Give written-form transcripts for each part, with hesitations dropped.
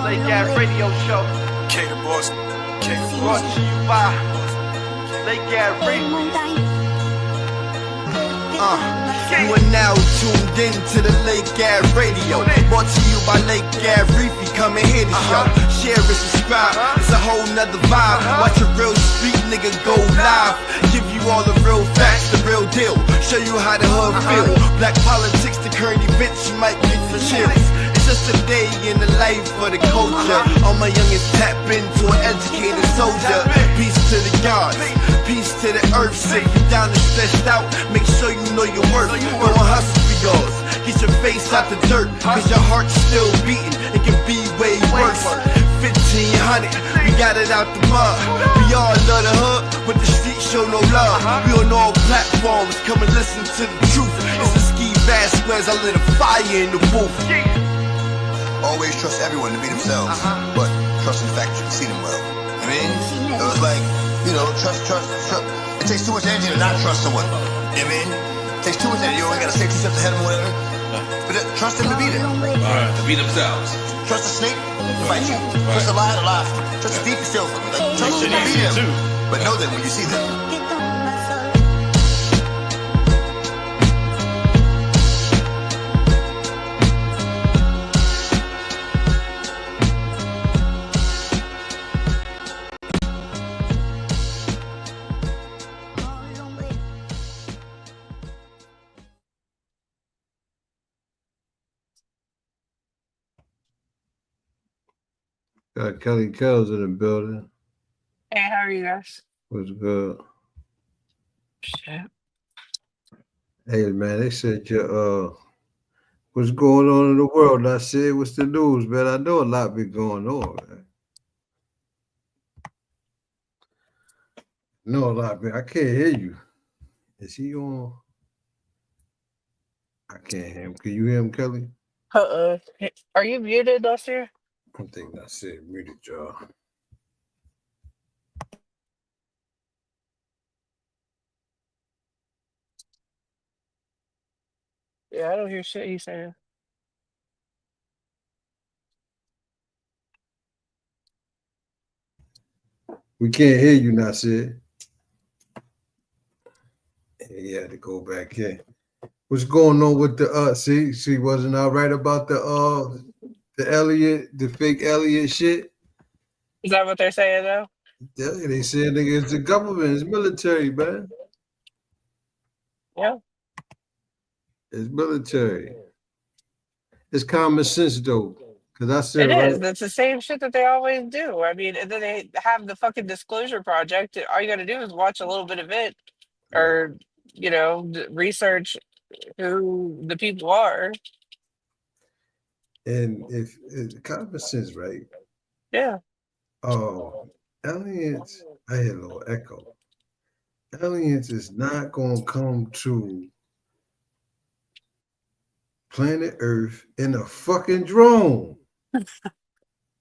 Lake Ave Radio Show. K the boss. K the Brought boss. to you by Lake Ave Radio. You are now tuned in to the Lake Ave Radio. Brought to you by Lake Ave Reefy. Come and hear the show. Share and subscribe. It's a whole nother vibe. Watch a real street nigga go live. Give you all the real facts, the real deal. Show you how the hood feel. Black politics, the current events, you might get the chills. It's just a day in the life of the culture. All my youngins tap into an educated soldier. Peace to the gods, peace to the earth. Sit you down and stressed out. Make sure you know your worth. Go and hustle for yours. Get your face out the dirt, cause your heart's still beating. It can be way worse. 1500, we got it out the mud. We all love the hood, but the streets show no love. We on all platforms, come and listen to the truth. It's the Ski Vasquez, I lit a fire in the booth. Always trust everyone to be themselves, but trust in the fact that you can see them well. I mean, it was like, trust. It takes too much energy to not trust someone. I mean, it takes too much energy. You only gotta say 2 steps ahead of them, whatever. But trust them to be there. Alright, to be themselves. Trust the snake to fight you. Trust the lion to lie. Trust the thief to steal from you. Like, trust them to be there. But know them when you see them. Got Kelly Kells in the building. Hey, how are you guys? What's good? Shit. Hey man, they said what's going on in the world? I said, what's the news, man? I know a lot been going on, man. I can't hear you. Is he on? I can't hear him. Can you hear him, Kelly? Are you muted, Nasir? I think that's it. Muted, y'all. Yeah, I don't hear shit he's saying. We can't hear you, Nasir. He had to go back in. What's going on with the see, wasn't I right about the Elliot, the fake Elliot shit? Is that what they're saying though? Yeah, they said nigga, it's the government, it's military, man. Yeah. It's military. It's common sense though. Cause I said It is. It's the same shit that they always do. I mean, and then they have the fucking disclosure project. All you gotta do is watch a little bit of it or, research who the people are. And if it's common sense, right? Yeah. Oh, aliens, I hear a little echo. Aliens is not gonna come to planet Earth in a fucking drone.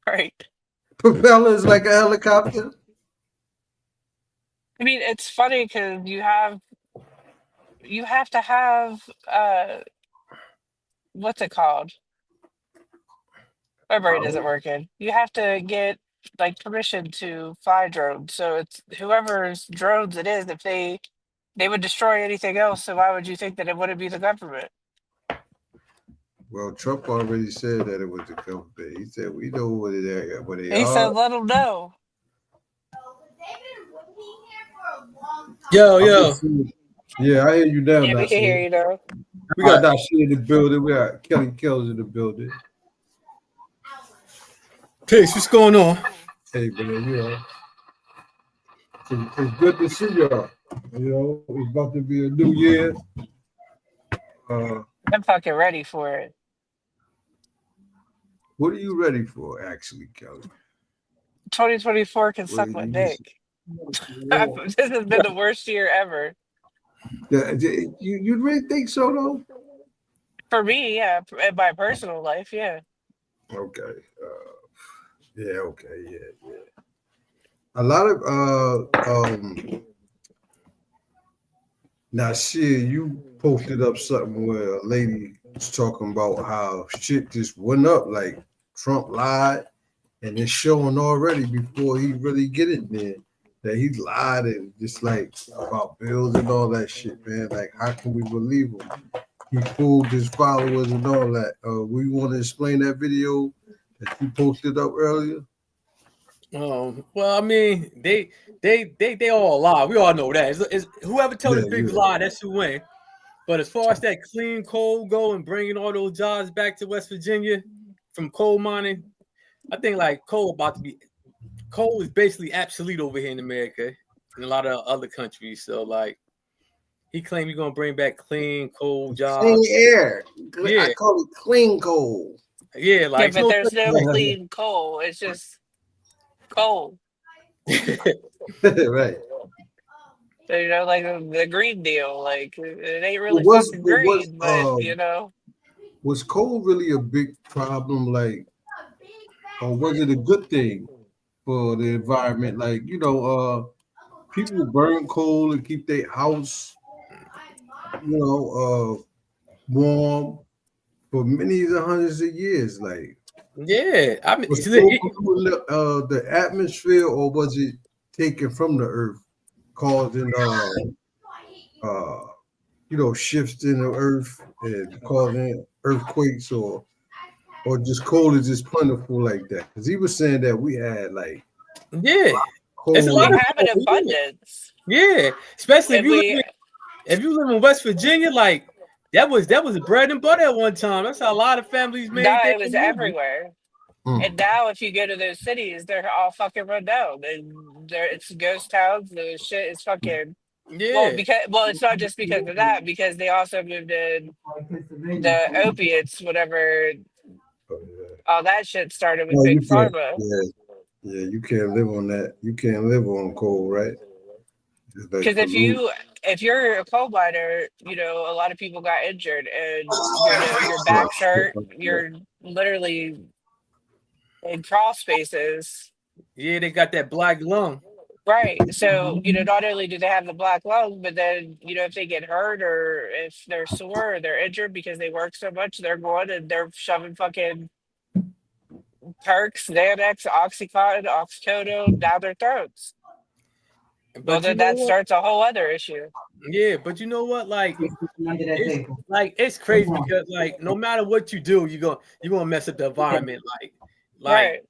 Right. Propellers like a helicopter. I mean, it's funny because you have to have what's it called? My brain isn't working. You have to get like permission to fly drones. So it's whoever's drones it is, if they would destroy anything else, so why would you think that it wouldn't be the government? Well, Trump already said that it was the government. He said we know what they are. He said let them know. Yo. Yeah, I hear you now. Yeah, we can hear you now. We got Nasir in the building. We got Kelly Kells in the building. Peace, what's going on? Hey, man, it's good to see y'all. It's about to be a new year. I'm fucking ready for it. What are you ready for, actually, Kelly? 2024 can suck my dick. This has been the worst year ever. You really think so, though? For me, yeah. In my personal life, yeah. Okay. Yeah. A lot of Nasir, you posted up something where a lady was talking about how shit just went up, like Trump lied and it's showing already before he really get it there that he lied and just like about bills and all that shit, man. Like, how can we believe him? He fooled his followers and all that. We want to explain that video that you posted up earlier. Well, I mean, they all lie. We all know that. It's whoever tells the biggest lie, that's who win. But as far as that clean coal go and bringing all those jobs back to West Virginia from coal mining, I think like coal is basically obsolete over here in America and a lot of other countries. So like he claimed he's gonna bring back clean coal jobs. Clean air. Yeah. I call it clean coal. Yeah, like but there's no clean coal. It's just coal. Right. So, you know, like the Green Deal, like it ain't really fucking green, but you know. Was coal really a big problem? Like, or was it a good thing for the environment? Like, you know, people burn coal and keep their house, you know, warm for many hundreds of years. Like, yeah, I mean, was the atmosphere, or was it taken from the earth, causing you know, shifts in the earth and causing earthquakes, or just coal is just plentiful like that? Because he was saying that we had like coal. It's a lot of have an abundance. Yeah, especially if you live in West Virginia, like that was a bread and butter at one time. That's how a lot of families made. No, it was everywhere. And now, if you go to those cities, they're all fucking run down, and it's ghost towns. The shit is fucking. Yeah. Well, it's not just because of that. Because they also moved in the opiates, whatever. All that shit started with Big Pharma. Yeah, you can't live on that. You can't live on coal, right? Because if you're a coal miner, you know, a lot of people got injured, and your back's hurt. You're literally in crawl spaces. Yeah, they got that black lung. Right. So, you know, not only do they have the black lung, but then, you know, if they get hurt or if they're sore or they're injured because they work so much, they're going and they're shoving fucking Perks, Xanax, Oxycontin, Oxycodone down their throats. But then that starts a whole other issue. Yeah, but you know what? Like, it's crazy because like no matter what you do, you're gonna mess up the environment. Like right.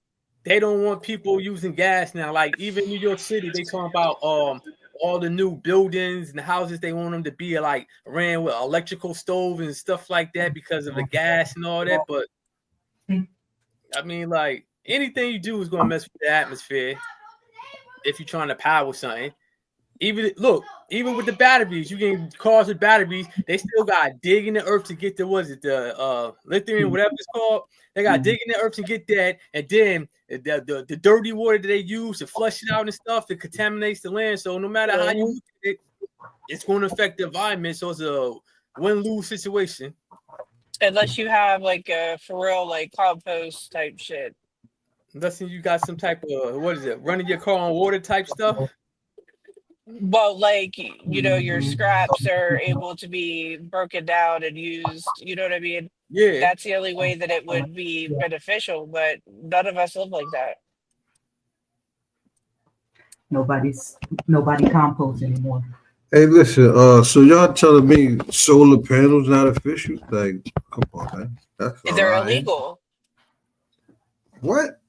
They don't want people using gas now. Like even New York City, they talk about all the new buildings and houses. They want them to be like ran with electrical stove and stuff like that because of the gas and all that. But I mean, like anything you do is gonna mess with the atmosphere if you're trying to power something. Even with the batteries, you can cars with batteries. They still got to dig in the earth to get the lithium, whatever it's called. They got to dig in the earth to get that, and then the dirty water that they use to flush it out and stuff, it contaminates the land. So no matter how you look at it, it's going to affect the environment. So it's a win-lose situation. Unless you have like a for real like compost type shit. Unless you got some type of running your car on water type stuff. Well, like, you know, your scraps are able to be broken down and used, you know what I mean? Yeah. That's the only way that it would be beneficial, but none of us live like that. Nobody composts anymore. Hey, listen, so y'all telling me solar panels not official? Like, come on, man. They're illegal. What?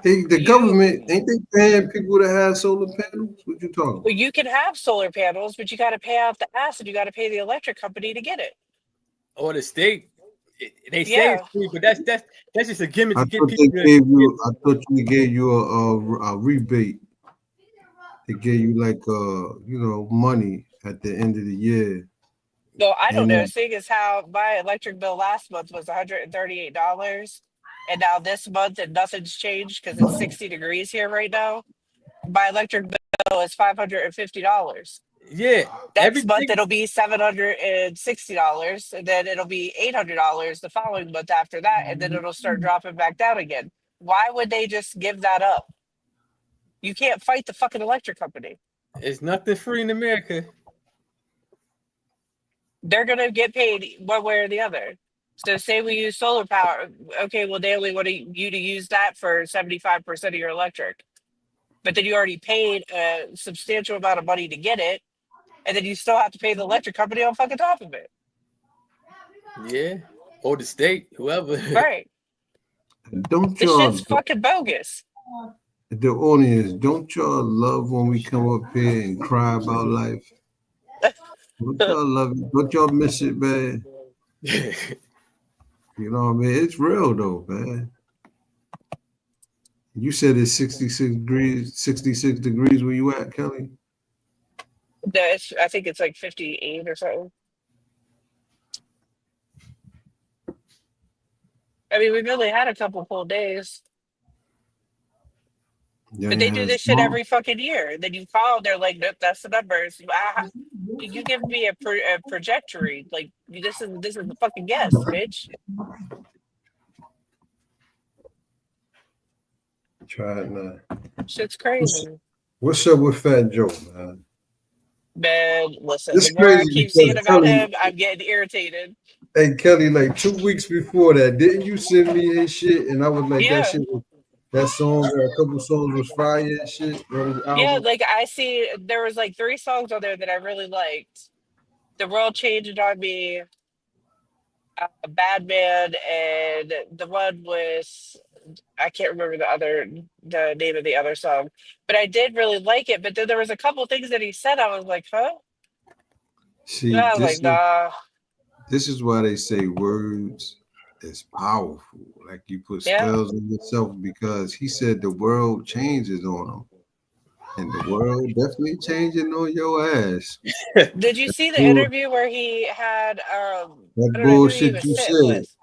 The government, ain't they paying people to have solar panels? What you talking about? Well, you can have solar panels, but you got to pay out the acid. You got to pay the electric company to get it. Or the state. They say it's free, but that's just a gimmick to get people. I thought they gave you a rebate. They gave you like money at the end of the year. No, I don't know. Seeing as how my electric bill last month was $138. And now this month, and nothing's changed because it's 60 degrees here right now. My electric bill is $550. Yeah. Next month it'll be $760, and then it'll be $800 the following month after that, and then it'll start dropping back down again. Why would they just give that up? You can't fight the fucking electric company. It's nothing free in America. They're gonna get paid one way or the other. So say we use solar power. Okay, well they only want you to use that for 75% of your electric. But then you already paid a substantial amount of money to get it, and then you still have to pay the electric company on fucking top of it. Yeah. Or the state, whoever. Right. Don't This y'all, shit's fucking bogus. the audience, don't y'all love when we come up here and cry about life? Don't y'all love it? Don't y'all miss it, man? You know what I mean? It's real though, man. You said it's 66 degrees where you at, Kelly? I think it's like 58 or something. I mean, we've only had a couple cold days. Yeah, But they do this shit every fucking year. Then you call, they're like, nope, that's the numbers. You give me a trajectory. Like, this is a fucking guess, bitch. Try it now. Shit's crazy. What's up with Fat Joe, man? Man, listen, It's the more I crazy keep because seeing about Kelly- him, I'm getting irritated. Hey Kelly, like 2 weeks before that, didn't you send me his shit? And I was like, Yeah. that song, a couple songs was fire and shit. Yeah, like I see there was like 3 songs on there that I really liked. The World Changed on Me, Bad Man, and the one with, I can't remember the name of the other song, but I did really like it. But then there was a couple things that he said, I was like, huh? See, And I was like, nah. this is why they say words is powerful. Like you put Yeah. spells on yourself, because he said the world changes on him. And the world definitely changing on your ass. Did you see the interview where he had That I don't know who he bullshit was you sitting said. with?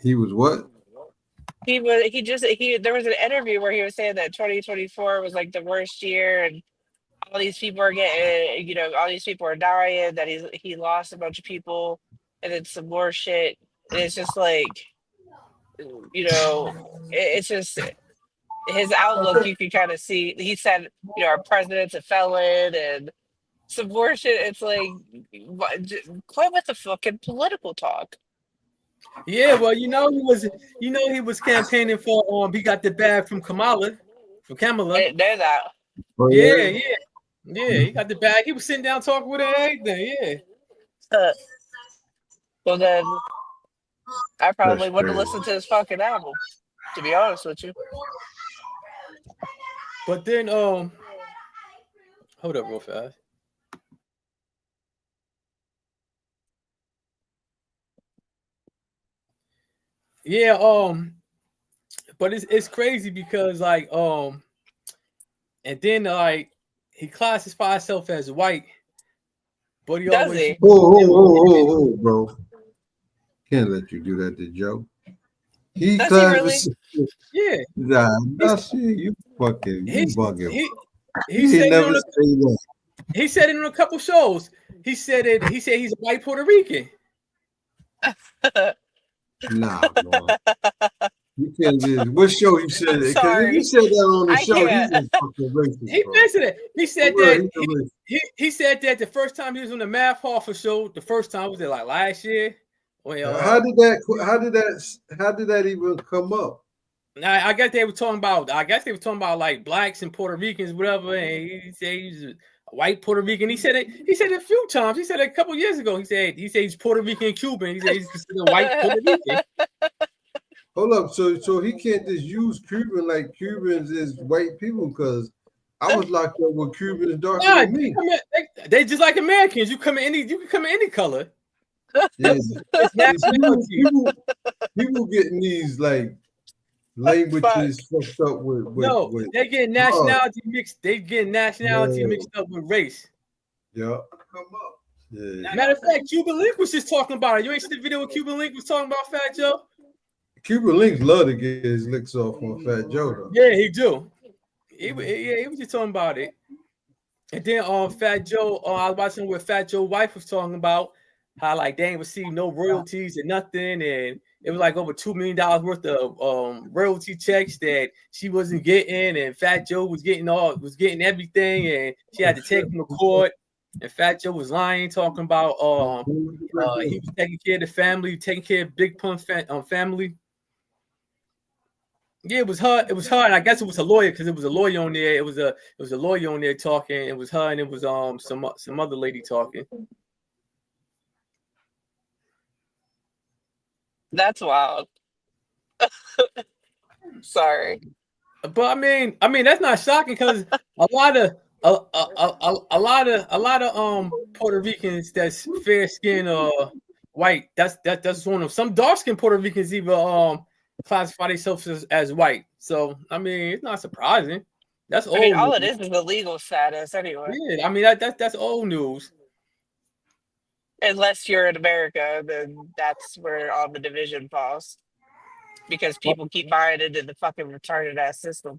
He was what? There was an interview where he was saying that 2024 was like the worst year, and all these people are getting, all these people are dying, that he lost a bunch of people, and then some more shit. And it's just like, it's just his outlook. You can kind of see. He said, our president's a felon and some more shit. It's like, quit with the fucking political talk. Yeah, well, he was campaigning for he got the bag from Kamala. Know that. Oh, Yeah, he got the bag. He was sitting down talking with her and everything. Yeah. Well, then I probably That's wouldn't crazy. listen to his fucking album, to be honest with you. But then hold up real fast. Yeah, but it's crazy because and then he classifies himself as white, but he Does always he? Oh, bro. Can't let you do that to Joe. He Does claims, he really? Yeah. Nah, shit, you bugging. He said never say that. He said it in a couple shows. He said he's a white Puerto Rican. Nah, bro. You can't just. What show he said it? Because if Sorry. he said that on the I show, can't. he's a fucking racist. He bro. mentioned it. He said For real, that he's a racist. he said that the first time he was on the Math Hoffa show, the first time was it like last year? Well, How did that even come up? I guess they were talking about. Like blacks and Puerto Ricans, whatever. And he said he's a white Puerto Rican. He said it a few times. He said it a couple years ago. He said he's Puerto Rican and Cuban. He said he's considered white Puerto Rican. Hold up, so he can't just use Cuban like Cubans is white people, because I was locked up with Cubans darker Nah, than me. they just like Americans. You can come in any color. Yeah. It's nationality. People getting these like languages fucked up with They get nationality mixed. They get nationality mixed up with race. Yeah. Come up. Yeah. Matter of fact, Cuban Link was just talking about it. You ain't seen the video where Cuban Link was talking about Fat Joe? Cuban Links love to get his licks off on Fat Joe though. Yeah, he do. He was just talking about it. And then Fat Joe, I was watching what Fat Joe's wife was talking about, how like they ain't received no royalties or nothing, and it was like over $2 million worth of royalty checks that she wasn't getting, and Fat Joe was getting everything, and she had to take him to court. and Fat Joe was lying, talking about he was taking care of the family, taking care of Big Pun family. Yeah, it was her. It was her, and I guess it was a lawyer because it was a lawyer on there. It was a lawyer on there talking. It was her, and it was some other lady talking. That's wild. Sorry. But I mean that's not shocking because a lot of Puerto Ricans that's fair skinned or white. That's one of them. Some dark skinned Puerto Ricans even classify themselves as white. So I mean it's not surprising. That's old. I mean, all it is the legal status anyway. Yeah, I mean that's old news. Unless you're in America, then that's where all the division falls. Because people keep buying into the fucking retarded ass system.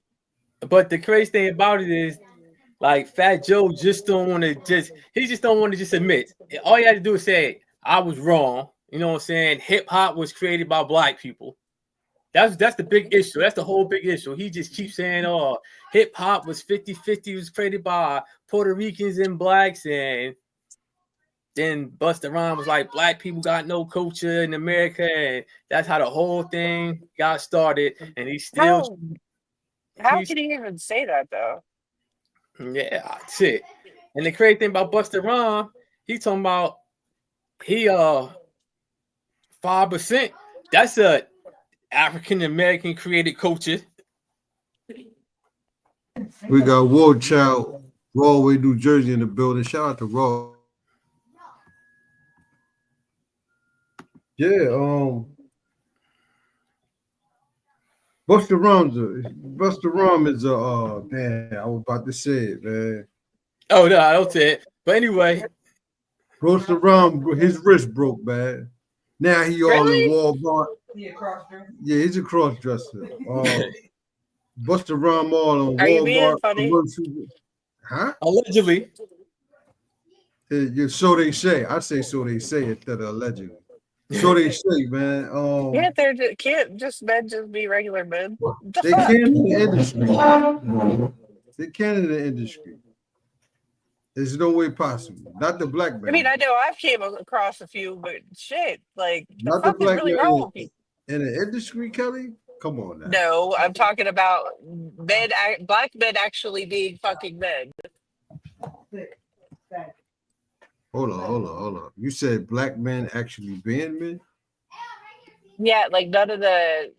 But the crazy thing about it is, like, Fat Joe just don't want to just admit. All you had to do is say, I was wrong. You know what I'm saying? Hip hop was created by black people. That's the big issue. That's the whole big issue. He just keeps saying, oh, hip hop was 50-50, was created by Puerto Ricans and blacks, and then Busta Rhymes was like, black people got no culture in America, and that's how the whole thing got started. And he's still How can he even say that though? Yeah, shit. And the crazy thing about Busta Rhymes, he talking about 5%. That's a African American created culture. We got War Child, Rawway, New Jersey in the building. Shout out to Raw. Yeah, Busta Rhymes is a man. I was about to say it, man. Oh no, I don't say it. But anyway, Busta Rhymes, his wrist broke, man. Now he all in Walmart. Yeah, he's a cross dresser. Busta Rhymes all on Walmart. Are you being funny? Huh? Allegedly. So they say. I say so they say instead of allegedly. So they say, man. Can't just men just be regular men? They can in the industry. They can in the industry. There's no way possible. Not the black man. I mean, I know I've came across a few, but shit, like not the black really man in the industry, Kelly. Come on now. No, I'm talking about black men actually being fucking men. Hold on. You said black men actually being men? Yeah, like none of the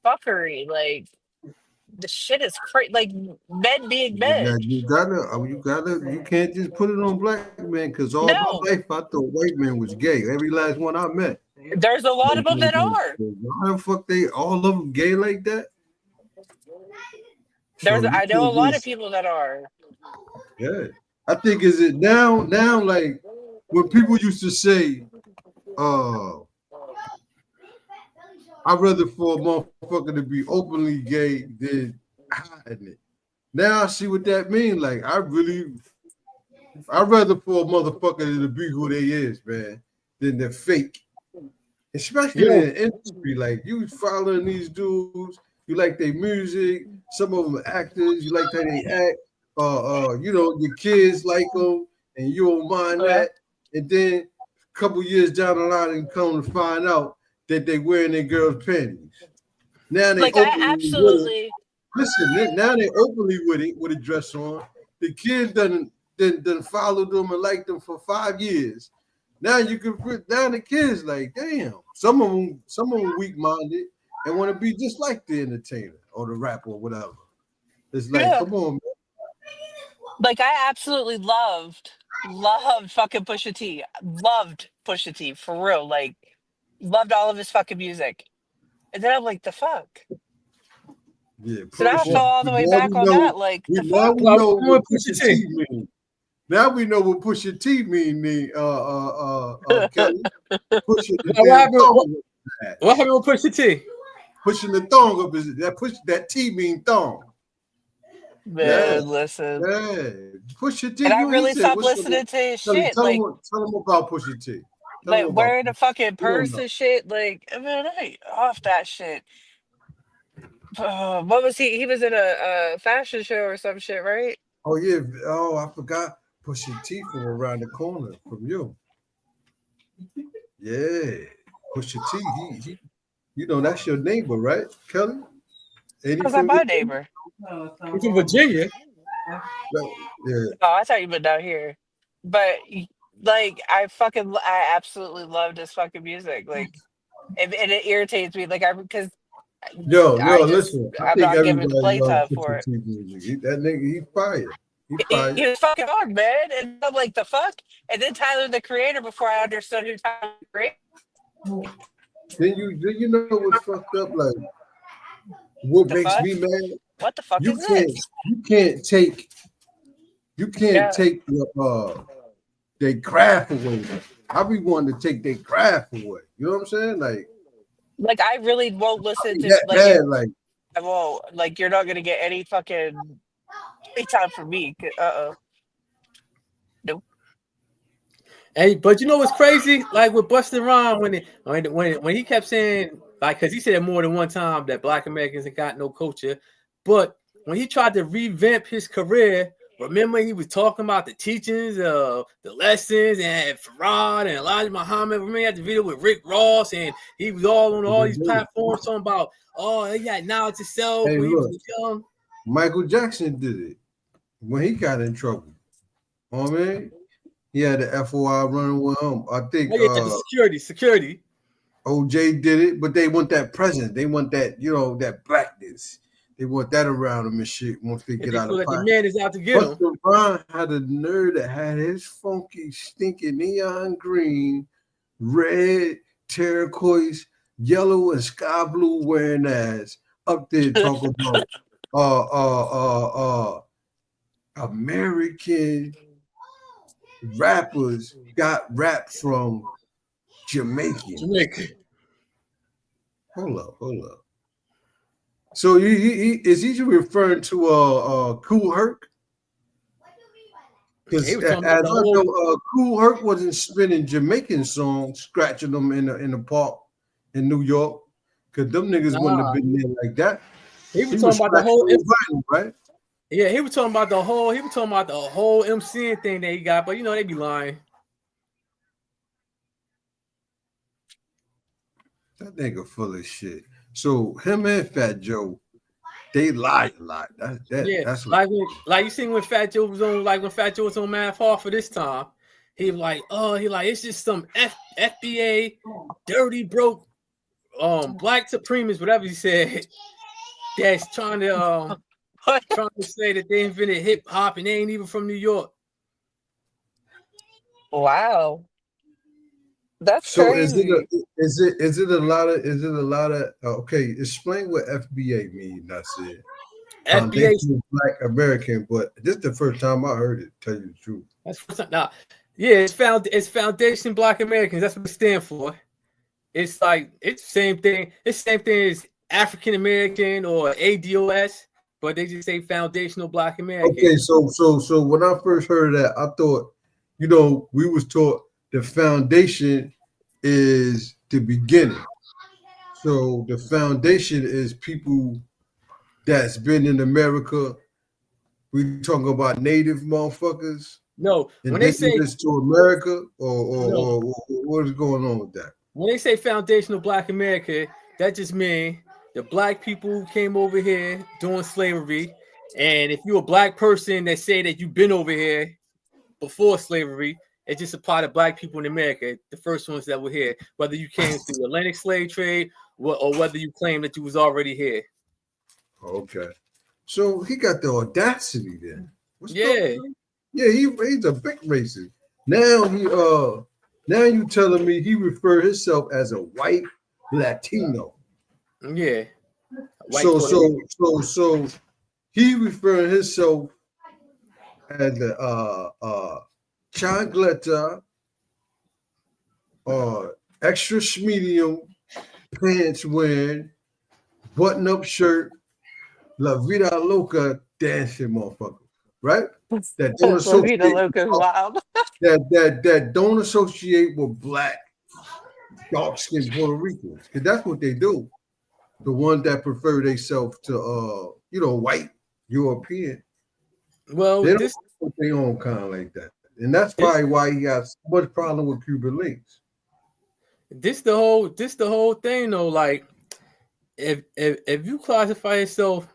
fuckery, like the shit is crazy. Like men being men. You can't just put it on black men because all my life I thought white men was gay. Every last one I met. There's a lot of them that are. Why the fuck they all of them gay like that? I know a lot of people that are. Yeah. I think is it now like when people used to say, I'd rather for a motherfucker to be openly gay than hiding it. Now I see what that means. Like I'd rather for a motherfucker to be who they is, man, than they're fake. Especially in the industry, like you following these dudes, you like their music, some of them are actors, you like how they act. You know, your kids like them and you don't mind that. And then a couple years down the line and come to find out that they wearing their girls' panties. Now they absolutely listen, now they openly with it with a dress on. The kids done follow them and like them for 5 years. Now you can put down the kids like, damn, some of them weak-minded and want to be just like the entertainer or the rapper or whatever. It's like, come on, man. Like I absolutely loved fucking Pusha T. Loved Pusha T for real. Like loved all of his fucking music. And then I'm like, the fuck? Yeah. So now I fell all the way back on that. Like the fuck? We know what Pusha T mean. Now we know what Pusha T mean. Kelly. What happened with Pusha T? Pushing the thong up that T mean thong. Man, listen. Yeah. Pusha T. And I really stopped listening to his shit. Tell him about Pusha T. Like wearing a fucking purse and shit. Like, I mean, I ain't off that shit. What was he? He was in a fashion show or some shit, right? Oh yeah. Oh, I forgot. Pusha T from around the corner from you. Yeah, Pusha T. He you know that's your neighbor, right, Kelly? Ain't he How's that from my Virginia? neighbor? He's from Virginia. Yeah. Oh, I thought you meant down here. But like, I absolutely love this fucking music. Like, and it irritates me. Like, because Yo, listen. I I'm think not giving everybody the loves playtime for Pusha it. T music. That nigga, he fire. He He, fire. he was fucking hard, man. And I'm like, the fuck? And then Tyler the Creator, before I understood who Tyler the Creator. Then you know what's fucked up? Like, what The makes fuck? me mad? What the fuck You is can't this? you can't take Yeah. their craft away. I be wanting to take their craft away. You know what I'm saying? Like, I really won't listen to That like bad, like I won't. Like, you're not gonna get any fucking playtime from me. Nope. Hey, but you know what's crazy? Like with Busta Rhymes, when he kept saying, like, because he said more than one time that Black Americans ain't got no culture, but when he tried to revamp his career, remember he was talking about the teachings, the lessons, and Farad and Elijah Muhammad. Remember he had the video with Rick Ross, and he was all on all these platforms talking about, oh, he got knowledge itself hey, when he look, was young. Michael Jackson did it when he got in trouble. Oh man, he had the FOI running with him. I think The security. OJ did it, but they want that presence. They want that, that blackness. They want that around them and shit once they get out of pocket. pocket. The man is out to get him. Busta Rhymes had a nerd that had his funky, stinking neon green, red, turquoise, yellow, and sky blue wearing ass up there talking about American rappers got rap from Jamaica. Hold up. So is he referring to Kool Herc? Because as I know, Kool Herc wasn't spinning Jamaican songs, scratching them in the park in New York, because them niggas wouldn't have been there like that. He was talking about the whole vinyl, right? Yeah, he was talking about the whole MCing thing that he got, but they be lying. That nigga full of shit. So him and Fat Joe, they lie a lot. That's like you seen when Fat Joe was on, like when Fat Joe was on Math Hall for this time, he was like, it's just some FBA dirty broke black supremacists, whatever he said, that's trying to say that they invented hip hop and they ain't even from New York. Wow. That's so crazy. Is it a lot of okay, explain what FBA means. That's it. FBA Black American, but this is the first time I heard it, tell you the truth. It's Foundation Black Americans. That's what it stands for. It's like it's the same thing. It's the same thing as African American or ADOS, but they just say Foundational Black American. Okay, so when I first heard that, I thought, we was taught the foundation is the beginning. So the foundation is people that's been in America. We talking about native motherfuckers. No, and when they say this to America, or what is going on with that? When they say Foundational Black America, that just means the black people who came over here during slavery. And if you're a black person that say that you've been over here before slavery, it just apply to black people in America, the first ones that were here, whether you came through the Atlantic slave trade or whether you claim that you was already here. Okay. So he got the audacity then. Yeah, he's a big racist. Now you telling me he referred himself as a white Latino. Yeah. So he referring himself as a chancleta, extra medium pants wearing, button up shirt, La Vida Loca dancing motherfucker, right? That don't associate that don't associate with black, dark-skinned Puerto Ricans, because that's what they do. The ones that prefer themselves to white European. Well, with their own kind like that, and that's probably why he got so much problem with Cuban links. This the whole thing though. Like, if you classify yourself,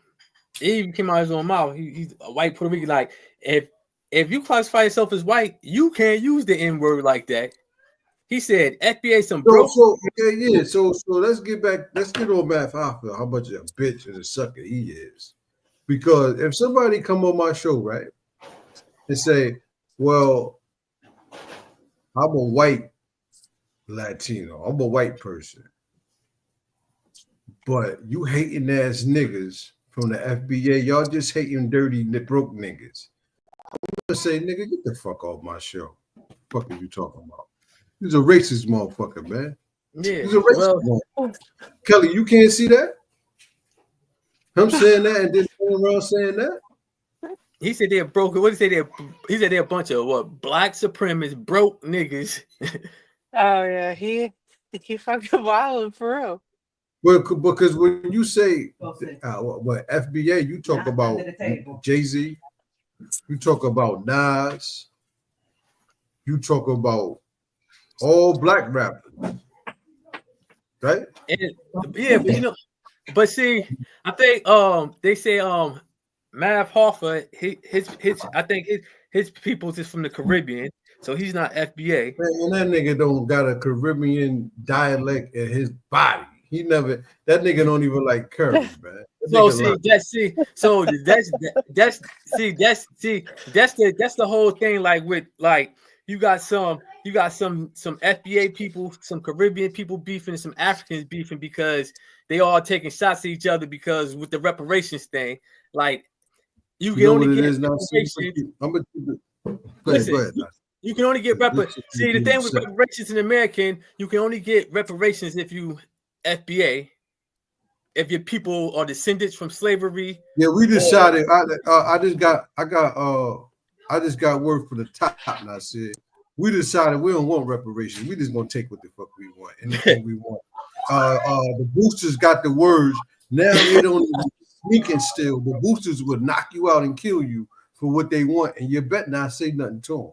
he even came out of his own mouth. He's a white Puerto Rican. Like, if you classify yourself as white, you can't use the N word like that. He said FBA some broke. So let's get on Matt Hoffa, how much of a bitch and a sucker he is. Because if somebody come on my show, right, and say, well, I'm a white Latino, I'm a white person, but you hating ass niggas from the FBA, y'all just hating dirty broke niggas. I'm gonna say, nigga, get the fuck off my show. What the fuck are you talking about? He's a racist motherfucker, man. Yeah. He's a racist motherfucker. Kelly, you can't see that? I'm saying that and then going around saying that? He said they're broke. What did he say? He said they're a bunch of what? Black supremacists, broke niggas. Oh yeah, he fucking wild for real. Well, because when you say what FBA, you talk about Jay-Z, you talk about Nas, you talk about all black rappers, right? Yeah, but see, I think they say Mav Hoffa, I think his people's is from the Caribbean, so he's not FBA. Man, and that nigga don't got a Caribbean dialect in his body. He never. That nigga don't even like curry, man. So that's the whole thing. Like with you got some FBA people, some Caribbean people beefing, some Africans beefing because they all taking shots at each other because with the reparations thing, like you can only get reparations. You can only get reparations. See, the thing with reparations in American, you can only get reparations if you FBA, if your people are descendants from slavery. Yeah, we decided. I just got word from the top, and I said we decided we don't want reparations. We just gonna take what the fuck we want, anything we want. The boosters got the words. Now they don't even sneak and steal. The boosters would knock you out and kill you for what they want, and you bet not say nothing to them.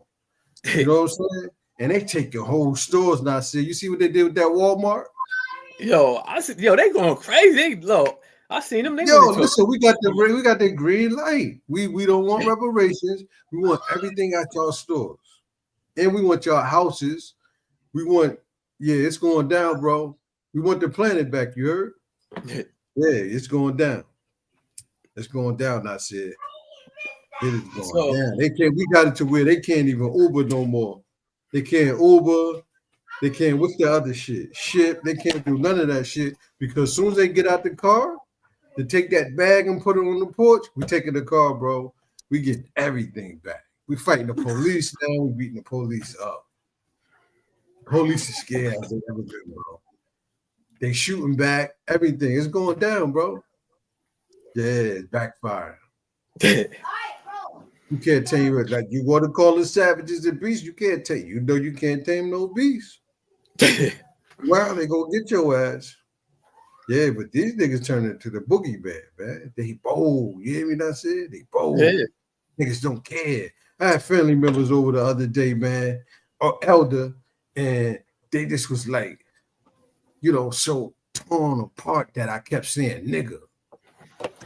You know what I'm saying? And they take your whole stores now. Say, you see what they did with that Walmart? Yo, they going crazy. Look, I seen them. Listen, we got the green light. We don't want reparations. We want everything at y'all stores, and we want y'all houses. We want, it's going down, bro. We want the planet back. You heard? Yeah, it's going down. It's going down. I said it is going down. They can't. We got it to where they can't even Uber no more. They can't Uber. They can't, what's the other shit? Ship. They can't do none of that shit because as soon as they get out the car to take that bag and put it on the porch, we taking the car, bro. We get everything back. We fighting the police now. We beating the police up. Police is scared as they ever been, bro. They shooting back. Everything is going down, bro. Yeah, it's backfiring. You can't tame it. Like you want to call the savages and beasts, you can't tame. You know you can't tame no beast. Wow, they gonna get your ass. Yeah, but these niggas turn into the boogeyman, man. They bold. You hear me? That said, they bold. Yeah. Niggas don't care. I had family members over the other day, man, or elder, and they just was like, so torn apart that I kept saying nigga.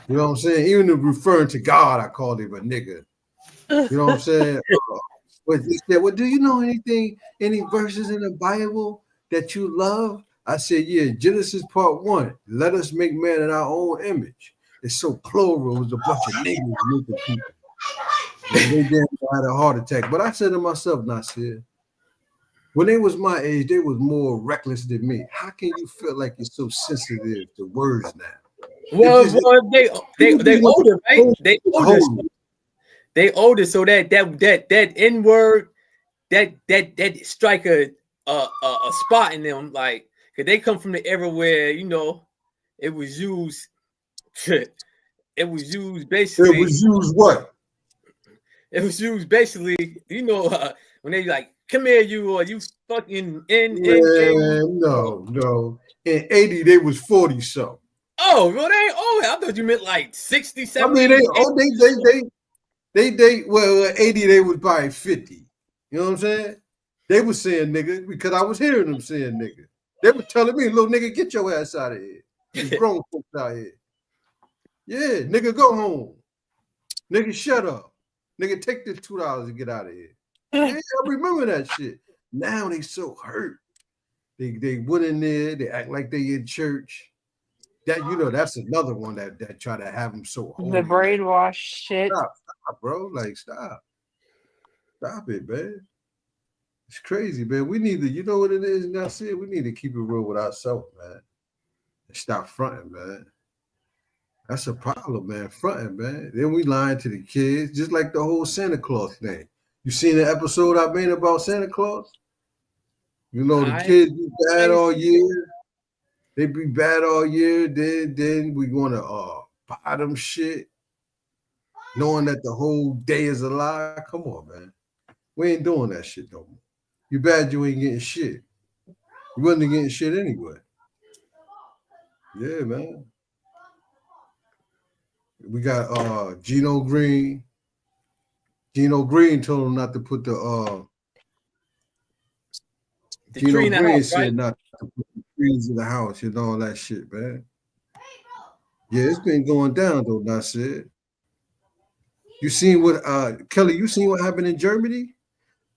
You know what I'm saying? Even referring to God, I called him a nigga. You know what I'm saying? But he said, well, do you know any verses in the Bible that you love? I said, yeah, Genesis part 1. Let us make man in our own image. It's so plural. It was a bunch of niggas making people. And they damn had a heart attack. But I said to myself, Nasir, when they was my age, they was more reckless than me. How can you feel like you're so sensitive to words now? Well, they older, right? They older. They older, so that N word that strike a spot in them, like, cause they come from the era where it was used. It was used basically. It was used what? It was used basically. When they like, come here, you, or you fucking No. In 80, they was 40 something. Oh, well, they ain't old. I thought you meant like 60, 70. I mean, Well, 80, they was probably 50. You know what I'm saying? They was saying nigga because I was hearing them saying nigga. They were telling me, little nigga, get your ass out of here. These grown folks out here. Yeah, nigga, go home. Nigga, shut up. Nigga, take this $2 and get out of here. Yeah, I remember that shit. Now they so hurt. They went in there, they act like they in church. That, you know, that's another one that try to have them so holy. The brainwash shit. Stop, bro. Like, stop. Stop it, man. It's crazy, man. We need to, you know what it is, and I said, we need to keep it real with ourselves, man. And stop fronting, man. That's a problem, man. Fronting, man. Then we lying to the kids, just like the whole Santa Claus thing. You seen the episode I made about Santa Claus? You know, the kids be bad all year. They be bad all year. Then we want to buy them shit, knowing that the whole day is a lie. Come on, man. We ain't doing that shit no more. You bad you ain't getting shit. You wasn't getting shit anyway. Yeah, man. We got Gino Green. Gino Green told him not to put the Gino Green house, said right? Not to put the trees in the house and all that shit, man. Yeah, it's been going down though, Nasir. You seen what Kelly, you seen what happened in Germany?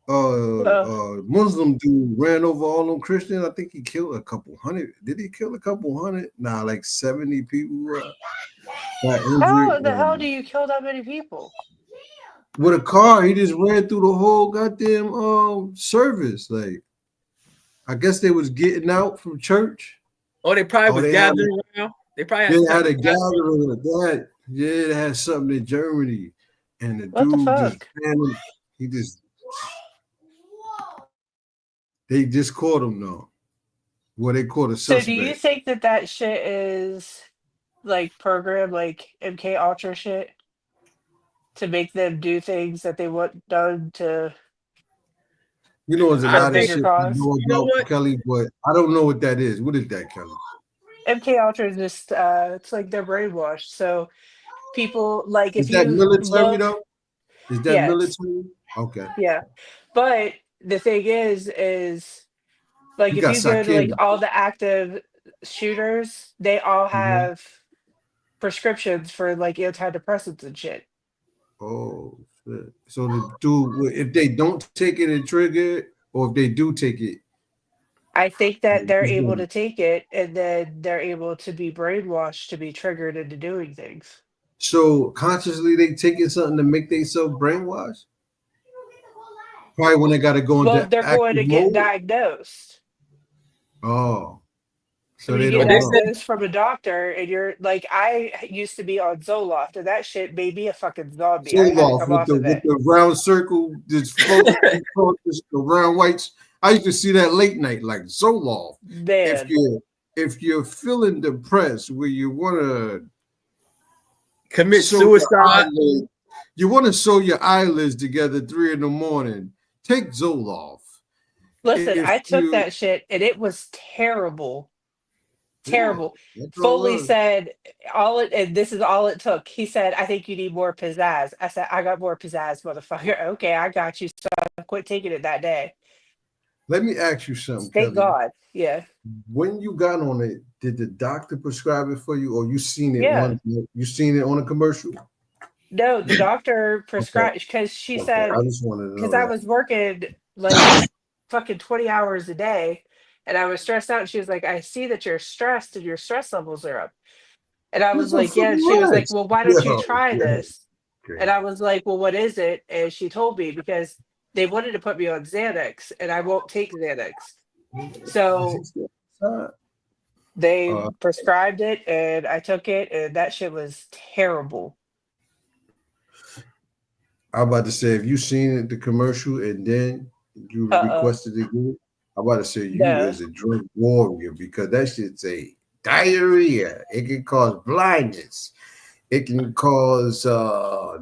Muslim dude ran over all them Christians. I think he killed a couple hundred. Did he kill a couple hundred? Nah, like 70 people. How the hell do you kill that many people? With a car, he just ran through the whole goddamn service. Like, I guess they was getting out from church. Oh, they probably was gathering around. They probably had a gathering of that. Yeah, they had something in Germany, and the dude just ran. He just. They just caught him though. Well, they caught a suspect. So do you think that shit is like programmed like MK Ultra shit to make them do things that they want done to? You know, there's a lot of shit I know about Kelly, but I don't know what that is. What is that, Kelly? MK Ultra is just it's like they're brainwashed. So people like if is that you military though? Is that military? Okay. Yeah, but the thing is like if you go to like all the active shooters, they all have prescriptions for like antidepressants and shit. Oh shit. So the dude, if they don't take it and trigger it, or if they do take it, I think that they're able to take it and then they're able to be brainwashed to be triggered into doing things. So consciously they taking something to make themselves brainwashed? Probably when they got to go into they're going to get diagnosed. Oh, so they don't get diagnosed from a doctor, and you're like, I used to be on Zoloft, and that shit made me a fucking zombie. Zoloft with the round circle, just floating the round whites. I used to see that late night, like Zoloft. Man. If you're feeling depressed, where you want to commit suicide, you want to sew your eyelids together 3 a.m. Take Zoloft. Listen, I took that shit and it was terrible. Terrible. Foley said and this is all it took. He said, I think you need more pizzazz. I said, I got more pizzazz, motherfucker. Okay, I got you. So I quit taking it that day. Let me ask you something. Thank God. Yeah. When you got on it, did the doctor prescribe it for you, or you seen it you seen it on a commercial? No, the doctor prescribed because she said because I was working like fucking 20 hours a day and I was stressed out. And she was like, I see that you're stressed and your stress levels are up. And I was like, yeah. And she was like, well, why don't you try this? And I was like, well, what is it? And she told me because they wanted to put me on Xanax and I won't take Xanax. So they prescribed it and I took it and that shit was terrible. I'm about to say, if you seen it, the commercial, and then you requested it, I'm about to say you as a drug warrior, because that shit's a diarrhea. It can cause blindness. It can cause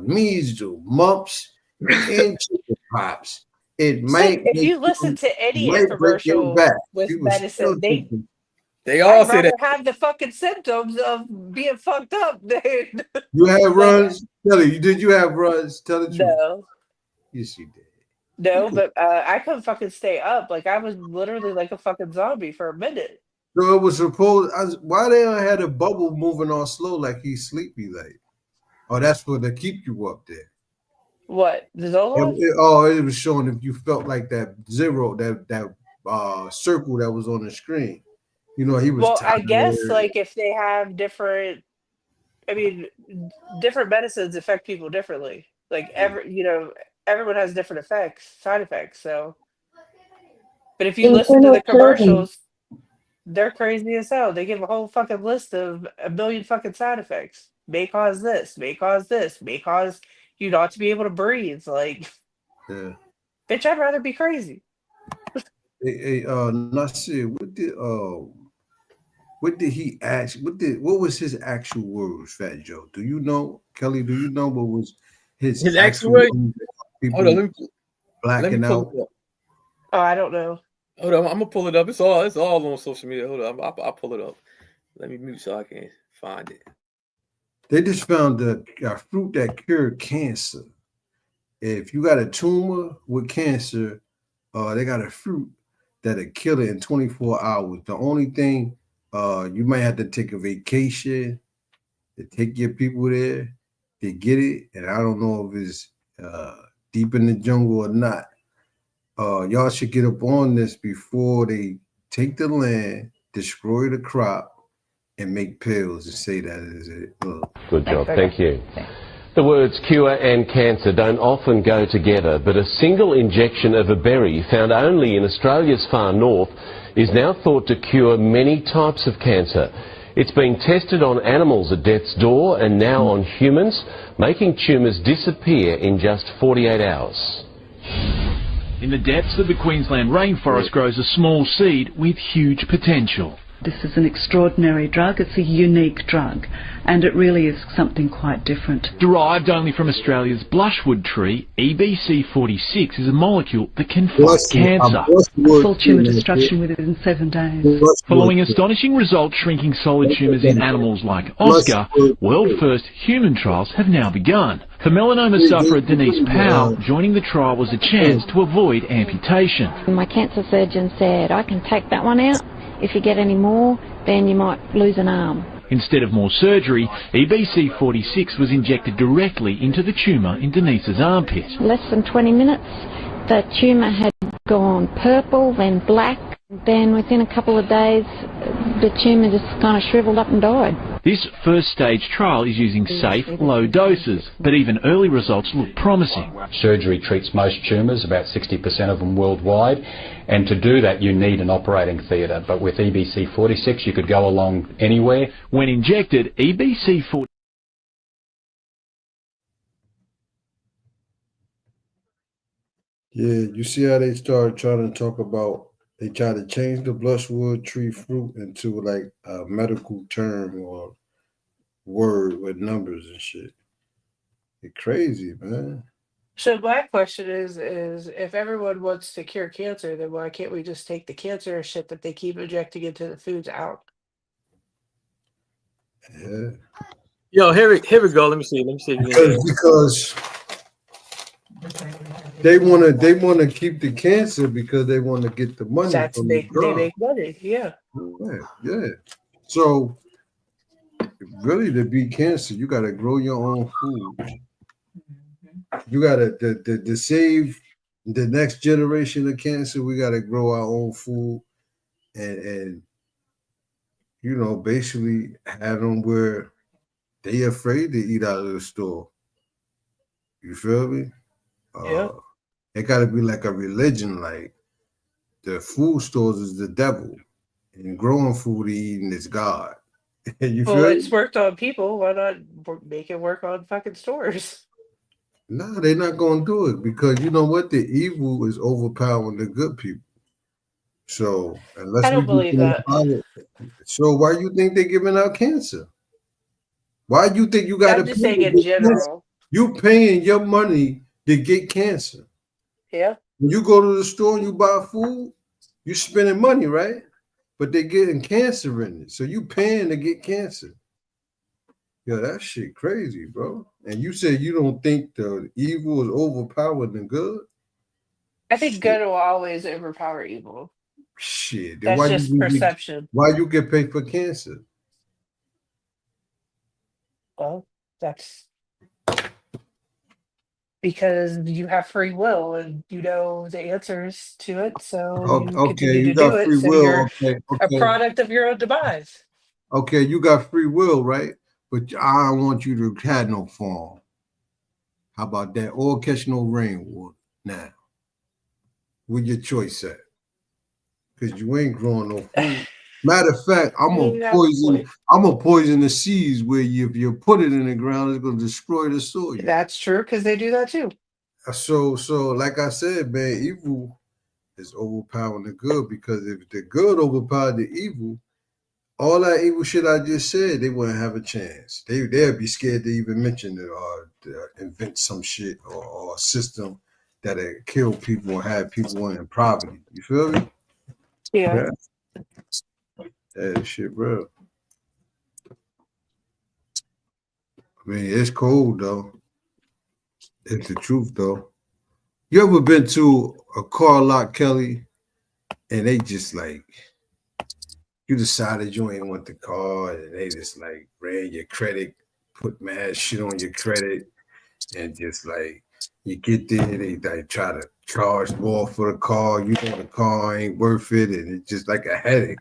measles, mumps, and chicken pops. It might. If you listen to any commercial with medicine, they all say that have the fucking symptoms of being fucked up. You had runs, Kelly, did you have runs? Tell the truth. No, Yes, you did. no, but I couldn't fucking stay up. Like I was literally like a fucking zombie for a minute. So it was supposed. Why they had a bubble moving all slow like he's sleepy? Like, oh, that's for to keep you up there. What the Zoloft? It was showing if you felt like that zero, that circle that was on the screen. You know, he was. Well, I tired. guess like if they have different, I mean, different medicines affect people differently. Like everyone has different side effects. So, but if you listen to the commercials, they're crazy as hell. They give a whole fucking list of a million fucking side effects. May cause this, may cause this, may cause you not to be able to breathe. Like, Yeah. bitch, I'd rather be crazy. Hey, Nasir, what did he ask? What was his actual words, Fat Joe? Do you know, Kelly? Do you know what was his actual words? People Hold on, let me blacking pull out. it up. Oh, I don't know. Hold on, I'm gonna pull it up. It's all on social media. Hold on, I'll pull it up. Let me mute so I can find it. They just found a fruit that cured cancer. If you got a tumor with cancer, they got a fruit that'll kill it in 24 hours. The only thing, you might have to take a vacation to take your people there to get it. And I don't know if it's deep in the jungle or not. Y'all should get up on this before they take the land, destroy the crop, and make pills and say that is it. Good job, thank you. The words cure and cancer don't often go together, but a single injection of a berry found only in Australia's far north is now thought to cure many types of cancer. It's being tested on animals at death's door and now on humans, making tumours disappear in just 48 hours. In the depths of the Queensland rainforest grows a small seed with huge potential. This is an extraordinary drug. It's a unique drug, and it really is something quite different. Derived only from Australia's blushwood tree, EBC46 is a molecule that can fight cancer. Full tumour destruction within 7 days. Following astonishing results shrinking solid tumours in animals like Oscar, world-first human trials have now begun. For melanoma sufferer Denise Powell, joining the trial was a chance to avoid amputation. My cancer surgeon said, I can take that one out. If you get any more, then you might lose an arm. Instead of more surgery, EBC46 was injected directly into the tumour in Denise's armpit. Less than 20 minutes, the tumour had gone purple, then black. Then within a couple of days, the tumour just kind of shriveled up and died. This first stage trial is using safe, low doses, but even early results look promising. Surgery treats most tumours, about 60% of them worldwide, and to do that you need an operating theatre, but with EBC46 you could go along anywhere. When injected, EBC46 Yeah, you see how they started trying to talk about, they try to change the blushwood tree fruit into like a medical term or word with numbers and shit. It's crazy, man. So my question is if everyone wants to cure cancer, then why can't we just take the cancer shit that they keep injecting into the foods out? Yeah. Yo, here we go. Let me see. Because they want to keep the cancer because they want to get the money. That's from they the make money, yeah. Yeah. So really, to beat cancer, you got to grow your own food. You got to save the next generation of cancer. We got to grow our own food, and you know, basically have them where they afraid to eat out of the store. You feel me? Yeah. It got to be like a religion. Like the food stores is the devil, and growing food eating is God. You Well, feel it's me? worked on people. Why not make it work on fucking stores? No, they're not going to do it because you know what? The evil is overpowering the good people. So unless I don't believe that. So why you think they're giving out cancer? Why you think you got to? I'm just saying in general. You paying your money to get cancer. Yeah. When you go to the store and you buy food, you spending money, right? But they're getting cancer in it, so you paying to get cancer. Yo, that shit crazy, bro. And you said you don't think the evil is overpowered than good? I think good will always overpower evil. Shit. Then That's just perception. why you get paid for cancer? Well, that's because you have free will and you know the answers to it, so you Okay, continue you to do got it. free So will. you're Okay, a product of your own demise. Okay, you got free will, right? But I don't want you to have no farm. How about that? Or catch no rainwater now. Where your choice at? Because you ain't growing no food. Matter of fact, I'm gonna poison the seeds where if you put it in the ground, it's gonna destroy the soil. That's true, because they do that too. So like I said, man, evil is overpowering the good, because if the good overpowered the evil, all that evil shit I just said, they wouldn't have a chance. They'd be scared to even mention it or invent some shit or a system that'll kill people and have people in poverty. You feel me? Yeah. That shit, bro. I mean, it's cold though. It's the truth though. You ever been to a car lot, Kelly, and they just like, you decided you ain't want the car, and they just like ran your credit, put mad shit on your credit, and just like you get there, they like try to charge more for the car. You know the car ain't worth it, and it's just like a headache.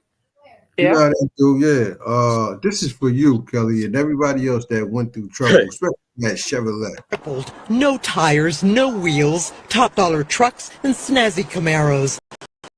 You know how they do, yeah. This is for you, Kelly, and everybody else that went through trouble, especially that Chevrolet. No tires, no wheels, top dollar trucks, and snazzy Camaros.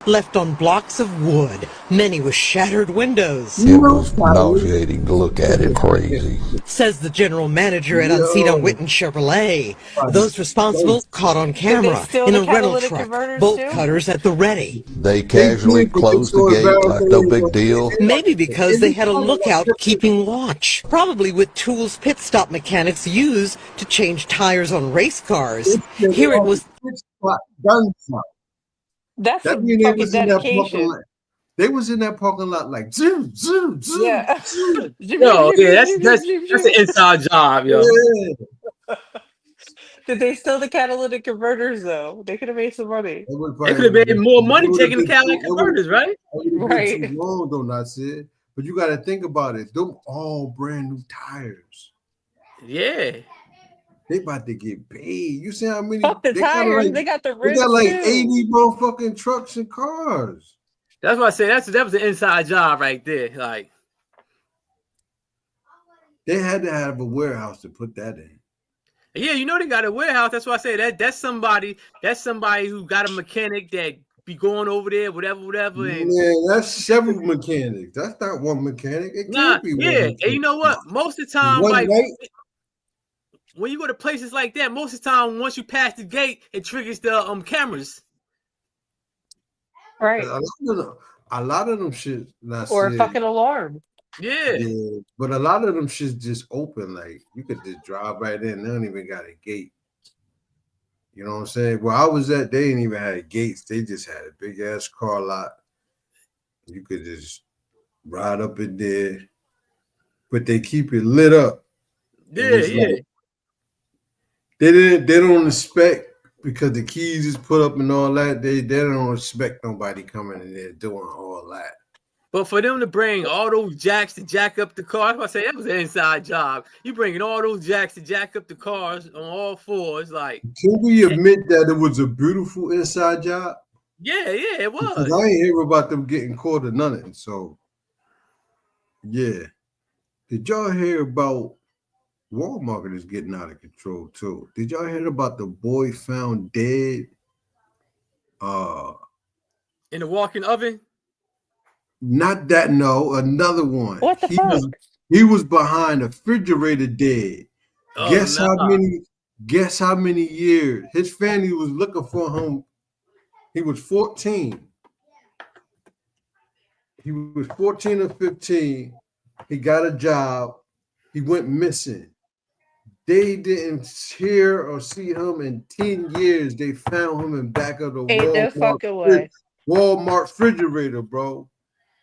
Left on blocks of wood, many with shattered windows. It was nauseating to look at it, crazy. Says the general manager at Uncita Witten Chevrolet. Those responsible caught on camera in a rental truck, bolt cutters at the ready. They casually closed the gate like no big deal. Maybe because they had a lookout keeping watch. Probably with tools pit stop mechanics use to change tires on race cars. Here it was. That's that a fucking dedication. They was in that parking lot like zoom, zoom, zoom. Yeah. Yo, yeah, that's an inside job, yo. Yeah. Did they steal the catalytic converters though? They could have made some money. They could have made more money taking the catalytic converters, right? Right. Too long though, not said. But you got to think about it. Them all brand new tires. Yeah. They about to get paid. You see how many? Fuck the tires. They got the rims. They got like too. 80 motherfucking trucks and cars. That's what I say. That was an inside job right there. Like, they had to have a warehouse to put that in. Yeah, you know they got a warehouse. That's why I say that's somebody who got a mechanic that be going over there, whatever. And yeah, that's several mechanics. That's not one mechanic. It can't be one mechanic. And you know what? Most of the time, One like night? when you go to places like that, most of the time, once you pass the gate, it triggers the cameras. Right. A lot of them shit. Or a fucking alarm. Yeah. But a lot of them shit just open. Like you could just drive right in. They don't even got a gate. You know what I'm saying? Where I was at, they didn't even have gates. They just had a big ass car lot. You could just ride up in there, but they keep it lit up. Yeah. Like, they don't expect, because the keys is put up and all that. They don't expect nobody coming in there doing all that. But for them to bring all those jacks to jack up the car, I say that was an inside job. You bringing all those jacks to jack up the cars on all fours, like. Can we admit that it was a beautiful inside job? Yeah, it was. Because I ain't hear about them getting caught or nothing. So, yeah. Did y'all hear about Walmart is getting out of control too? Did y'all hear about the boy found dead? In the walk-in oven? Not that, no, another one. What the fuck? He was behind a refrigerator dead. Oh, Guess how many years? His family was looking for him. He was 14. He was 14 or 15. He got a job. He went missing. They didn't hear or see him in 10 years. They found him in back of the Walmart refrigerator, bro.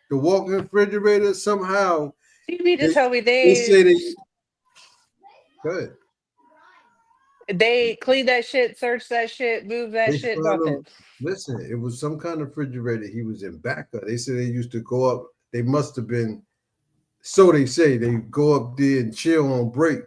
The walk-in refrigerator, somehow. You mean to tell me they say Good. They clean that shit, search that shit, move that They shit, found him. nothing. Listen, it was some kind of refrigerator he was in back of. They said they used to go up. They must have been, so they say, they go up there and chill on break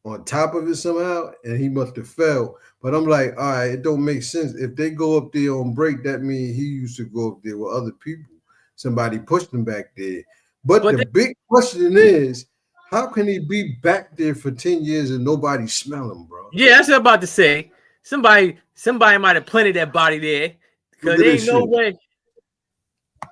on top of it somehow, and he must have fell. But I'm like, all right, it don't make sense. If they go up there on break, that means he used to go up there with other people. Somebody pushed him back there. But the big question is, how can he be back there for 10 years and nobody smell him, bro? Yeah, that's what I'm about to say. Somebody might have planted that body there. Because there ain't no way.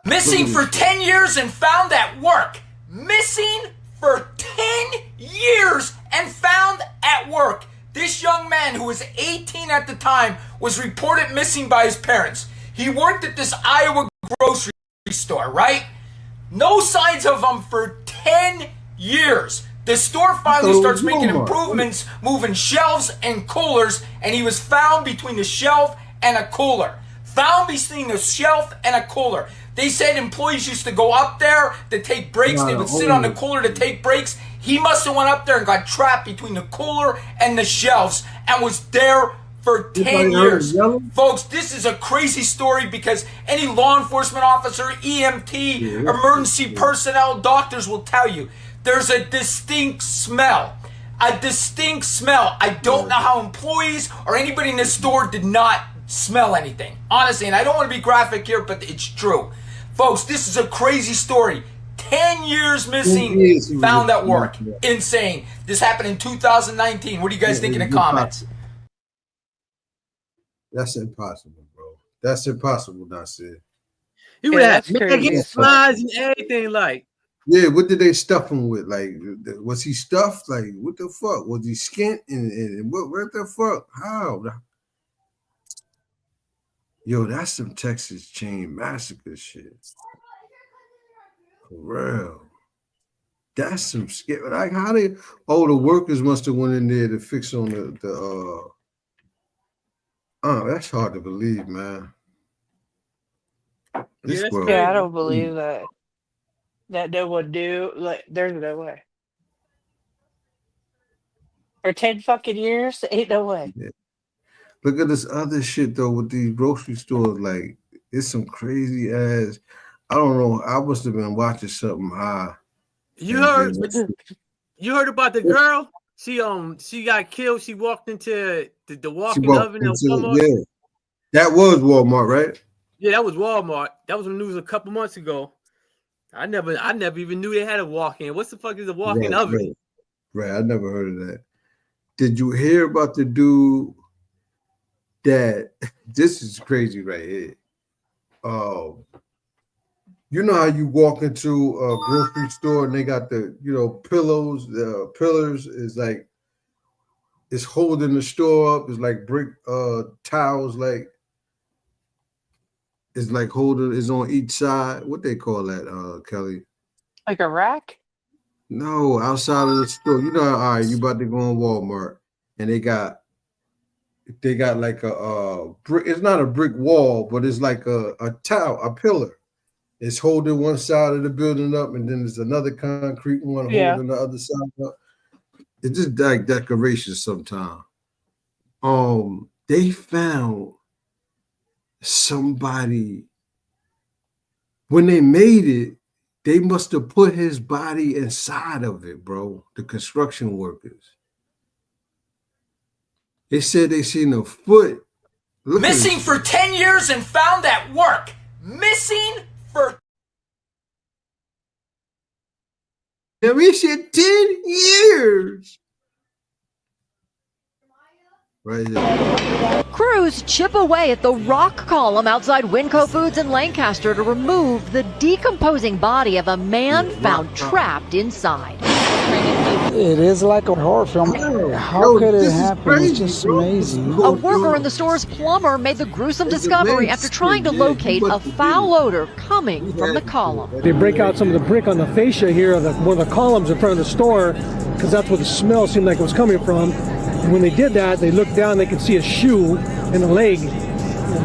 Missing for 10 years and found at work. Missing for 10 years and found at work. This young man, who was 18 at the time, was reported missing by his parents. He worked at this Iowa grocery store, right? No signs of him for 10 years. The store finally starts making improvements, moving shelves and coolers, and he was found between the shelf and a cooler. Found between the shelf and a cooler. They said employees used to go up there to take breaks. They would sit on the cooler to take breaks. He must have went up there and got trapped between the cooler and the shelves and was there for 10 years. Folks, this is a crazy story because any law enforcement officer, EMT, emergency personnel, doctors will tell you there's a distinct smell. A distinct smell. I don't know how employees or anybody in the store did not smell anything. Honestly, and I don't want to be graphic here, but it's true. Folks, this is a crazy story. 10 years missing, found at work. Insane. This happened in 2019. What do you guys think in the comments? That's impossible, bro. That's impossible, Nasir. He would have maggots, flies, and everything like. Yeah, what did they stuff him with? Like, was he stuffed? Like, what the fuck? Was he skint? And what the fuck? How? Yo, that's some Texas Chain Massacre shit. For real. That's some skit. Like, how they? Oh, the workers must have went in there to fix on the that's hard to believe, man. Yeah, I don't believe that. That they would do. Like, there's no way. For 10 fucking years, ain't no way. Yeah. Look at this other shit though with these grocery stores. Like, it's some crazy ass. I don't know. I must have been watching something high. You heard about the girl? She got killed. She walked into the walk-in oven of Walmart. Yeah. That was Walmart, right? Yeah, that was Walmart. That was in the news a couple months ago. I never even knew they had a walk-in. What the fuck is a walk-in oven? Right, I never heard of that. Did you hear about the dude that this is crazy right here? You know how you walk into a grocery store and they got the pillows, the pillars is like it's holding the store up. It's like brick tiles, like it's like holding is on each side. What they call that, Kelly? Like a rack? No, outside of the store. You know, all right, you about to go on Walmart and they got like a brick. It's not a brick wall, but it's like a towel, a pillar. It's holding one side of the building up, and then there's another concrete one holding the other side up. It's just like decoration sometimes. They found somebody when they made it. They must have put his body inside of it, bro. The construction workers. They said they seen a foot. Missing for 10 years and found at work. Missing for. We said 10 years. Right here. Crews chip away at the rock column outside Winco Foods in Lancaster to remove the decomposing body of a man found trapped inside. It is like a horror film. How could it happen? It's just amazing. A worker in the store's plumber made the gruesome discovery after trying to locate a foul odor coming from the column. They break out some of the brick on the fascia here of one of the columns in front of the store because that's where the smell seemed like it was coming from. And when they did that, they looked down, they could see a shoe and a leg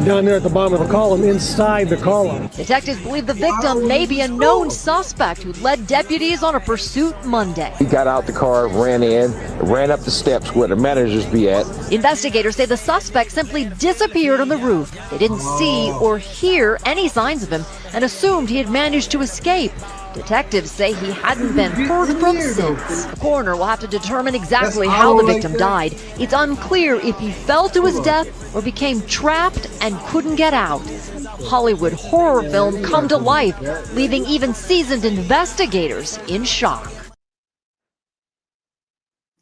down there at the bottom of the column, inside the column. Detectives believe the victim may be a known suspect who led deputies on a pursuit Monday. He got out the car, ran in, ran up the steps where the managers be at. Investigators say the suspect simply disappeared on the roof. They didn't see or hear any signs of him and assumed he had managed to escape. Detectives say he hadn't been heard from since. The coroner will have to determine exactly how the victim died. It's unclear if he fell to his death or became trapped and couldn't get out. Hollywood horror film come to life, leaving even seasoned investigators in shock.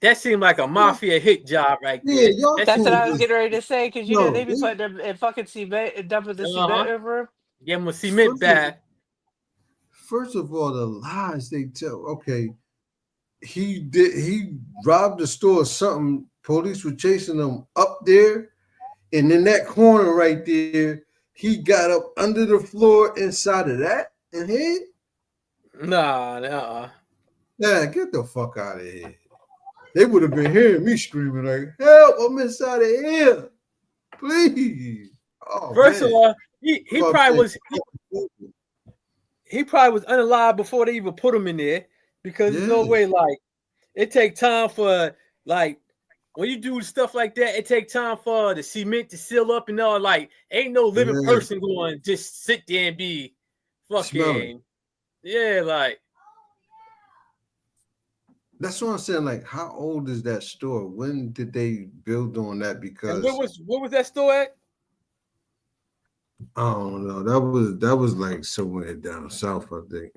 That seemed like a mafia hit job right there. That's what I was getting ready to say, because you know they be putting them in fucking cement and dumping the cement over him. Give him a cement bag. First of all, the lies they tell. Okay, he robbed the store or something. Police were chasing him up there, and in that corner right there, he got up under the floor inside of that and hid. Nah. Yeah, get the fuck out of here. They would have been hearing me screaming like, "Help! I'm inside of here, please." Oh, First of all, he probably was. He probably was unalive before they even put him in there, because there's no way, like, it take time for, like, when you do stuff like that, it take time for the cement to seal up and all. Like, ain't no living person going to just sit there and be fucking, like. That's what I'm saying. Like, how old is that store? When did they build on that? Because And what was that store at? I don't know. That was like somewhere down south, I think.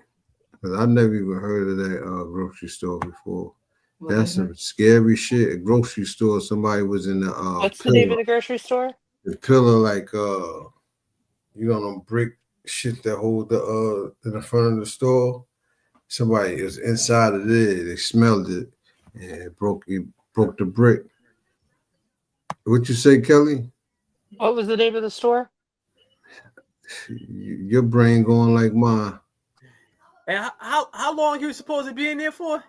Because I never even heard of that grocery store before. That's some scary shit. A grocery store. Somebody was in the What's the name of the grocery store? The pillar, like them brick shit that hold the in the front of the store. Somebody is inside of there. They smelled it and it broke the brick. What you say, Kelly? What was the name of the store? Your brain going like mine. And how long you supposed to be in there for?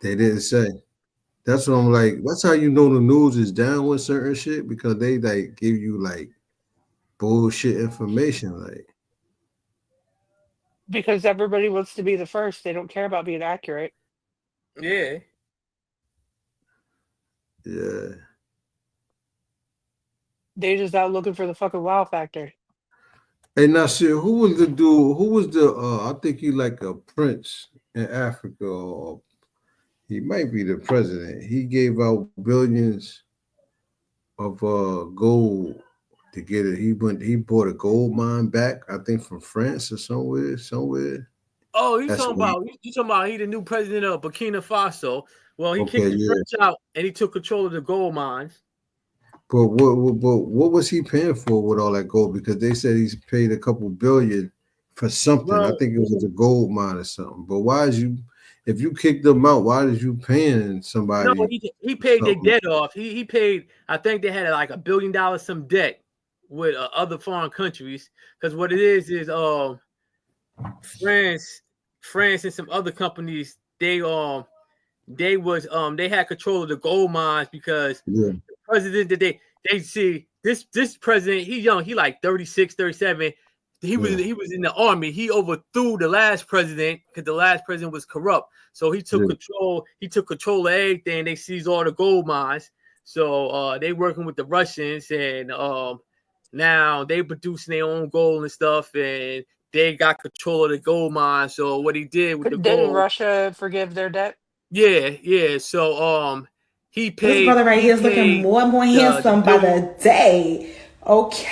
They didn't say. That's what I'm like. That's how you know the news is down with certain shit, because they like give you like bullshit information, like. Because everybody wants to be the first. They don't care about being accurate. Yeah. Yeah. They just out looking for the fucking wow factor. Hey, Nasir, who was the dude? Who was the? I think he like a prince in Africa, or he might be the president. He gave out billions of gold to get it. He bought a gold mine back, I think, from France or somewhere. Oh, you talking about he the new president of Burkina Faso? Well, he kicked the French out and he took control of the gold mines. But what was he paying for with all that gold? Because they said he's paid a couple billion for something. Well, I think it was a gold mine or something. But if you kicked them out, why did you paying somebody? No, he paid their debt off. He paid. I think they had like $1 billion some debt with other foreign countries. Because what it is France and some other companies, they had control of the gold mines, because the president that they see this president, he's young, he like 36, 37. He was in the army. He overthrew the last president because the last president was corrupt. So he took control. He took control of everything. They seized all the gold mines. So they working with the Russians, and now they producing their own gold and stuff, and they got control of the gold mine. So what he did with the gold, didn't Russia forgive their debt? Yeah. So he paid. This brother right here is looking more and more handsome by the day. Okay.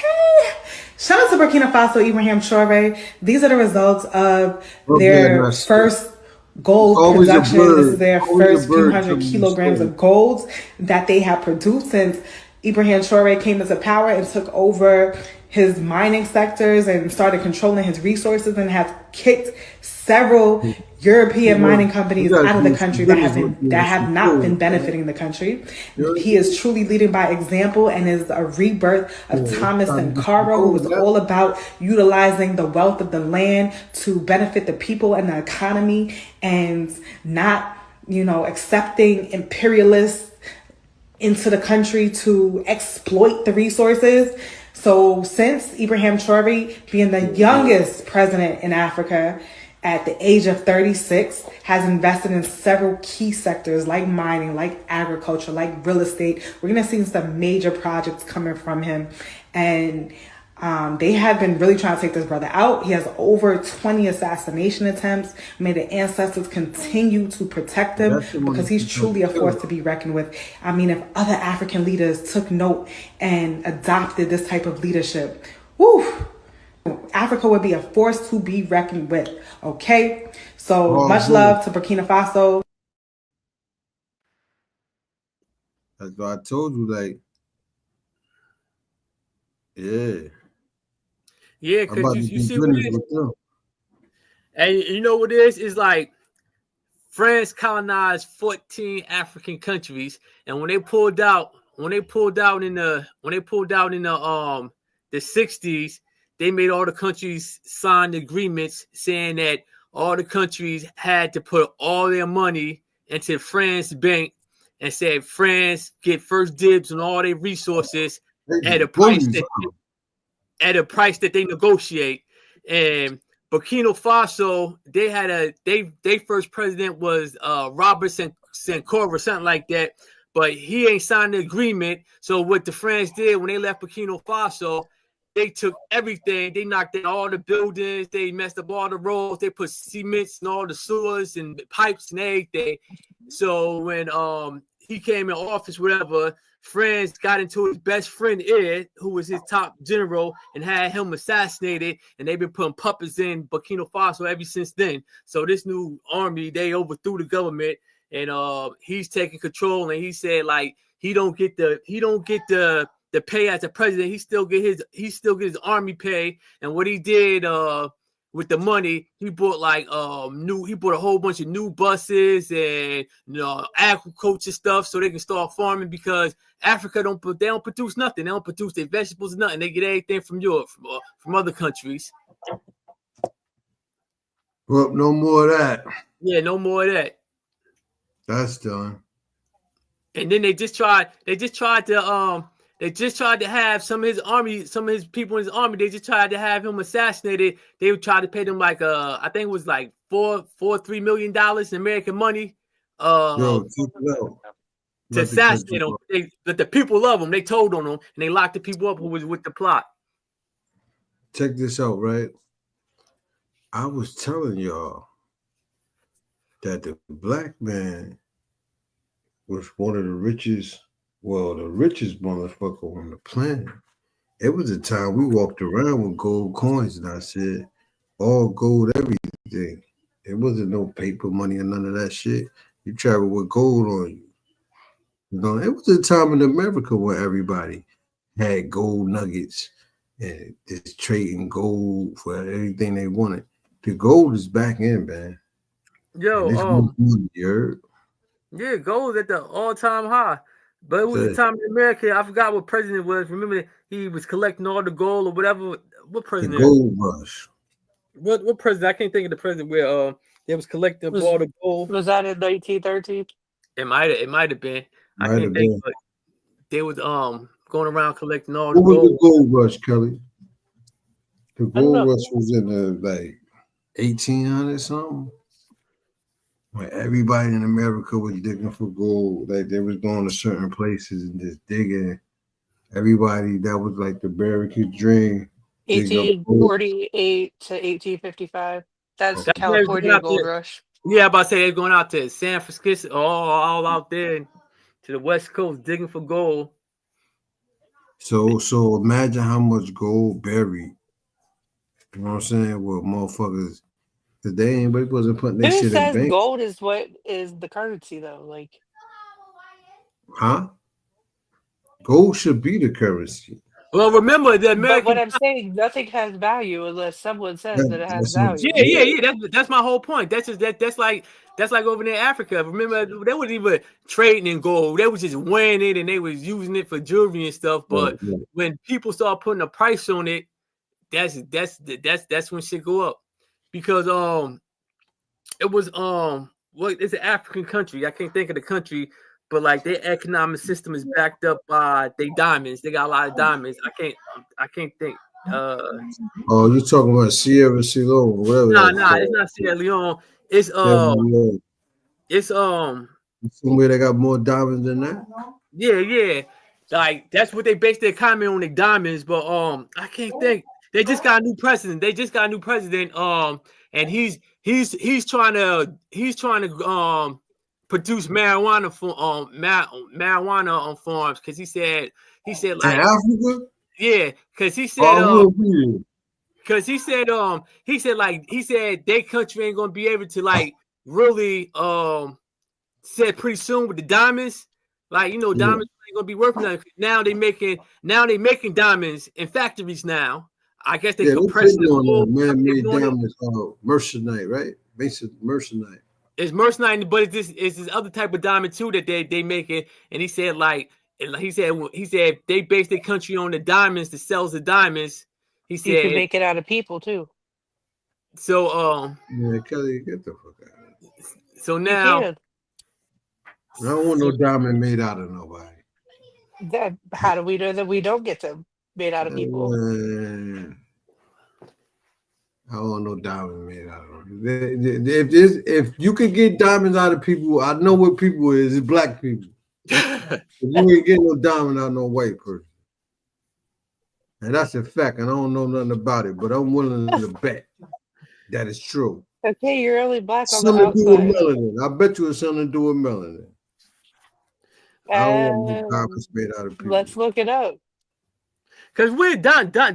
Shout out to Burkina Faso, Ibrahim Traore. These are the results of their first gold production. This is their first few hundred kilograms of gold that they have produced since Ibrahim Traore came into power and took over his mining sectors and started controlling his resources, and have kicked several European mining companies out of the country that have not been benefiting the country. He is truly leading by example, and is a rebirth of Thomas Sankara, who was all about utilizing the wealth of the land to benefit the people and the economy, and not, accepting imperialists into the country to exploit the resources. So since Ibrahim Traore, being the youngest president in Africa at the age of 36, has invested in several key sectors like mining, like agriculture, like real estate. We're going to see some major projects coming from him. And they have been really trying to take this brother out. He has over 20 assassination attempts. May the ancestors continue to protect him because he's truly a force to be reckoned with. I mean, if other African leaders took note and adopted this type of leadership, whew, Africa would be a force to be reckoned with. Okay? So much love to Burkina Faso. That's what I told you, like, yeah. Yeah, because you see what it is. And you know what it is? It's like France colonized 14 African countries, and when they pulled out in the 60s, they made all the countries sign agreements saying that all the countries had to put all their money into France bank and said France get first dibs on all their resources at a price that they negotiate. And Burkina Faso, they first president was Robert Sankofa or something like that, but he ain't signed the agreement. So what the France did when they left Burkina Faso, they took everything. They knocked down all the buildings. They messed up all the roads. They put cements in all the sewers and pipes and everything. So when he came in office, whatever, France got into his best friend Ed, who was his top general, and had him assassinated. And they've been putting puppets in Burkina Faso ever since then. So this new army, they overthrew the government, and he's taking control. And he said like he don't get the pay as a president. He still get his army pay. And what he did with the money, he bought a whole bunch of new buses and agriculture stuff so they can start farming, because Africa don't produce nothing. They don't produce their vegetables, nothing. They get everything from Europe, from other countries. Well, no more of that. Yeah, no more of that. That's done. And then they just tried to have some of his army, some of his people in his army. They just tried to have him assassinated. They would try to pay them like I think it was like $3 million in American money. To assassinate him. But the people love him. They told on him, and they locked the people up who was with the plot. Check this out, right? I was telling y'all that the black man was one of the richest motherfucker on the planet. It was a time we walked around with gold coins, and I said, all gold, everything. It wasn't no paper money or none of that shit. You travel with gold on you. You know, it was a time in America where everybody had gold nuggets and just trading gold for everything they wanted. The gold is back in, man. Yo, yeah, gold at the all-time high. But it was the time in America. I forgot what president was. Remember, he was collecting all the gold or whatever. What president? The gold rush. What president? I can't think of the president where they was collecting all the gold. Was that in 1913? It might have been. I can't think. But they was going around collecting all the gold. What was the gold rush, Kelly? The gold rush was in the like 1800 something. When everybody in America was digging for gold, like they was going to certain places and just digging. Everybody, that was like the American dream. 1848 to 1855. That's California gold rush. Yeah, I'm about to say they're going out to San Francisco, all out there to the West Coast digging for gold. So imagine how much gold buried. You know what I'm saying? Well, motherfuckers. Today, anybody wasn't putting that shit in bank. Gold is what is the currency, though. Like, huh? Gold should be the currency. Well, remember the American. But what I'm saying, nothing has value unless someone says that it has value. Yeah. That's my whole point. That's like over there in Africa. Remember, they wasn't even trading in gold. They was just wearing it and they was using it for jewelry and stuff. But when people start putting a price on it, that's when shit go up. Because it was it's an African country. I can't think of the country, but like their economic system is backed up by they diamonds. They got a lot of diamonds. I can't think. Oh, you talking about Sierra Leone, whatever. Nah, it's not Sierra Leone. It's somewhere they got more diamonds than that. Yeah. Like that's what they base their economy on, the diamonds. But I can't think. They just got a new president. And he's trying to produce marijuana for marijuana farms because he said like in Africa. Yeah, because he said their country ain't gonna be able to like really said pretty soon with the diamonds, like diamonds ain't gonna be worth nothing. Now they making diamonds in factories now. I guess they compressing the man-made diamonds called mercenite, right? Basic mercenite. It's mercenite, but it's this other type of diamond too that they make it. And he said he said they base their country on the diamonds that sells the diamonds. He said you can make it out of people too. So yeah, Kelly, get the fuck out of here. So now I don't want no diamond made out of nobody. How do we know that we don't get them made out of people? I don't want no diamond made out of them. If you could get diamonds out of people, I know what people is. It's black people. You ain't getting no diamond out of no white person. And that's a fact. And I don't know nothing about it, but I'm willing to bet that is true. Okay, you're only black on Something the to do with outside. melanin. I bet you it's something to do with melanin. I don't want no diamonds made out of people. Let's look it up. Because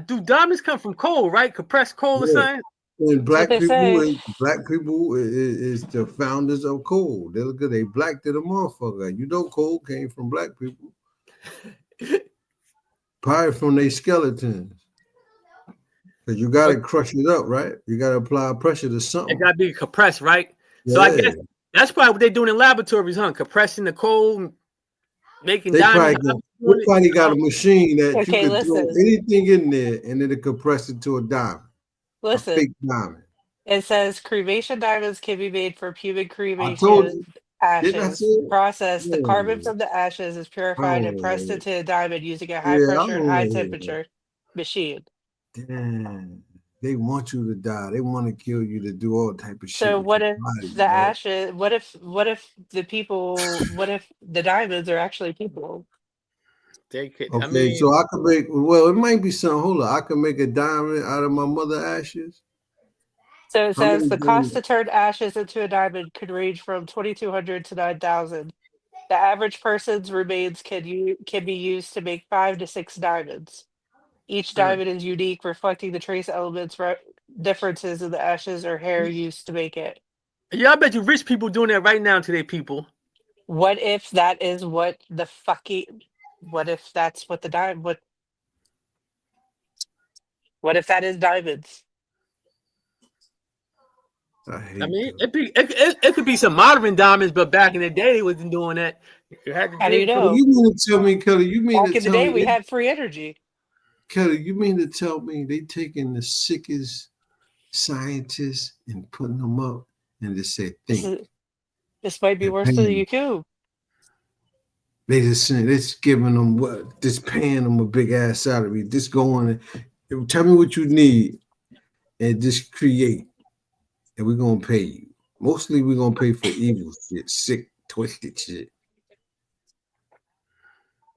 do diamonds come from coal, right? Compressed coal or something? And black people is the founders of coal. They black to the motherfucker. You know, coal came from black people. Probably from their skeletons. Because you got to crush it up, right? You got to apply pressure to something. It got to be compressed, right? So I guess that's probably what they're doing in laboratories, huh? Compressing the coal, making diamonds. They probably got a machine that you can throw anything in there and it'll compress it to a diamond. Listen, a fake diamond. It says cremation diamonds can be made from pubic cremation ashes. Processed, the carbon from the ashes is purified and pressed into a diamond using a high pressure and high temperature machine. Damn. They want you to die. They want to kill you to do all type of shit. So what if the ashes? What if the diamonds are actually people? They could. Okay, so I could make. Well, it might be something. Hold on, I can make a diamond out of my mother ashes. So it says the cost to turn ashes into a diamond could range from $2,200 to $9,000. The average person's remains can be used to make 5 to 6 diamonds. Each diamond is unique, reflecting the trace elements differences in the ashes or hair used to make it. Yeah, I bet you rich people doing that right now today, people. What if that is what the fucking? What if that's what the diamond? What if that is diamonds? I mean, it could be some modern diamonds, but back in the day, they wasn't doing that. How do you know? You mean to tell me, Kelly? You mean back in the day we had free energy? Kelly, you mean to tell me they taking the sickest scientists and putting them up and just say, think. This might be worse than you too. They just giving them just paying them a big ass salary. Just going and tell me what you need and just create. And we're gonna pay you. Mostly we're gonna pay for evil shit, sick, twisted shit.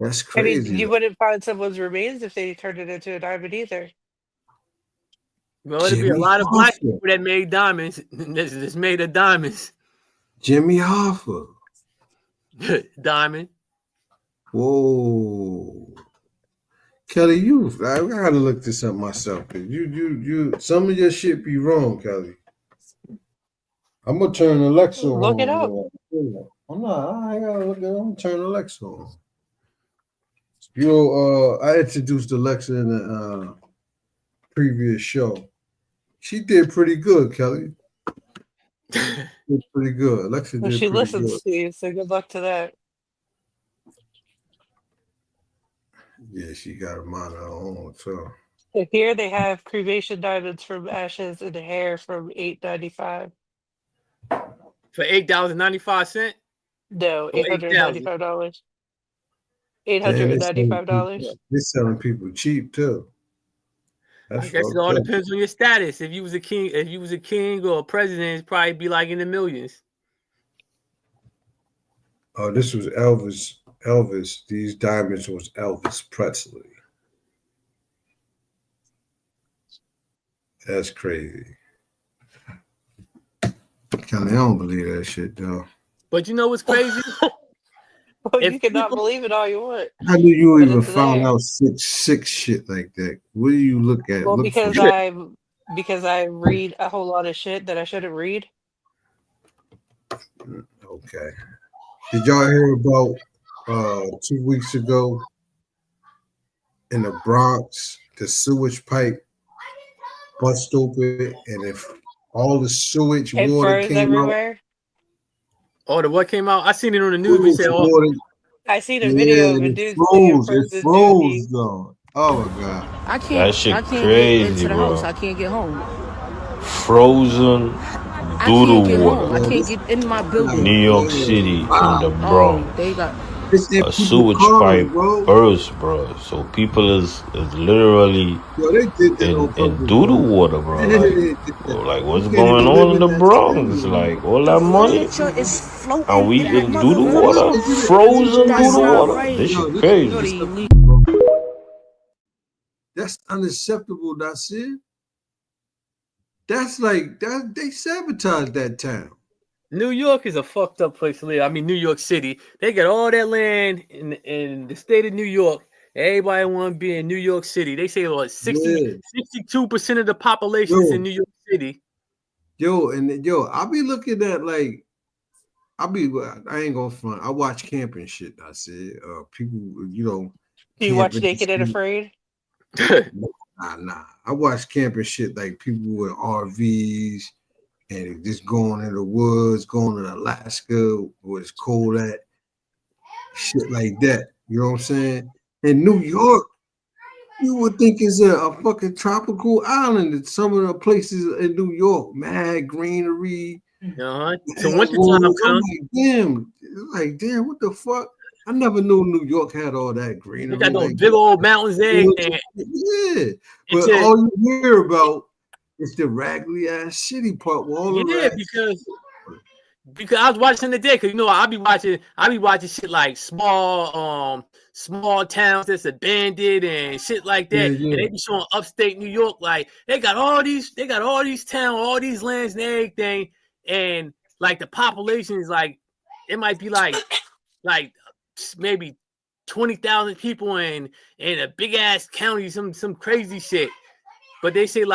That's crazy. I mean, you wouldn't find someone's remains if they turned it into a diamond either. Well, it'd be a lot of black people that made diamonds. That's made of diamonds. Jimmy Hoffa. Diamond. Whoa. Kelly, I gotta look this up myself. You some of your shit be wrong, Kelly. I'm gonna turn Alexa on. Look it up. I ain't gotta look it up. I'm gonna turn Alexa on. I introduced Alexa in the previous show. She did pretty good, Kelly. Did pretty good. Alexa did She pretty listens good. to you, so good luck to that. Yeah, she got a mind of her own, so. So here they have cremation diamonds from ashes and hair from $8.95. For $8.95? No, Or 8,000. $895. Damn, $895. they're selling people cheap too. That's I guess it fucked all up. depends on your status. If you was a king or a president, it'd probably be like in the millions. Oh, this was Elvis. Elvis. These diamonds was Elvis Presley. That's crazy. Kelly, I don't believe that shit though. But you know what's crazy? Well, you cannot believe it all you want. How do you But even it's find there. out six shit like that? What do you look at? Well, Look because for I read a whole lot of shit that I shouldn't read. Okay. Did y'all hear about 2 weeks ago in the Bronx, the sewage pipe bust open, and if all the sewage It water froze came everywhere. Oh, the what came out? I seen it on the news. We said, out, oh, I seen a yeah, video of a it dude froze. saying It froze, though. Oh my god. I can't. That shit I can't crazy, get into the bro. house. I can't get home. Frozen I doodle can't get home. I water. can't get in my building. New York City in the Oh, Bronx. they got. A sewage pipe burst, bro. So people is literally Yo, they did that on in purpose, doodle bro. water, bro. Like what's You can't going even on live in in the that Bronx? Like all that money, Furniture is floating. and we in in that doodle motherfucker. water, frozen That's doodle not water. right. This Yo, shit this crazy. is You're illegal. That's unacceptable, that's it. That's like that they sabotaged that town. New York is a fucked up place to live. I mean, New York City. They got all that land in the state of New York. Everybody want to be in New York City. They say what 62% of the population is in New York City. Yo, I be looking at like I ain't gonna front. I watch camping shit. I said, people, Do you watch camping Naked and shit. Afraid? Nah. I watch camping shit like people with RVs and just going in the woods, going to Alaska where it's cold at, shit like that. You know what I'm saying? In New York, you would think it's a fucking tropical island. Some of the places in New York, mad greenery. So wintertime comes. Damn, what the fuck? I never knew New York had all that greenery. They got those like big old mountains and everything. Yeah, but all you hear about is the raggedy ass city part. Because I was watching the day, because I be watching shit like small towns that's abandoned and shit like that. Yeah. And they be showing upstate New York, like they got all these towns, all these lands and everything, and like the population is like it might be like maybe 20,000 people in a big ass county, some crazy shit. But they say a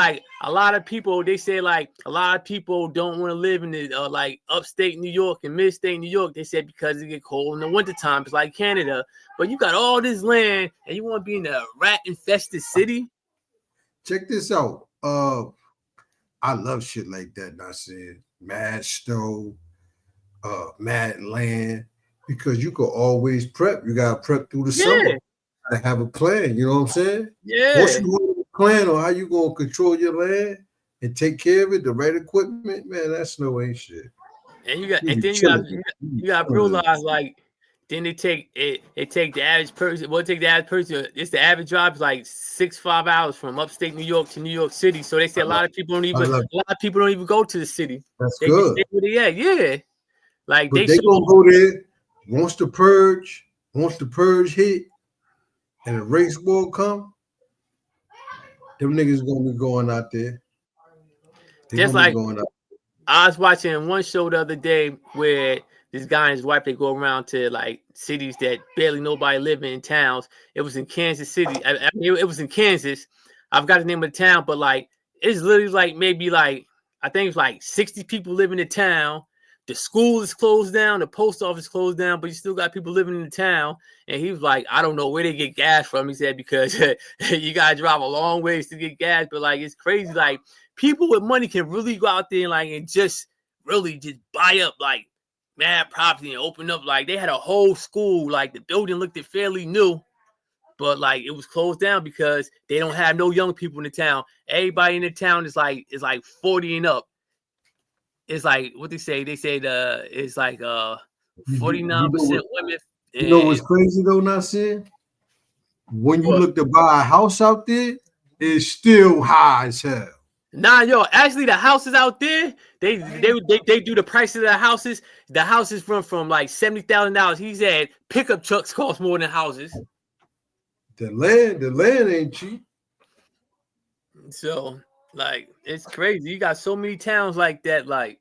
lot of people don't want to live in the like upstate New York and mid-state New York. They said because it get cold in the wintertime. It's like Canada. But you got all this land and you want to be in a rat-infested city? Check this out. I love shit like that. I said mad snow, mad land, because you could always prep. You gotta prep through the summer. You gotta have a plan. You know what I'm saying? Yeah. Once you have a plan on how you gonna control your land and take care of it, the right equipment, man, that snow ain't shit. And you got to realize then they take the average person. It's the average drive is like 6-5 hours from upstate New York to New York City. So they say a lot of people don't even go to the city. That's they good. Just stay where they at. Yeah. Like but they gonna go there once the purge hit and the race war come, them niggas gonna be going out there. Just like I was watching one show the other day where this guy and his wife, they go around to like cities that barely nobody living in towns. It was in Kansas City. It was in Kansas. I've got the name of the town, but like it's literally like maybe like I think it's like 60 people living in the town. The school is closed down, the post office closed down, but you still got people living in the town. And he was like, I don't know where they get gas from. He said, because you gotta drive a long ways to get gas, but like it's crazy. Like people with money can really go out there and just buy up like mad property and open up. Like they had a whole school, like the building looked fairly new, but like it was closed down because they don't have no young people in the town. Everybody in the town is like 40 and up. It's like what they say. They say it's like 49% women. You know what's crazy though, Nasir? When you look to buy a house out there, it's still high as hell. Nah, yo, actually the houses out there, they do the prices of the houses. The houses from like $70,000. He said pickup trucks cost more than houses. The land ain't cheap. So like it's crazy. You got so many towns like that. Like,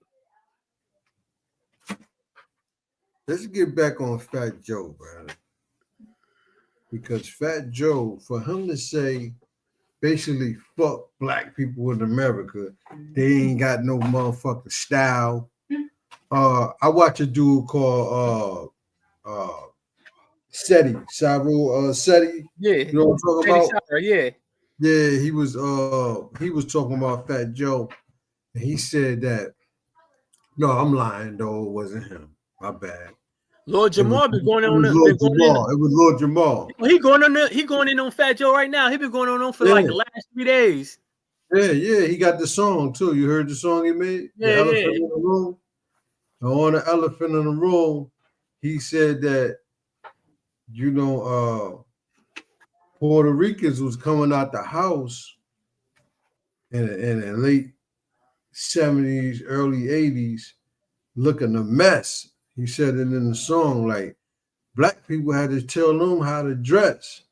let's get back on Fat Joe, bro. Because Fat Joe, for him to say basically fuck black people in America, they ain't got no motherfucking style. I watch a dude called Seti, Saru Seti. Yeah, you know what I'm talking about? Yeah. Yeah, he was talking about Fat Joe, and he said that, no, I'm lying though, it wasn't him. My bad. Lord Jamal been going on. It was Lord Jamal. He going in on Fat Joe right now. He been going on for like the last 3 days. Yeah, he got the song too. You heard the song he made? Yeah, the Elephant in the Room. On the Elephant in the Room, he said that, you know, Puerto Ricans was coming out the house in the late 70s, early 80s, looking a mess. He said it in the song, like, black people had to tell them how to dress.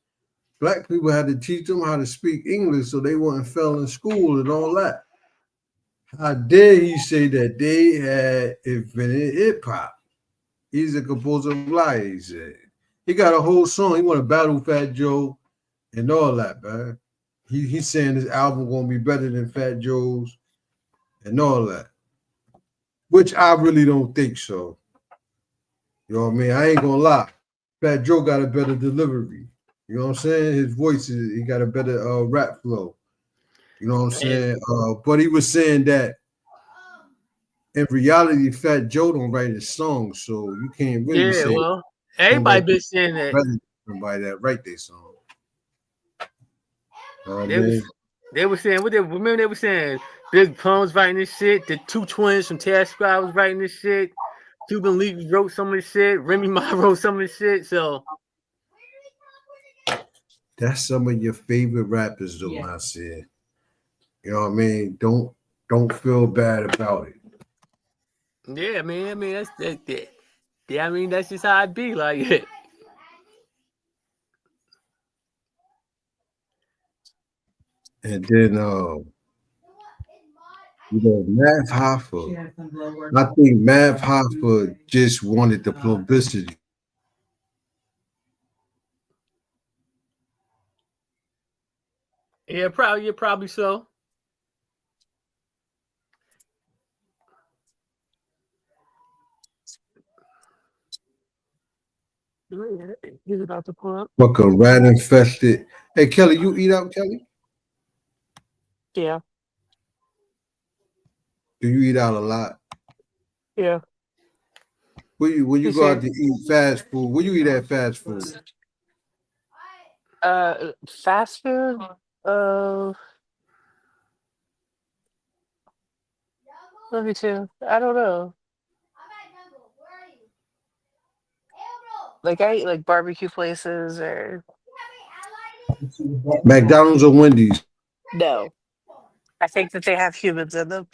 Black people had to teach them how to speak English so they wouldn't fail in school and all that. How dare he say that they had invented hip-hop? He's a composer of lies, he said. He got a whole song. He want to battle Fat Joe and all that, man. He's saying this album gonna be better than Fat Joe's and all that. Which I really don't think so. You know what I mean? I ain't gonna lie. Fat Joe got a better delivery. You know what I'm saying? His voice he got a better rap flow. You know what I'm saying? But he was saying that in reality, Fat Joe don't write his songs, so you can't really say. Well, everybody been saying that. Somebody that write their song. They were saying remember they were saying Big Pun was writing this shit. The two twins from Terror Squad was writing this shit. Cuban League wrote some of this shit. Remy Ma wrote some of this shit. So that's some of your favorite rappers, though. I said, you know what I mean. Don't feel bad about it. Yeah, man. I mean that's that. Yeah, I mean that's just how it be. Like it. And then you know, Mav Hoffa. I think Mav Hoffa just wanted the publicity. Yeah, probably so. He's about to pull up. Fucking rat infested. Hey, Kelly, you eat out, Kelly? Yeah. Do you eat out a lot? Yeah. When you go out to eat fast food, where you eat at fast food? Fast food? Love you too. I don't know. Like I eat like barbecue places or McDonald's or Wendy's? no. I think that they have humans in them.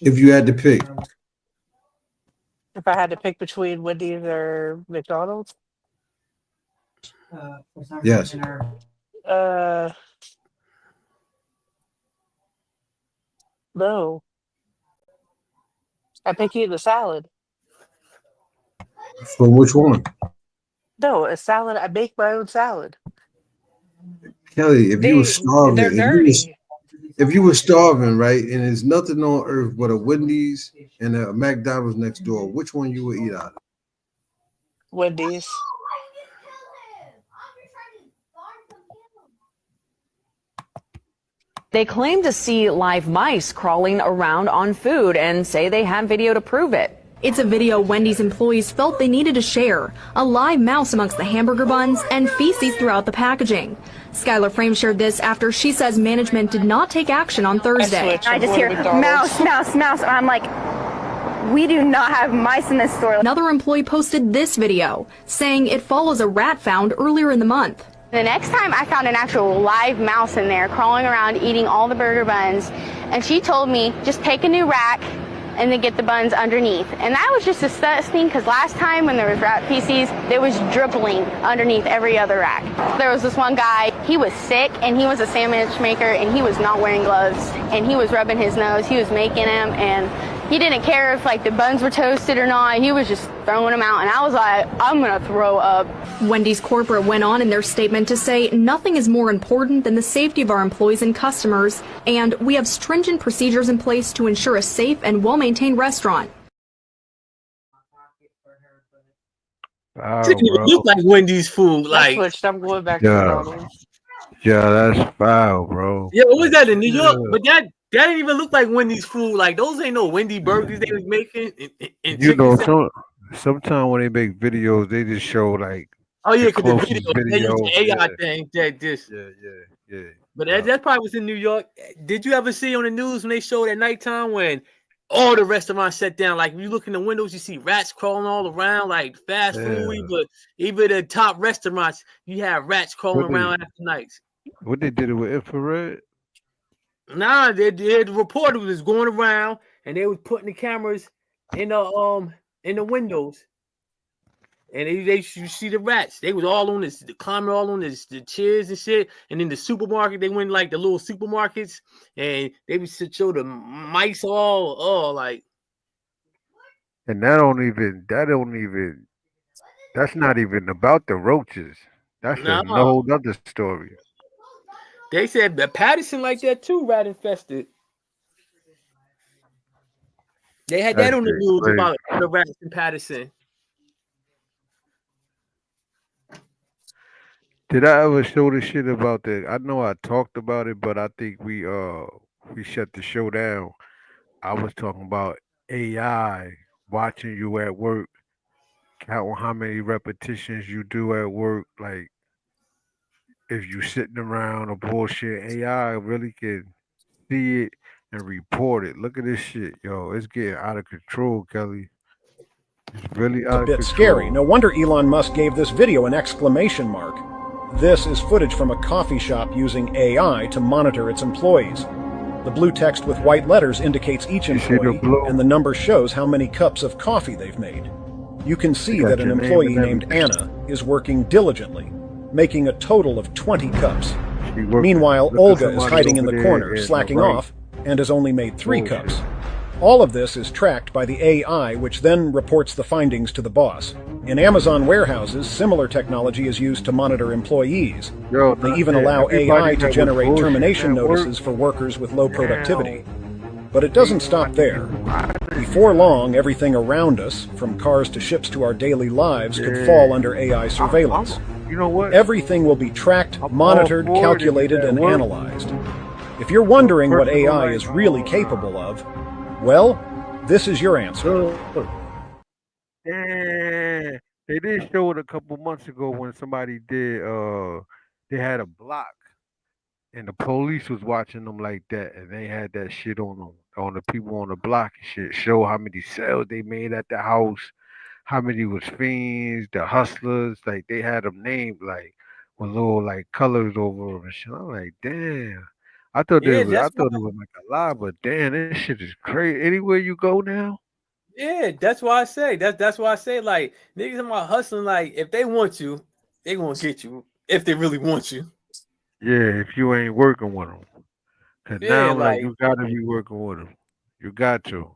If you had to pick. If I had to pick between Wendy's or McDonald's, Yes. No. I pick eating the salad. So which one? No, a salad. I make my own salad. Kelly, if you were starving, they're dirty. if you were starving, right, and there's nothing on earth but a Wendy's and a McDonald's next door, which one you would eat out of? Wendy's. They claim to see live mice crawling around on food and say they have video to prove it. It's a video Wendy's employees felt they needed to share. A live mouse amongst the hamburger buns and feces throughout the packaging. Skylar Frame shared this after she says management did not take action on Thursday. I just hear mouse, mouse, mouse. And I'm like, We do not have mice in this store. Another employee posted this video saying it follows a rat found earlier in the month. The next time I found an actual live mouse in there crawling around eating all the burger buns, and she told me just take a new rack and then get the buns underneath. And that was just disgusting because last time when there was rat feces, there was dribbling underneath every other rack. There was this one guy, he was sick and he was a sandwich maker and he was not wearing gloves and he was rubbing his nose, he was making them, and he didn't care if like the buns were toasted or not. He was just throwing them out, and I was like, I'm gonna throw up. Wendy's corporate went on in their statement to say nothing is more important than the safety of our employees and customers, and we have stringent procedures in place to ensure a safe and well-maintained restaurant. It didn't even look like Wendy's food. Like, I'm going back to McDonald's. Yeah, that's foul, bro. Yeah, what was that in New York? But that didn't even look like Wendy's food. Like, those ain't no Wendy burgers they was making. You know, sometimes when they make videos, they just show like. Oh yeah, because the video, they use the AI thing. Yeah. But that probably was in New York. Did you ever see on the news when they showed at nighttime when all the restaurants shut down? Like, when you look in the windows, you see rats crawling all around, like fast food. Even the top restaurants, you have rats crawling around after nights. What they did it with infrared? Nah, the reporter was going around and they was putting the cameras in the windows, and you see the rats. They was all on this, climbing all on this, the chairs and shit. And in the supermarket, they went like the little supermarkets, and they would show the mice all like. And that's not even about the roaches. That's a whole other story. They said that Patterson like that too, rat infested. They had that on the news about the rats in Patterson. Did I ever show the shit about that? I know I talked about it, but I think we shut the show down. I was talking about AI watching you at work, counting how many repetitions you do at work, like. If you sitting around or bullshit, AI really can see it and report it. Look at this shit, yo. It's getting out of control, Kelly. It's really out of control. A bit scary. No wonder Elon Musk gave this video an exclamation mark. This is footage from a coffee shop using AI to monitor its employees. The blue text with white letters indicates each employee, and the number shows how many cups of coffee they've made. You can see that an employee named Anna is working diligently, making a total of 20 cups. Meanwhile, Olga is hiding in the corner, slacking off, and has only made 3 cups. All of this is tracked by the AI, which then reports the findings to the boss. In Amazon warehouses, similar technology is used to monitor employees. They even allow AI to generate termination notices for workers with low productivity. But it doesn't stop there. Before long, everything around us, from cars to ships to our daily lives, could fall under AI surveillance. You know what? Everything will be tracked, monitored, calculated, and analyzed. If you're wondering what AI is really capable of, well, this is your answer. Yeah, they did show it a couple months ago when somebody did. They had a block, and the police was watching them like that, and they had that shit on them, on the people on the block and shit. Show how many sales they made at the house, how many was fiends, the hustlers. Like they had them named like with little like colors over them and shit. I'm like, damn. I thought it was like a lie, but damn, this shit is crazy. Anywhere you go now. Yeah, that's why I say that's why I say like niggas about hustling. Like if they want you, they gonna get you. If they really want you. Yeah, if you ain't working with them, cause now like you gotta be working with them. You got to.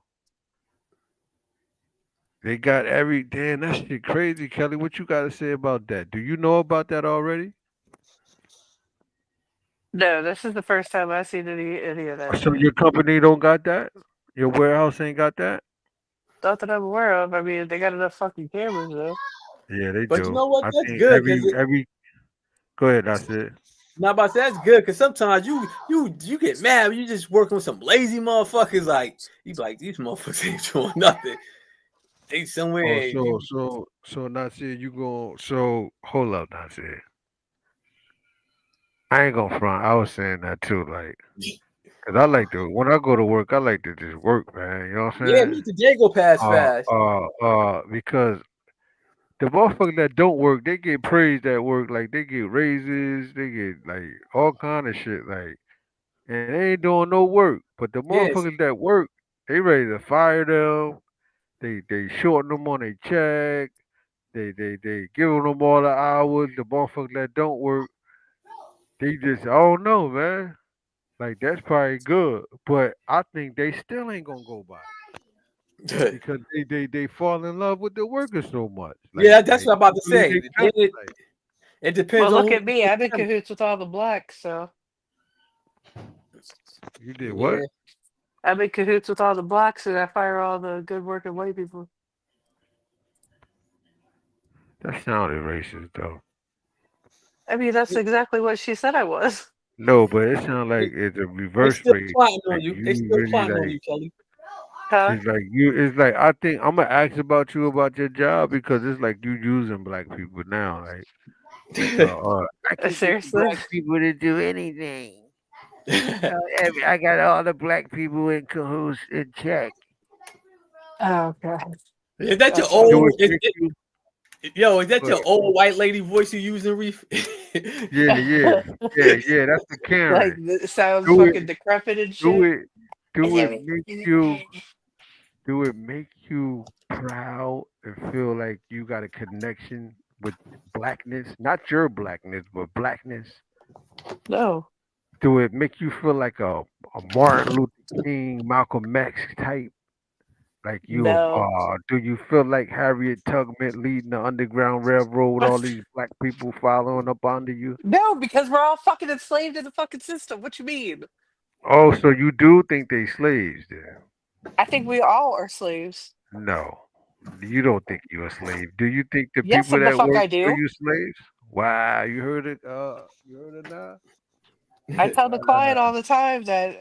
They got damn, that shit crazy, Kelly. What you gotta say about that? Do you know about that already? No, this is the first time I've seen any of that. So your company don't got that? Your warehouse ain't got that? Not that I'm aware of. I mean, they got enough fucking cameras though. Yeah, they do. But you know what? I That's think good. Go ahead, that's it. Now, but that's good because sometimes you get mad when you just working with some lazy motherfuckers. Like you be like, these motherfuckers ain't doing nothing. They somewhere. So Nasir, you go. So hold up, Nasir. I ain't gonna front. I was saying that too. Like, Cause I like to when I go to work, I like to just work, man. You know what I'm Yeah, saying? me the day go past fast. Because the motherfuckers that don't work, they get praised at work, like they get raises, they get like all kind of shit, like, and they ain't doing no work. But the Yes. motherfuckers that work, they ready to fire them. They shorten them on their check. They giving them all the hours. The motherfuckers that don't work, they just I don't know, man. Like that's probably good, but I think they still ain't gonna go by because they fall in love with the workers so much. Yeah, that's what I'm about to Really say. they touch, like, It Well, depends on look who. at me. I'm in cahoots with all the blacks, so you did Yeah. what? I'm in cahoots with all the blacks, and I fire all the good working white people. That sounded racist though. I mean, that's exactly what she said I was. No, but it sounds like it's a They reverse still race. plotting on Like you. They you still really plotting on like you, Kelly. Huh? it's like you. It's like I think I'm gonna ask about you about your job because it's like you using black people now. Like I can get the Seriously? black people to do anything. I got all the black people in cahoots in check. Oh, God. Is that your That's Do old? it make you Yo, is that what? your old white lady voice you using, Reef? Yeah. That's the Like, Karen. it sounds Do it, fucking decrepit and do shit. it, do it make you proud and feel like you got a connection with blackness? Not your blackness, but blackness. No. Do it make you feel like a Martin Luther King, Malcolm X type? Like No. do you feel like Harriet Tubman leading the Underground Railroad with all these black people following up under you? No, because we're all fucking enslaved in the fucking system. What you mean? Oh, so you do think they slaves then? I think we all are slaves. No, you don't think you're a slave. Do you think the Yes, people the that fuck work I for do. you slaves? Wow, you heard it. You heard it now. I tell the client all the time that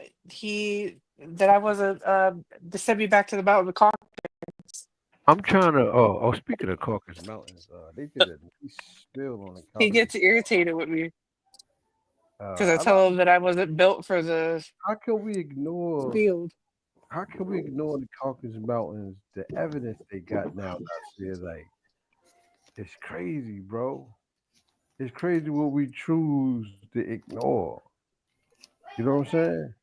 I wasn't to send me back to the mountain of Caucasus. I'm trying to. Speaking of Caucasus Mountains, they did a nice spill on the He Caucasus. gets irritated with me because I I tell don't. him that I wasn't built for the How can we ignore? field. How can we ignore the Caucasus Mountains? The evidence they got now out there, like it's crazy, bro. It's crazy what we choose to ignore. You know what I'm saying?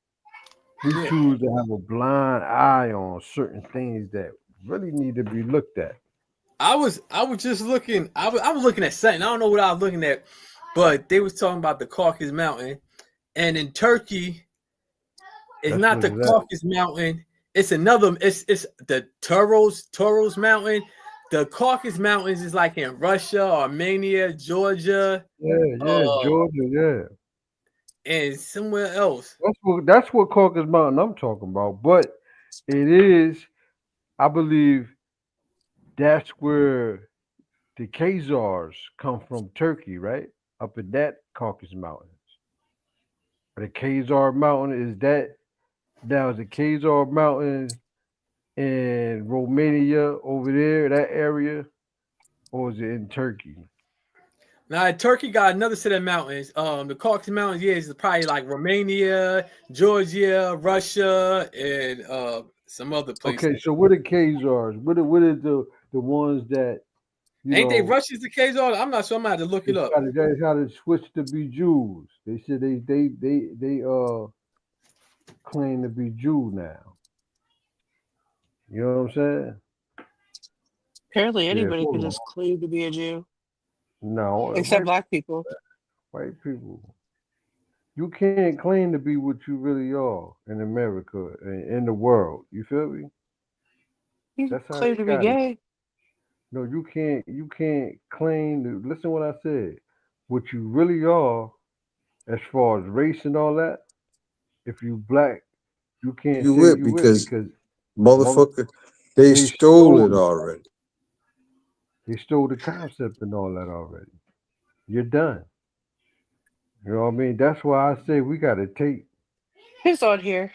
We choose to have a blind eye on certain things that really need to be looked at. I was just looking. I was looking at something. I don't know what I was looking at, but they was talking about the Caucasus Mountain, and in Turkey, it's That's not what the it's at. Caucasus Mountain. It's another. It's the Taurus Mountain. The Caucasus Mountains is like in Russia, Armenia, Georgia, Georgia, and somewhere else. That's what Caucasus Mountain I'm talking about. But it is, I believe, that's where the Khazars come from, Turkey, right? Up in that Caucasus Mountains. The Khazar Mountain is that. Now is the Khazar Mountain in Romania over there, that area, or is it in Turkey? Now Turkey got another set of mountains. The Caucasus Mountains, yeah, is probably like Romania, Georgia, Russia, and some other places. Okay, so what are Khazars? What are the ones that ain't they Russians the Khazars? I'm not sure. I'm gonna have to look it up. They got to switch to be Jews. They said they claim to be Jew now. You know what I'm saying? Apparently, Yeah, anybody hold can on. just claim to be a Jew, No, except black people. White people. You can't claim to be what you really are in America and in the world. You feel me? You That's how claim they to be got it. gay. No, you can't. You can't claim to listen to what I said. What you really are, as far as race and all that. If you black, you can't You say would you is because mother- motherfucker, they stole it already. They stole the concept and all that already. You're done. You know what I mean? That's why I say we got to take. Who's on here?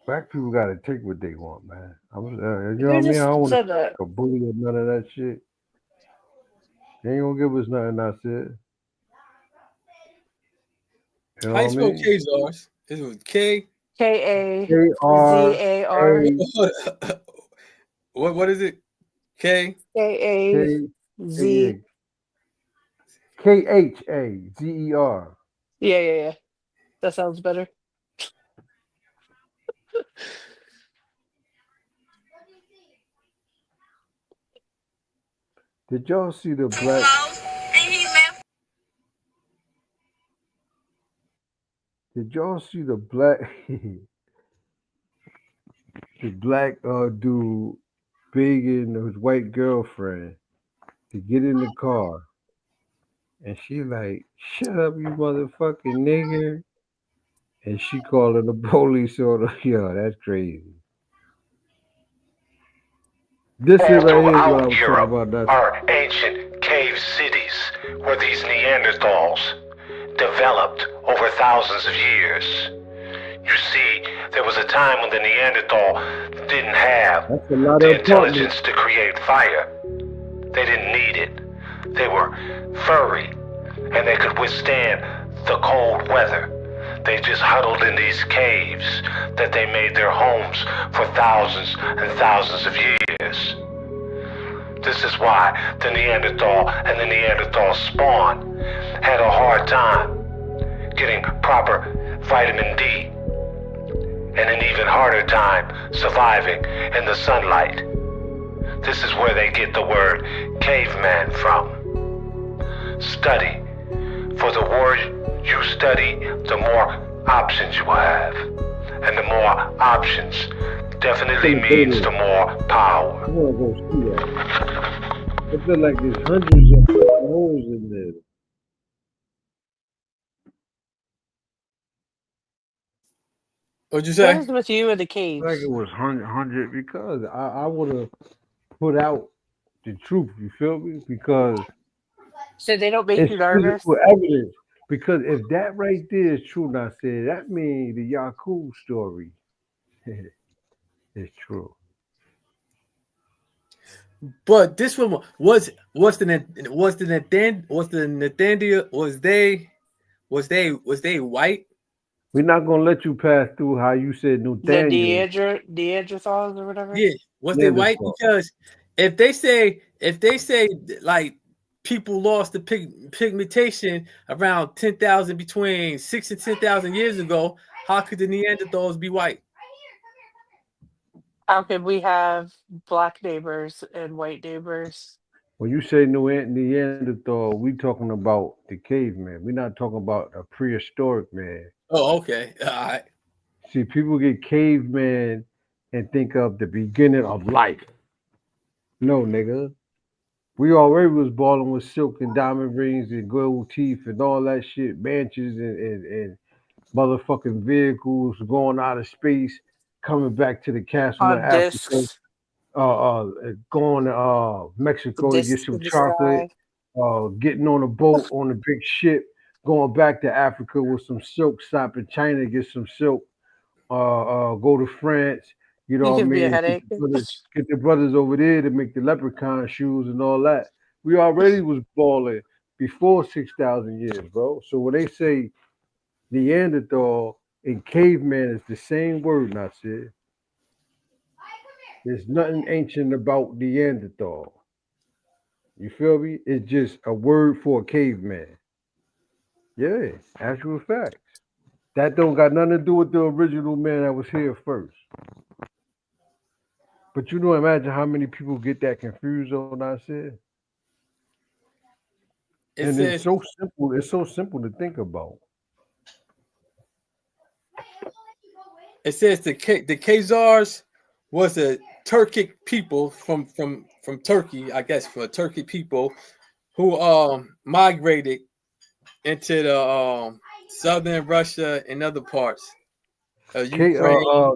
Black people got to take what they want, man. You know Who what I mean? I just don't want said to that? a bully or none of that shit. They ain't gonna give us nothing I said. You know How you what I spell mean? Khazars? This was K. K-A-Z-A-R. What is it? K. K-A-Z. KHAZER. Yeah. That sounds better. Did y'all see the black? Did y'all see the black? The black dude begging his white girlfriend to get in the car, and she like, "Shut up, you motherfucking nigger," and she calling the police on her. Yo, that's crazy. This is right here what I'm talking about. That's are ancient cave cities where these Neanderthals developed over thousands of years. You see, there was a time when the Neanderthal didn't have the intelligence to create fire. They didn't need it. They were furry, and they could withstand the cold weather. They just huddled in these caves that they made their homes for thousands and thousands of years. This is why the Neanderthal and the Neanderthal spawn had a hard time getting proper vitamin D, and an even harder time surviving in the sunlight. This is where they get the word caveman from. Study. For the word you study, the more options you will have. And the more options definitely means the more power. I want to go see that. I feel like there's hundreds of holes in there. What'd you say? What is with you in the cave? Like it was 100 because I would have put out the truth. You feel me? Because So they don't make it's you nervous? physical evidence. Because if that right there is true, now said that means the Yakub story is true. But this one was they white? We're not gonna let you pass through how you said The Nathaniel. Neanderthals or whatever? Yeah, was they white? Because if they say like people lost the pigmentation around 10,000 between 6 and 10,000 years ago, how could the Neanderthals be white? How could we have black neighbors and white neighbors? When you say Neanderthal, we talking about the caveman. We're not talking about a prehistoric man. Oh, okay. All right. See, people get caveman and think of the beginning of life. No, nigga. We already was balling with silk and diamond rings and gold teeth and all that shit, mansions and motherfucking vehicles going out of space, coming back to the castle in Africa, Discs. going to Mexico to get Discs some in the chocolate, getting on a boat on a big ship, going back to Africa with some silk, stop in China, get some silk, go to France, you know what I give me a mean? headache. Get the brothers over there to make the leprechaun shoes and all that. We already was balling before 6,000 years, bro. So when they say Neanderthal and caveman is the same word, not said. There's nothing ancient about Neanderthal. You feel me? It's just a word for a caveman. Yeah, actual facts. That don't got nothing to do with the original man that was here first. But you know, imagine how many people get that confused on I said. And it's so simple. It's so simple to think about. It says the Khazars was a Turkic people from Turkey, I guess, for Turkic people who migrated into the southern Russia and other parts of Ukraine.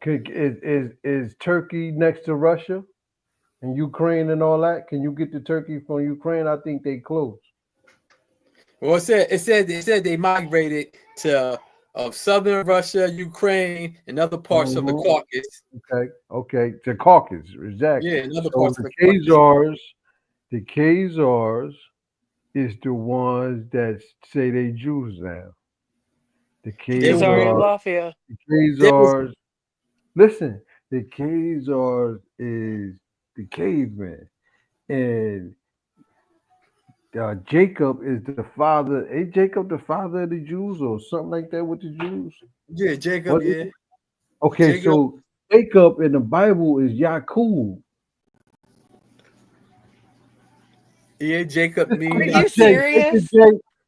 Is Turkey next to Russia and Ukraine and all that? Can you get the Turkey from Ukraine? I think they close. Well, it said they migrated to southern Russia, Ukraine, and other parts of the Caucasus. Okay, the Caucasus, exactly. Yeah, and other parts of the Khazars. The Khazars is the ones that say they Jews now. The Kazarian Khazars. Mafia. The Khazars. Listen, the Khazars is the caveman, and Jacob is the father. Ain't Jacob the father of the Jews or something like that with the Jews? Yeah, Jacob. Was it? Yeah. Okay, Jacob. so Jacob in the Bible is Yakub. Yeah, Jacob Are means. you serious?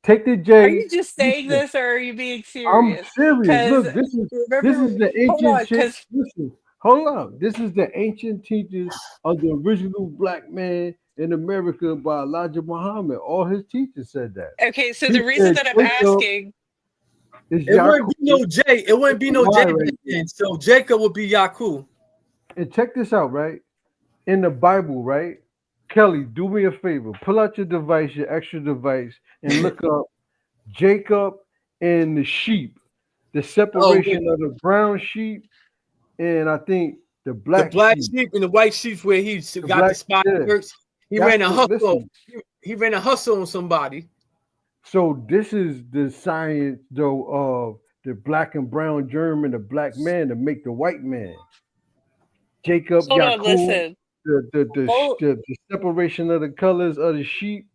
Take the J. Are you just saying Listen, this, or are you being I'm serious? serious. Because Look, this is remember, the hold on, ancient. because Listen, hold up. This is the ancient teachers of the original black man in America by Elijah Muhammad. All his teachers said that. okay, so He the reason said that I'm Jacob asking, is It wouldn't Yakub. be no J. It wouldn't be no J Why back right there. then. So Jacob would be Yakub. And check this out, right? In the Bible, right? Kelly, do me a favor. Pull out your device, your extra device, and look up Jacob and the sheep. The Oh, separation of the brown sheep and I think the the black black sheep. sheep and the white sheep where he The got the black, spotted yeah. shirts. He That's ran a the hustle. listen. He ran a hustle on somebody. So this is the science though of the black and brown germ and the black man to make the white man. Jacob, hold on, Yakub, listen. Hold, the separation of the colors of the sheep.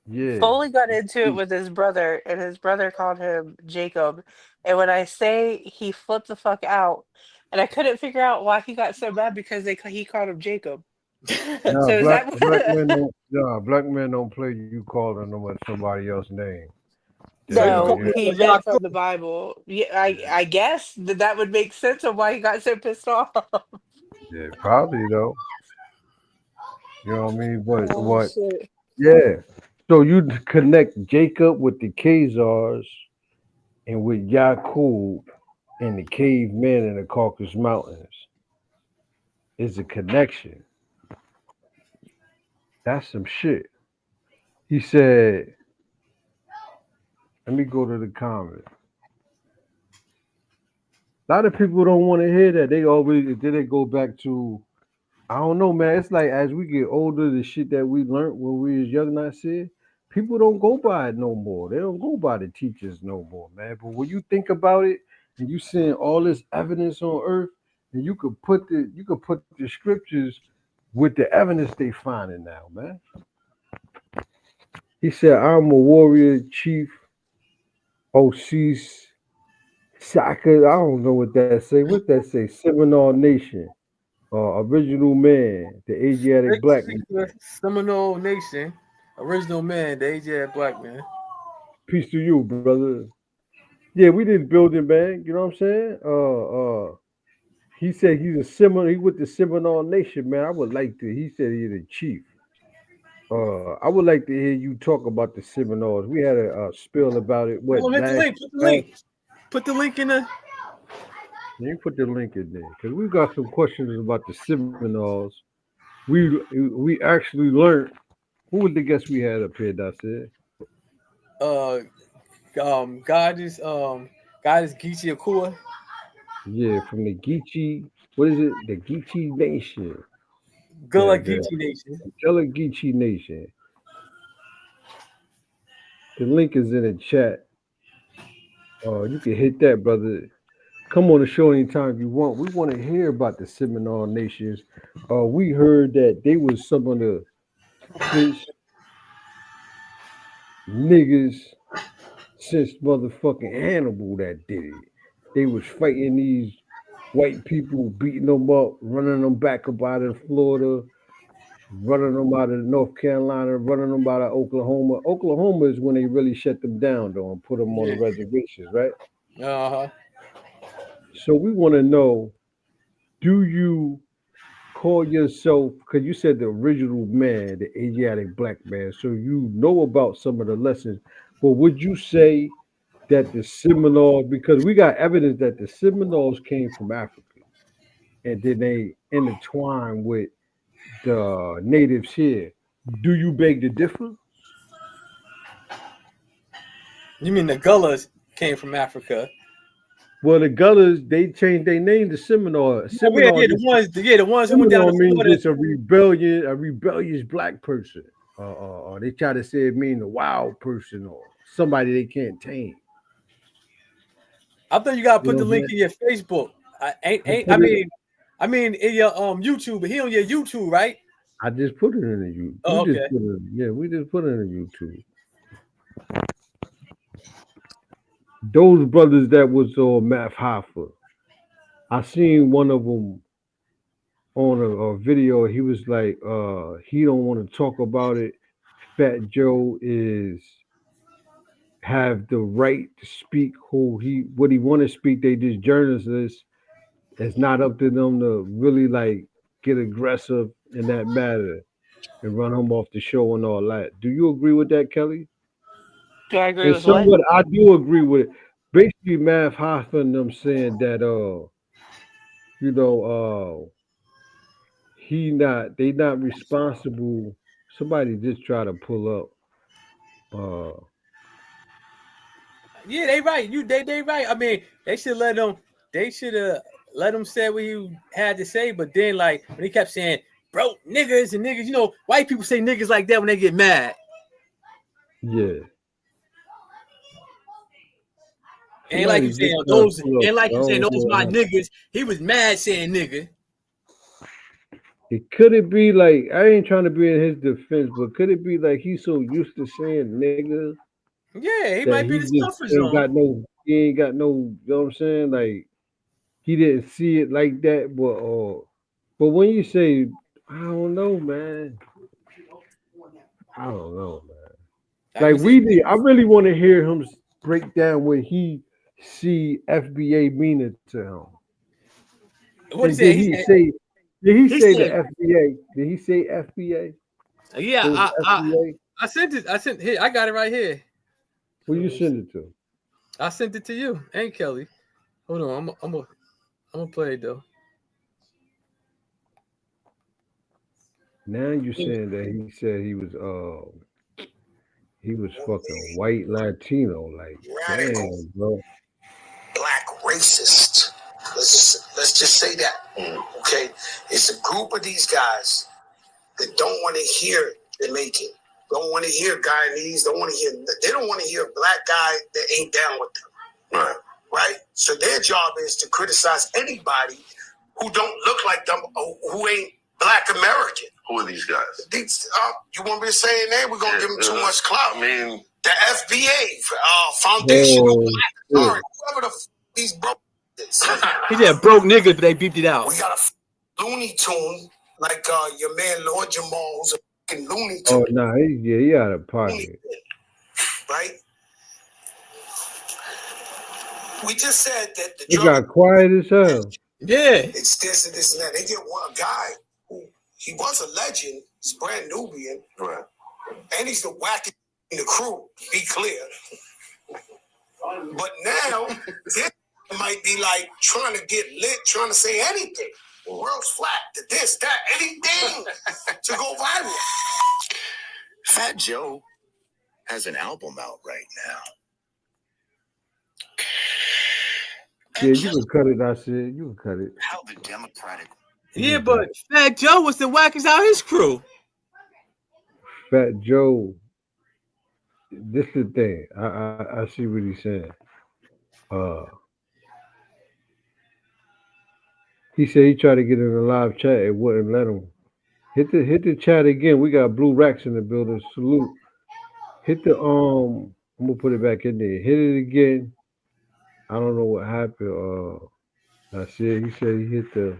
Yeah. Foley got into it with his brother, and his brother called him Jacob. And when I say he flipped the fuck out, and I couldn't figure out why he got so mad because he called him Jacob. No, So is black that black men don't play you calling them with somebody else's name. no? Yeah. He meant from the Bible. Yeah, I guess that would make sense of why he got so pissed off. Yeah, probably though. You know what I mean? But Oh what? shit! Yeah. So you connect Jacob with the Khazars and with Yakub and the cavemen in the Caucasus Mountains. It's a connection. That's some shit. He said, let me go to the comment. A lot of people don't want to hear that. They always then they go back to, I don't know, man. It's like as we get older, the shit that we learned when we was young, I said, people don't go by it no more. They don't go by the teachers no more, man. But when you think about it and you seeing all this evidence on earth, and you could put the scriptures with the evidence they finding now, man. He said, I'm a warrior chief, OC Saka. I don't know what that say. What that say? Seminole Nation. Original man, the Asiatic black man. Seminole Nation, original man, the Asiatic black man. Peace to you, brother. Yeah, we did building, man. You know what I'm saying? He said he's a Seminole. He with the Seminole Nation, man. I would like to. He said he's a chief. I would like to hear you talk about the Seminoles. We had a spill about it. What? Hit the link. Put the link. Put the link in the. You put the link in there because we got some questions about the Seminoles. We actually learned. Who was the guest we had up here? That's it. God is Geechee Akua. Yeah, from the Geechee. What is it? The Geechee Nation. Gullah Geechee Nation. Gullah Geechee Nation. The link is in the chat. You can hit that, brother. Come on the show anytime you want. We want to hear about the Seminole Nations. We heard that they was some of the fish niggas since motherfucking Hannibal that did it. They was fighting these white people, beating them up, running them back up out of Florida, running them out of North Carolina, running them out of Oklahoma. Oklahoma is when they really shut them down, though, and put them on the reservations, right? Uh-huh. So we want to know, do you call yourself, because you said the original man, the Asiatic black man, so you know about some of the lessons, but would you say that the Seminoles, because we got evidence that the Seminoles came from Africa, and then they intertwined with the natives here. Do you beg to differ? You mean the Gullahs came from Africa? Well, the Gullahs, they changed their name to Seminole. Seminole, the ones who went down to Florida. It's a rebellious black person. They try to say it mean a wild person or somebody they can't tame. I think you gotta You put know the what I'm link in your Facebook. I mean in your YouTube, but he on your YouTube, right? I just put it in the YouTube. Oh, okay. We just put it in the YouTube. Those brothers that was on Math Hoffa, I seen one of them on a video. He was like, he don't want to talk about it. Fat Joe have the right to speak what he want to speak. They just journalists. It's not up to them to really like get aggressive in that matter and run him off the show and all that. Do you agree with that, Kelly? Do I agree And with what? somewhat I do agree with it. Basically, Math Hoffa and them saying that they not responsible. Somebody just try to pull up. Yeah, they right. They right. I mean, they should let him. They should have let him say what he had to say. But then, like when he kept saying "bro, niggas and niggas," you know, white people say niggas like that when they get mad. Yeah. Ain't like you saying those. Ain't like you saying those my niggas. He was mad saying nigga. Could it be like, I ain't trying to be in his defense, but could it be like he's so used to saying nigga? Yeah, he might be in his comfort He zone. ain't got no, you know what I'm saying? Like, he didn't see it like that, but when you say, I don't know, man. I don't know, man. Like, I really want to hear him break down what he see FBA meaning to him. What did he say? Did he say the FBA? Did he say FBA? Yeah, I sent it. I got it right here. Who you send it to? I sent it to you and Kelly. Hold on, I'm gonna play it though. Now you're saying that he said he was fucking white Latino, like damn, bro. Black racist. Let's just say that. Okay, it's a group of these guys that don't want to hear Jamaican, don't want to hear Guyanese, they don't want to hear a black guy that ain't down with them. Right? So their job is to criticize anybody who don't look like them, who ain't Black American. Who are these guys? You want me to say their name? We're gonna give them too much clout. I mean, the FBA, Foundation of Black Authority, whoever these broke. He said broke niggas, but they beeped it out. We got a Looney Tune like your man Lord Jamal, who's a fucking Looney Tune. Oh no, he out of pocket. Right? We just said that the He got quiet as hell. Yeah. It's this and this and that. They get one guy who he was a legend. He's brand Nubian. Right. And he's the wackest in the crew, be clear. But now, this might be like trying to get lit, trying to say anything. The world's flat, to this, that, anything to go viral. Fat Joe has an album out right now. Yeah, you can cut it. I said you can cut it. How the Democratic. Yeah, but Fat Joe was the wackest out his crew. Fat Joe. This is the thing. I see what he's saying. He said he tried to get in a live chat. It wouldn't let him. Hit the chat again. We got Blue Racks in the building. Salute. Hit the I'm gonna put it back in there. Hit it again. I don't know what happened. I said he said he hit the.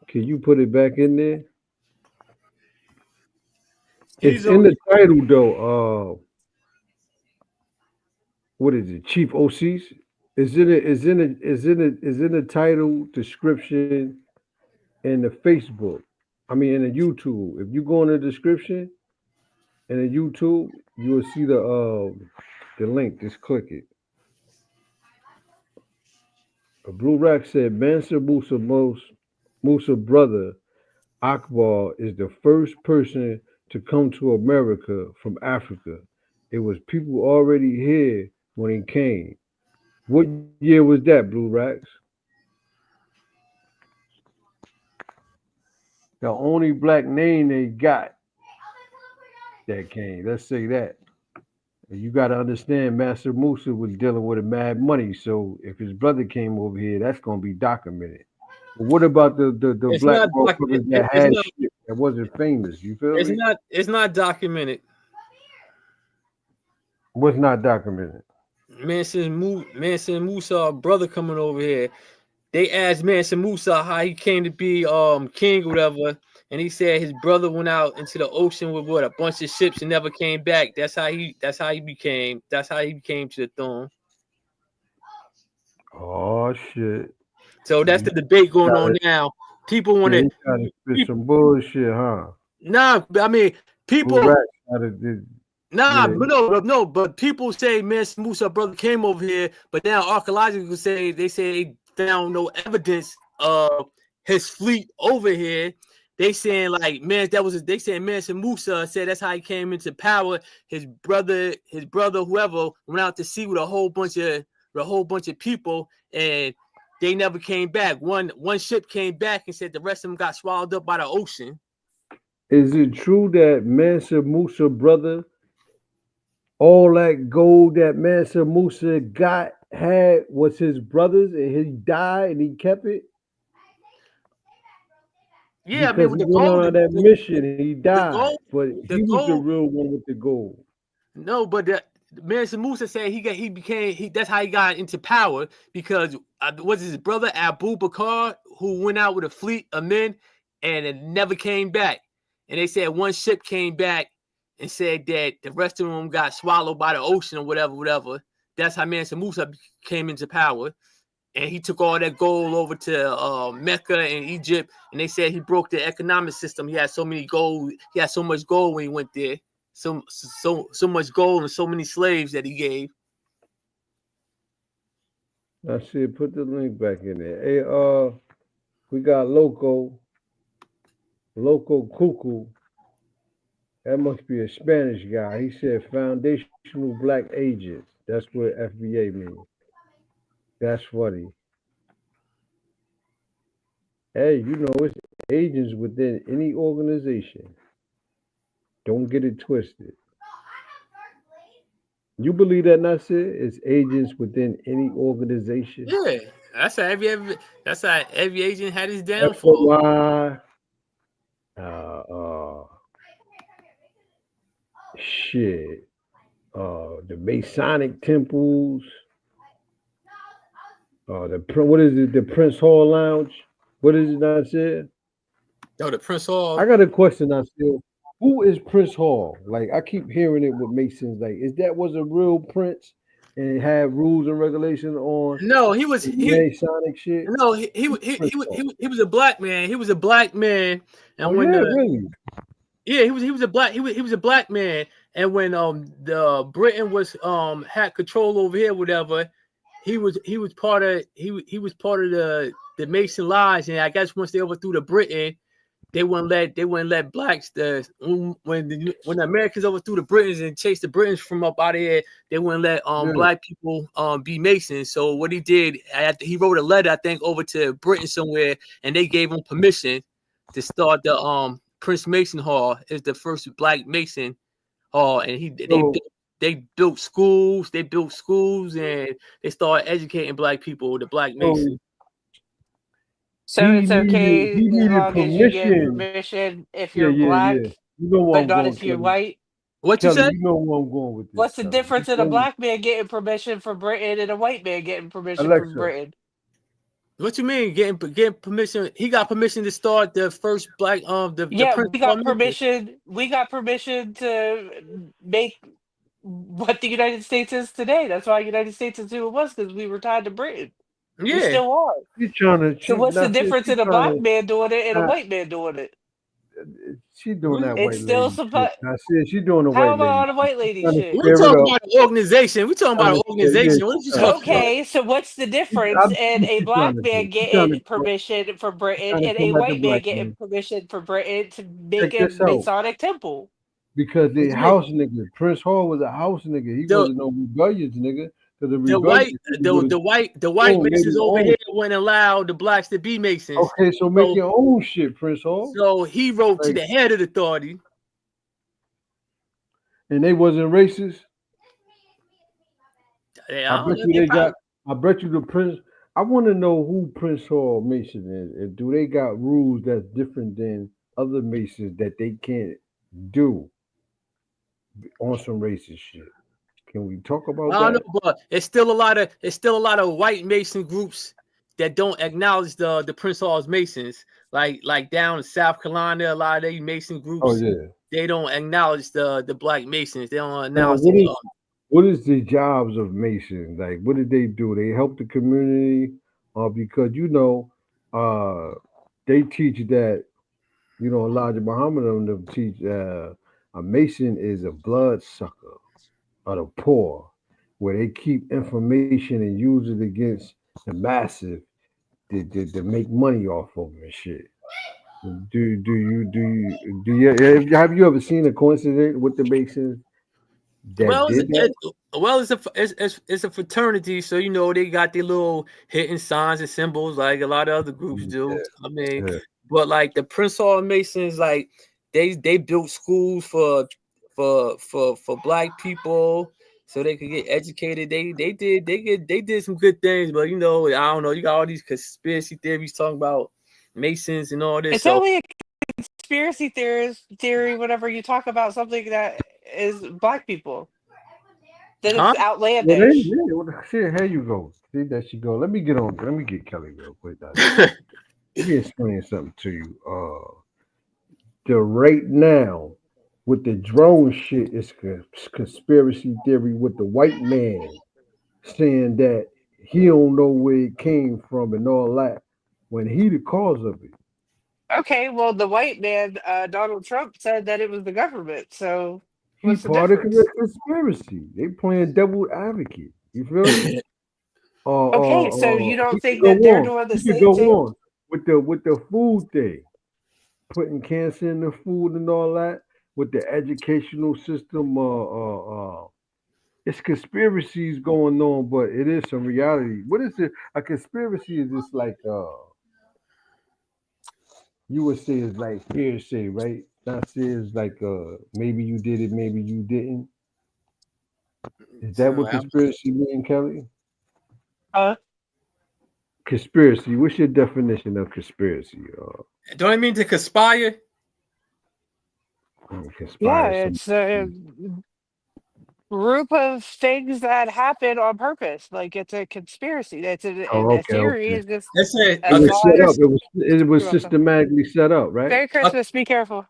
Can you put it back in there? It's in the title though. What is it? Chief OCs? Is in the title description in the Facebook. I mean in the YouTube. If you go in the description in the YouTube, you will see the link. Just click it. Blue Rack said Mansa Musa brother Akbar is the first person to come to America from Africa. It was people already here when he came. What year was that, Blue Racks? The only black name they got that came. Let's say that. And you got to understand, Master Musa was dealing with a mad money. So if his brother came over here, that's going to be documented. But what about the It's black not motherfuckers that it's had not shit that wasn't famous? You feel me? it's not documented. What's not documented? Manson Musa, brother coming over here. They asked Manson Musa how he came to be king or whatever, and he said his brother went out into the ocean with a bunch of ships and never came back. That's how he became to the throne. Oh shit! So that's the debate going on now. People want to spit some bullshit, huh? Nah, I mean people. No, but people say Manson Musa brother came over here, but now archaeologists say they found no evidence of his fleet over here. They saying like they saying Manson Musa said that's how he came into power. His brother, whoever went out to sea with a whole bunch of people, and they never came back. One ship came back and said the rest of them got swallowed up by the ocean. Is it true that Manson Musa brother, all that gold that Manson Musa had was his brother's, and he died and he kept it? Yeah, because I mean with he the went gold, on that mission and he died, but he was the gold. real one with the gold. No, but Manson Musa said that's how he got into power because was his brother Abu Bakr who went out with a fleet of men and it never came back. And they said one ship came back and said that the rest of them got swallowed by the ocean or whatever. That's how Manson Musa came into power. And he took all that gold over to Mecca and Egypt, and they said he broke the economic system. He had so much gold when he went there. So much gold and so many slaves that he gave. I see. Put the link back in there. Hey, we got Loco Cuckoo. That must be a Spanish guy. He said foundational black agents. That's what FBA means. That's funny. Hey, it's agents within any organization. Don't get it twisted. You believe that, Nasir? It's agents within any organization. Yeah, that's how every agent had his That's downfall. why. The Masonic temples. What is it? The Prince Hall Lounge. What is it, Nasir? Oh, the Prince Hall. I got a question, Nasir. Who is Prince Hall? Like I keep hearing it with Masons. Like, is that was a real prince and had rules and regulations on? No, he was Masonic shit. No, he was a black man. He was a black man, and really? Yeah, he was a black man, and when the Britain was had control over here, whatever, he was part of the Mason Lodge, and I guess once they overthrew the Britain, they wouldn't let blacks when the Americans overthrew the Britons and chased the Britons from up out of here, they wouldn't let black people be Masons. So what he did, he wrote a letter, I think, over to Britain somewhere, and they gave him permission to start the Prince Mason Hall. Is the first black Mason Hall, and they built schools, and they started educating black people, the black Masons. So it's okay as long as you get permission if you're black, but not if you're white. What you said? You know where I'm going with this. What's the difference in a black man getting permission from Britain and a white man getting permission from Britain? What you mean getting permission? He got permission to start the first black we got permission. We got permission to make what the United States is today. That's why the United States is who it was, because we were tied to Britain. Yeah, we still are. So what's the difference in a black man doing it and a white man doing it? She doing that it's white still lady shit. I said she doing the How white about lady. the white lady shit? We're talking about an organization. We're talking about an organization. What are you talking about? Okay, so what's the difference in a black man getting permission for Britain and a white man getting permission for Britain to make a Masonic temple? Because the house nigga, Prince Hall was a house nigga. He wasn't no rebellious nigga. The white Masons over here wouldn't allow the blacks to be Masons. Okay, so make your own shit, Prince Hall. So he wrote to the head of the authority. And they wasn't racist? Yeah, I bet you they got. I bet you the Prince. I want to know who Prince Hall Mason is. And do they got rules that's different than other Masons that they can't do on some racist shit? Can we talk about I don't that? know, but it's still a lot of white Mason groups that don't acknowledge the Prince Hall's Masons. Like down in South Carolina, a lot of they Mason groups. Oh yeah. They don't acknowledge the Black Masons. They don't Now, acknowledge what is the jobs of Masons? Like, what did they do? They help the community, because they teach that, Elijah Muhammad and them teach a Mason is a blood sucker of the poor, where they keep information and use it against the massive to make money off of them and shit. Have you ever seen a coincidence with the Masons? It's a fraternity, so they got their little hidden signs and symbols like a lot of other groups do. Yeah. I mean, Yeah. but like the Prince Hall Masons, like they built schools for Black people so they could get educated. They did some good things, but I don't know. You got all these conspiracy theories talking about Masons and all this. It's only a conspiracy theory whenever you talk about something that is Black people. Then it's outlandish. Shit, here you go. See, there she go. Let me get Kelly real quick. Let me explain something to you. The right now with the drone shit is conspiracy theory with the white man saying that he don't know where it came from and all that when he the cause of it. Okay, well, the white man, Donald Trump, said that it was the government. So He's part of the conspiracy. They playing devil advocate. You feel me? Okay, so you don't think that they're doing the same thing? On with the food thing, putting cancer in the food and all that, with the educational system. It's conspiracies going on, but it is some reality. What is it? A conspiracy is just like you would say it's like hearsay, right? Not say it's like maybe you did it, maybe you didn't. Is that what conspiracy mean, Kelly? Conspiracy. What's your definition of conspiracy? Don't I mean to conspire? Yeah, it's a group of things that happen on purpose. Like it's a conspiracy. That's a theory. Is just it was systematically set up, right? Merry Christmas. Be careful.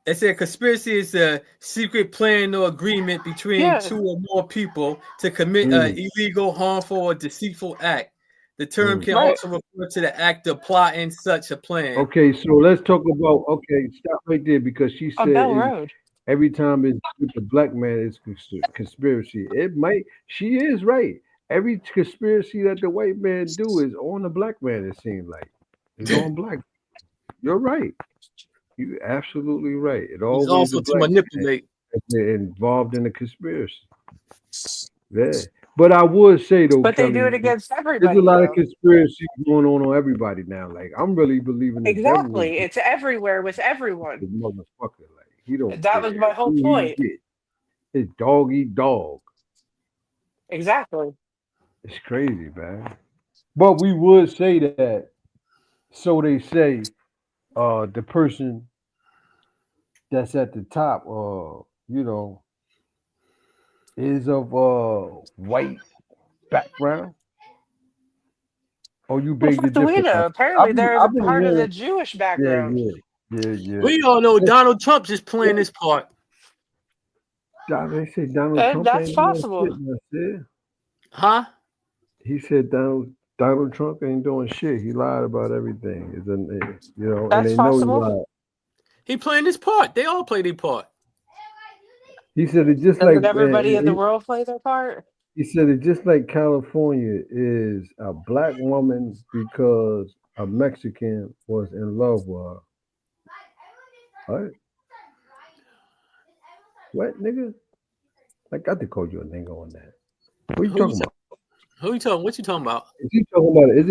They said conspiracy is a secret plan or agreement between two or more people to commit an illegal, harmful, or deceitful act. The term can also refer to the act of plotting such a plan. Okay, so let's talk about. Okay, stop right there because she said every time it's with the Black man, it's conspiracy. It might. She is right. Every conspiracy that the white man do is on the Black man. It seems like it's on Black. You're right. You're absolutely right. It always also to manipulate. They're involved in the conspiracy. Yeah. But I would say though, but Kelly, they do it against everybody. There's a lot of conspiracy going on everybody now. Like I'm really believing exactly. It's everywhere with everyone. The motherfucker, like he don't. That was my whole point. It's dog eat dog. Exactly. It's crazy, man. But we would say that. So they say, the person that's at the top, is of white background? Or you beg the difference? Apparently they're part of the Jewish background. Yeah. We all know Donald Trump just playing this part. They say Donald Trump. That's possible. Huh? He said Donald Trump ain't doing shit. He lied about everything. That's and they possible. know he lied. He playing his part. They all play their part. He said it just Doesn't everybody in the world play their part? He said it just like California is a Black woman because a Mexican was in love with her. What, nigga? I got to call you a nigga on that. What are you talking about? Who you talking? What you talking about? Is he talking about? What are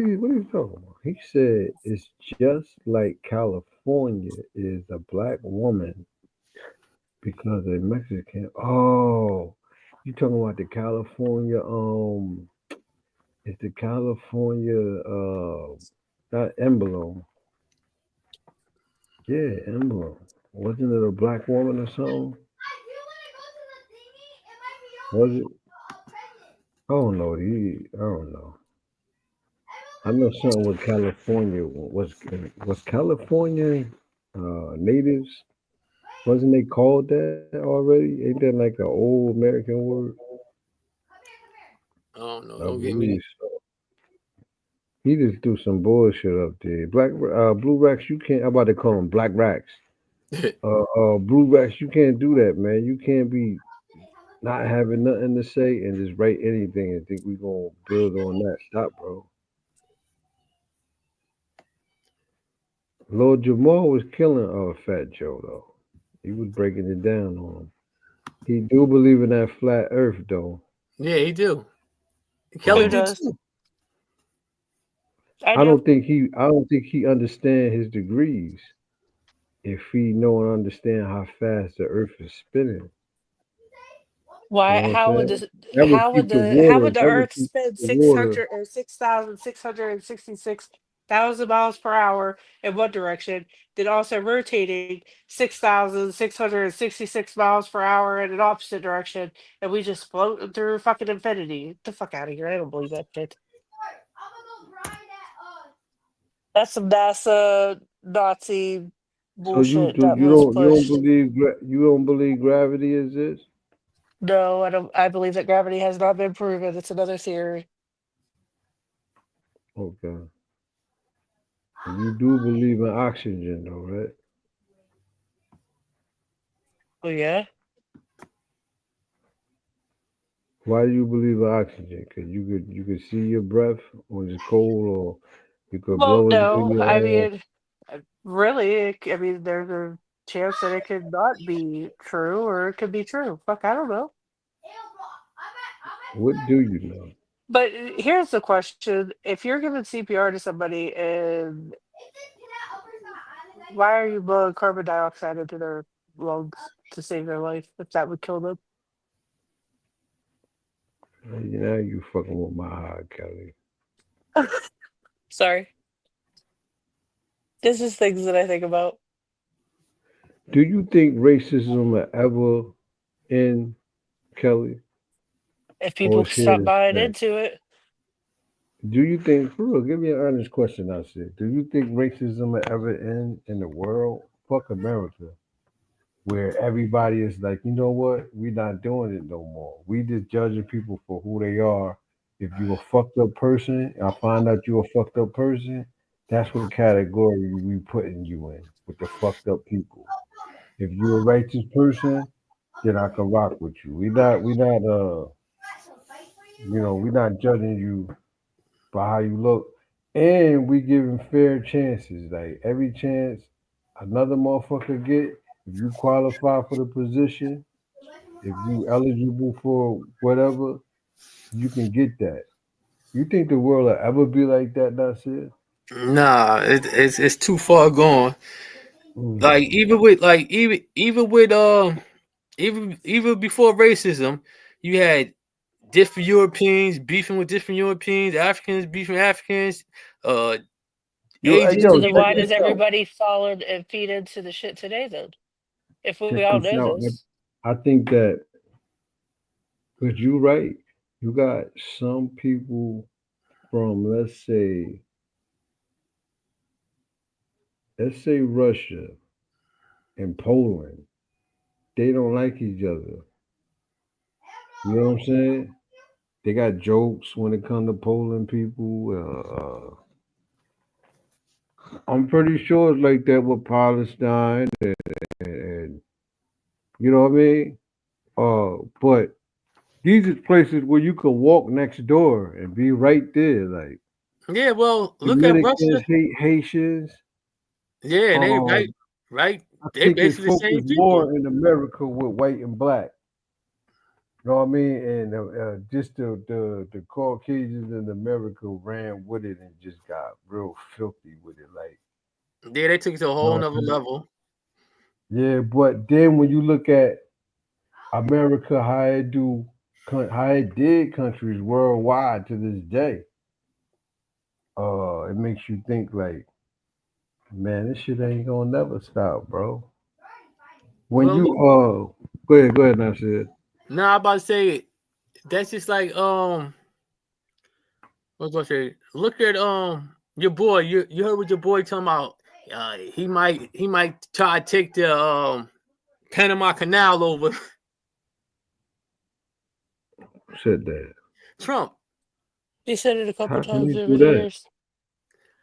you talking about? He said it's just like California is a Black woman because a Mexican. Oh, You talking about the California? It's the California. Not emblem. Yeah, emblem. Wasn't it a black woman or something? Was it? I don't know. I don't know. I know something with California. Was California natives? Wasn't they called that already? Ain't that like an old American word? I don't know. I Don't get me. believe so. He just do some bullshit up there. Blue Racks, you can't. I'm about to call them Black Racks. Blue Racks, you can't do that, man. You can't be not having nothing to say and just write anything and think we gonna build on that. Stop, bro. Lord Jamal was killing Fat Joe though. He was breaking it down on him. He do believe in that flat Earth though. Yeah, he do. Kelly Who do does? too. I I do. don't think he understand his degrees. If he know and understand how fast the Earth is spinning, you Why? know what I'm How would saying? this? That would How would keep the the? How water. would the That would Earth keep spin the water. 666,000 miles per hour in one direction, then also rotating 6,666 miles per hour in an opposite direction, and we just float through fucking infinity? Get the fuck out of here! I don't believe that shit. That's some NASA Nazi So bullshit that you was don't pushed. believe gravity exists? No, I don't. I believe that gravity has not been proven. It's another theory. Okay. And you do believe in oxygen though, right? Oh yeah. Why do you believe in oxygen? Because you could see your breath when it's cold, or you could Well, blow it through no. your I ass. mean, really, I mean, there's a chance that it could not be true, or it could be true. Fuck, I don't know. What do you know? But here's the question: if you're giving CPR to somebody, and why are you blowing carbon dioxide into their lungs to save their life? If that would kill them. Now you fucking with my heart, Kelly. Sorry. This is things that I think about. Do you think racism will ever end, Kelly? If Or people it's here stop to buying stay? into it, Do you think, for real, give me an honest question, I said. Do you think racism will ever end in the world? Fuck America. Where everybody is like, you know what? We're not doing it no more. We just judging people for who they are. If you're a fucked up person, I find out you're a fucked up person, that's what category we putting you in, with the fucked up people. If you're a righteous person, then I can rock with you. We're not judging you by how you look. And we giving fair chances. Like every chance another motherfucker get, if you qualify for the position, if you eligible for whatever, you can get that. You think the world will ever be like that, Nasir? Nah, it's too far gone. Like even with even before racism, you had different Europeans beefing with different Europeans, Africans beefing with Africans, Asians. so then Check why this does out. everybody fall and feed into the shit today then? If we Check all this know out. this. I think that, because you're right, you got some people from, let's say Russia and Poland, they don't like each other. You know what I'm saying? They got jokes when it comes to Poland people. I'm pretty sure it's like that with Palestine and you know what I mean? But these are places where you can walk next door and be right there. Like Yeah, well, look at Dominicans Russia. hate Haitians. Yeah, and they Um, right. I They think it's basically the same focused people. more in America with white and black. You know what I mean? And just the Caucasians in America ran with it and just got real filthy with it. Like, Yeah, they took it to a you know whole what nother I'm saying? level. Yeah, but then when you look at America, how it do how it did countries worldwide to this day. It makes you think like, man, this shit ain't gonna never stop, bro. When Well, you go ahead, Nasir. Nah, I'm about to say that's just like what was I gonna say? Look at your boy. You heard what your boy talking about? He might try to take the Panama Canal over. Said that. Trump. He said it a couple How can times he over do the that? years.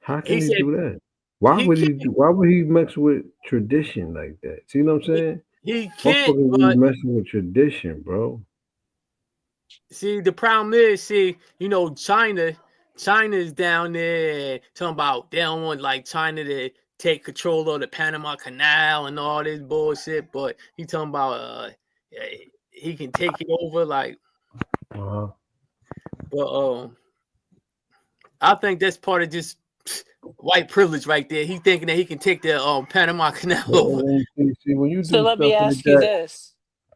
How can He he said do that? Why he would he? can't. Why would he mess with tradition like that? See what I'm saying? He can't. Motherfuckers be But messing with tradition, bro. see, the problem is, China is down there talking about they don't want like China to take control of the Panama Canal and all this bullshit. But he talking about he can take it over, like. Uh-huh. But I think that's part of just white privilege right there. He thinking that he can take the Panama Canal over. See, when you So do let me stuff like ask you that, this.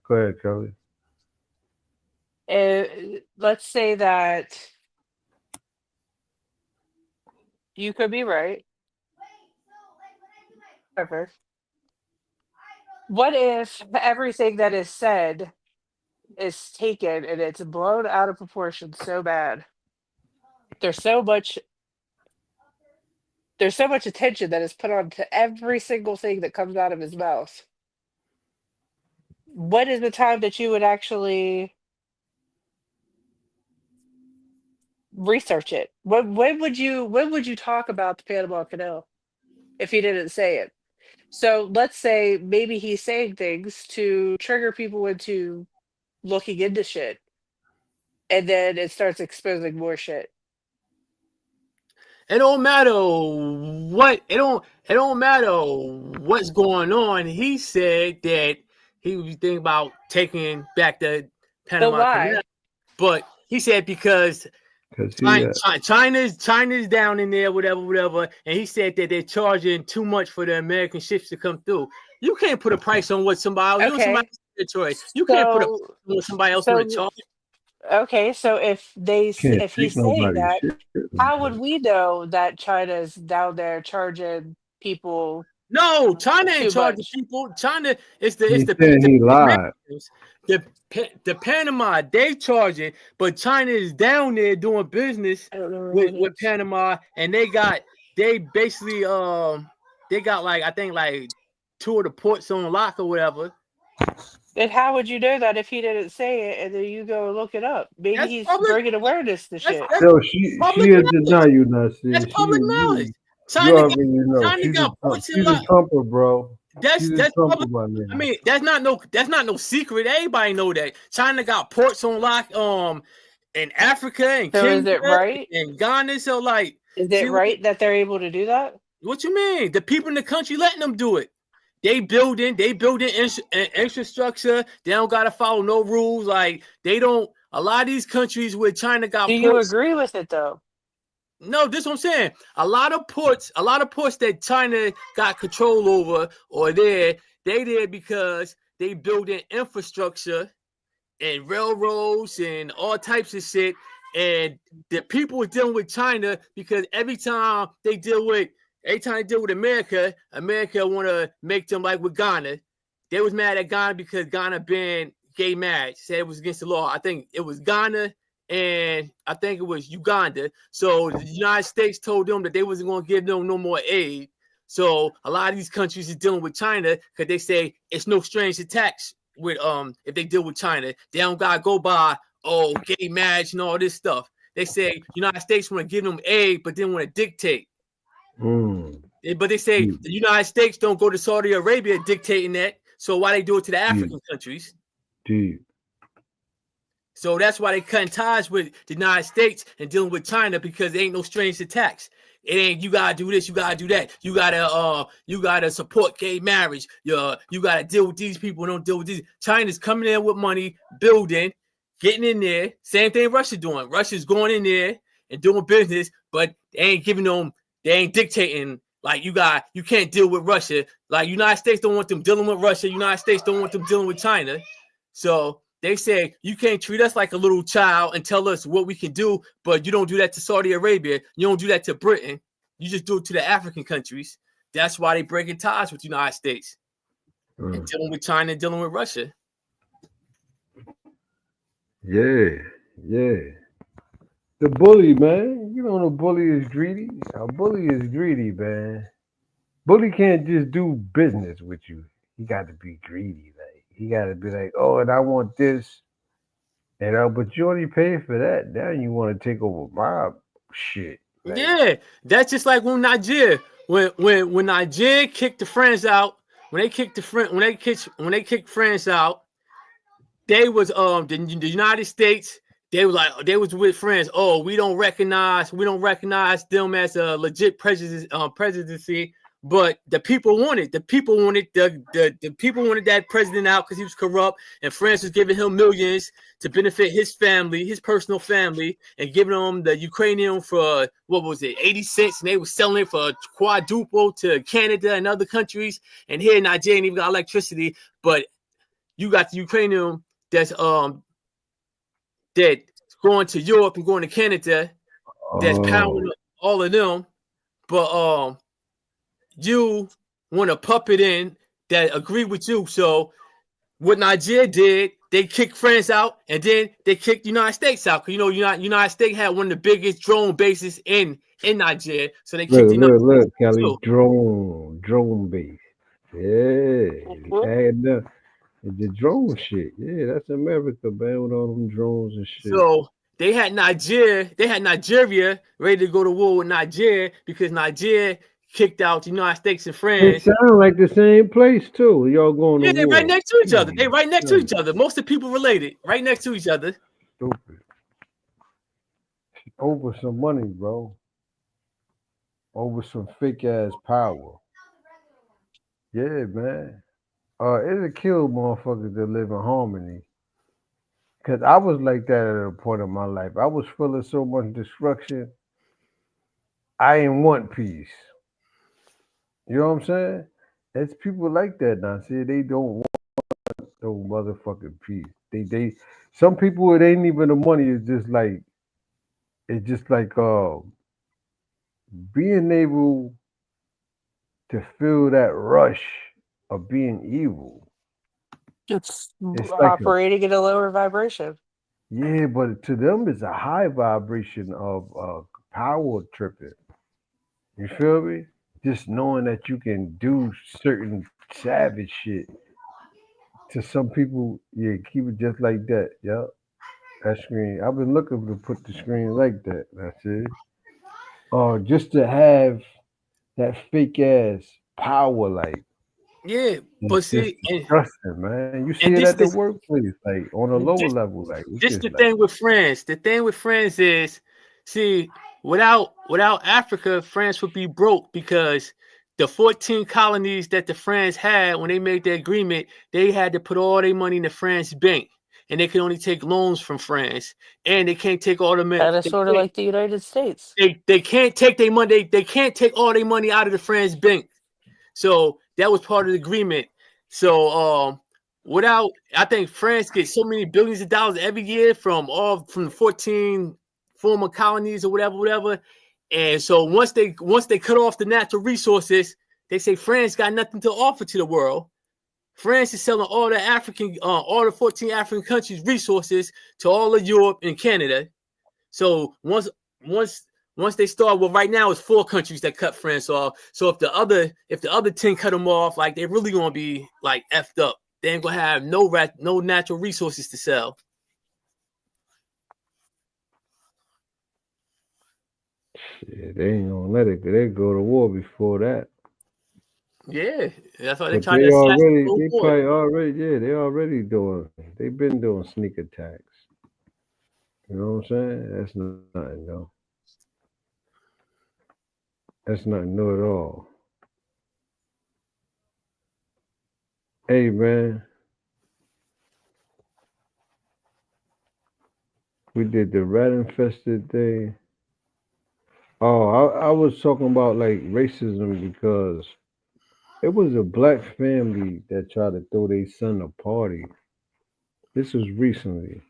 go ahead, Kelly. Let's say that you could be right. However, what if everything that is said is taken and it's blown out of proportion so bad? There's so much attention that is put on to every single thing that comes out of his mouth. What is the time that you would actually research it? When would you talk about the Panama Canal if he didn't say it? So let's say maybe he's saying things to trigger people into looking into shit, and then it starts exposing more shit. It don't matter what it don't matter what's going on. He said that he was thinking about taking back the But Panama Canal, why? but he said because China's down in there, whatever, and he said that they're charging too much for the American ships to come through. You can't put a price on what somebody else. Okay. You can't put a price So on what somebody else want to charge. okay, so if Can't if take he's saying nobody's that, shit. how would we know that China's down there charging people No, China ain't too charging much? people. China is He said he lied. the Panama they charging, but China is down there doing business I don't know where with that is. Panama, and they basically they got like I think like 2 of the ports on lock or whatever. And how would you know that if he didn't say it and then you go look it up? Maybe That's he's public. bringing awareness to shit. Yo, she will deny you, Nasir. That's public knowledge. You China already know. China She's got ports she's in a lock. Trumper, bro. That's She's a Trumper, public. my man. I mean, that's not no secret. Everybody know that China got ports on lock in Africa and So is it Kenya right? and Ghana. So like, Is it right that they're able to do that? what you mean? The people in the country letting them do it. They building infrastructure. They don't gotta follow no rules. Like they don't. A lot of these countries where China got Do you ports. agree with it though? No, this is what I'm saying. A lot of ports that China got control over or they there because they building infrastructure and railroads and all types of shit. And the people are dealing with China because every time they deal with America want to make them like with Ghana. They was mad at Ghana because Ghana banned gay marriage, said it was against the law. I think it was Ghana and I think it was Uganda. So the United States told them that they wasn't going to give them no more aid. So a lot of these countries is dealing with China because they say it's no strange attacks with if they deal with China. They don't gotta go by gay marriage and all this stuff. They say United States want to give them aid, but then want to dictate. But they say the United States don't go to Saudi Arabia dictating that. So why they do it to the African countries? So that's why they cutting ties with the United States and dealing with China because there ain't no strange attacks. It ain't you gotta do this, you gotta do that. You gotta support gay marriage. You gotta deal with these people, don't deal with these. China's coming in with money, building, getting in there. Same thing Russia doing. Russia's going in there and doing business, but they ain't giving them. They ain't dictating. Like you can't deal with Russia. Like United States don't want them dealing with Russia. United States don't want them dealing with China. So They say you can't treat us like a little child and tell us what we can do, but you don't do that to Saudi Arabia. You don't do that to Britain. You just do it to the African countries. That's why they breaking ties with the United States and dealing with China and dealing with Russia. Yeah. The bully, man. You know the bully is greedy. A bully is greedy, man. Bully can't just do business with you. He got to be greedy. Like he got to be like, oh, and I want this. And but you only paid for that. Now you want to take over my shit. Like, yeah, that's just like when Nigeria, when Nigeria kicked the France out, when they kicked France out, they was the United States. They was with France. Oh, we don't recognize them as a legit presidency. But the people wanted that president out because he was corrupt, and France was giving him millions to benefit his family, his personal family, and giving them the Ukrainian for what was it, 80 cents, and they were selling it for quadruple to Canada and other countries. And here in Nigeria ain't even got electricity, but you got the Ukrainian that's going to Europe and going to Canada, that's powering up all of them, but you want to puppet in that agree with you. So what Nigeria did, they kicked France out, and then they kicked the United States out. Because United States had one of the biggest drone bases in Nigeria. So they kicked look, Kelly, drone base. Yeah, the drone shit. Yeah, that's America, man, with all them drones and shit. So they had Nigeria ready to go to war with Nigeria because Nigeria kicked out the United States and France. It sound like the same place too. Y'all going to war. They're right next to each other. They right next to each other. Most of the people related, right next to each other. Stupid. Over some money, bro. Over some fake ass power. Yeah, man. It'll kill motherfuckers that live in harmony. Cause I was like that at a point in my life. I was full of so much destruction. I didn't want peace. You know what I'm saying? It's people like that now. See, they don't want no motherfucking peace. They some people, it ain't even the money. It's just like being able to feel that rush of being evil. It's like operating at a lower vibration. Yeah, but to them it's a high vibration of power tripping. You feel me? Just knowing that you can do certain savage shit. To some people, yeah, keep it just like that. Yep. That screen. I've been looking to put the screen like that. That's it. Just to have that fake ass power, like. Yeah, but see, man, you see it at the workplace, like on a lower level, like. This the thing with France. The thing with France is, see, without Africa, France would be broke because the 14 colonies that the France had when they made the agreement, they had to put all their money in the France bank, and they can only take loans from France, and they can't take all the money. That is sort of like the United States. They can't take their money. They can't take all their money out of the France bank. So that was part of the agreement. So I think France gets so many billions of dollars every year from the 14 former colonies or whatever. And so once they cut off the natural resources, they say France got nothing to offer to the world. France is selling all the 14 African countries resources to all of Europe and Canada. So once they start, well, right now it's 4 countries that cut France off. So if the other 10 cut them off, like they're really gonna be like effed up. They ain't gonna have no natural resources to sell. Shit, they ain't gonna let it. They go to war before that. Yeah, that's why they're But trying they to. already doing. They've been doing sneak attacks. You know what I'm saying? That's nothing, though. That's nothing new at all. Hey, man. We did the rat infested thing. Oh, I was talking about like racism because it was a black family that tried to throw their son a party. This was recently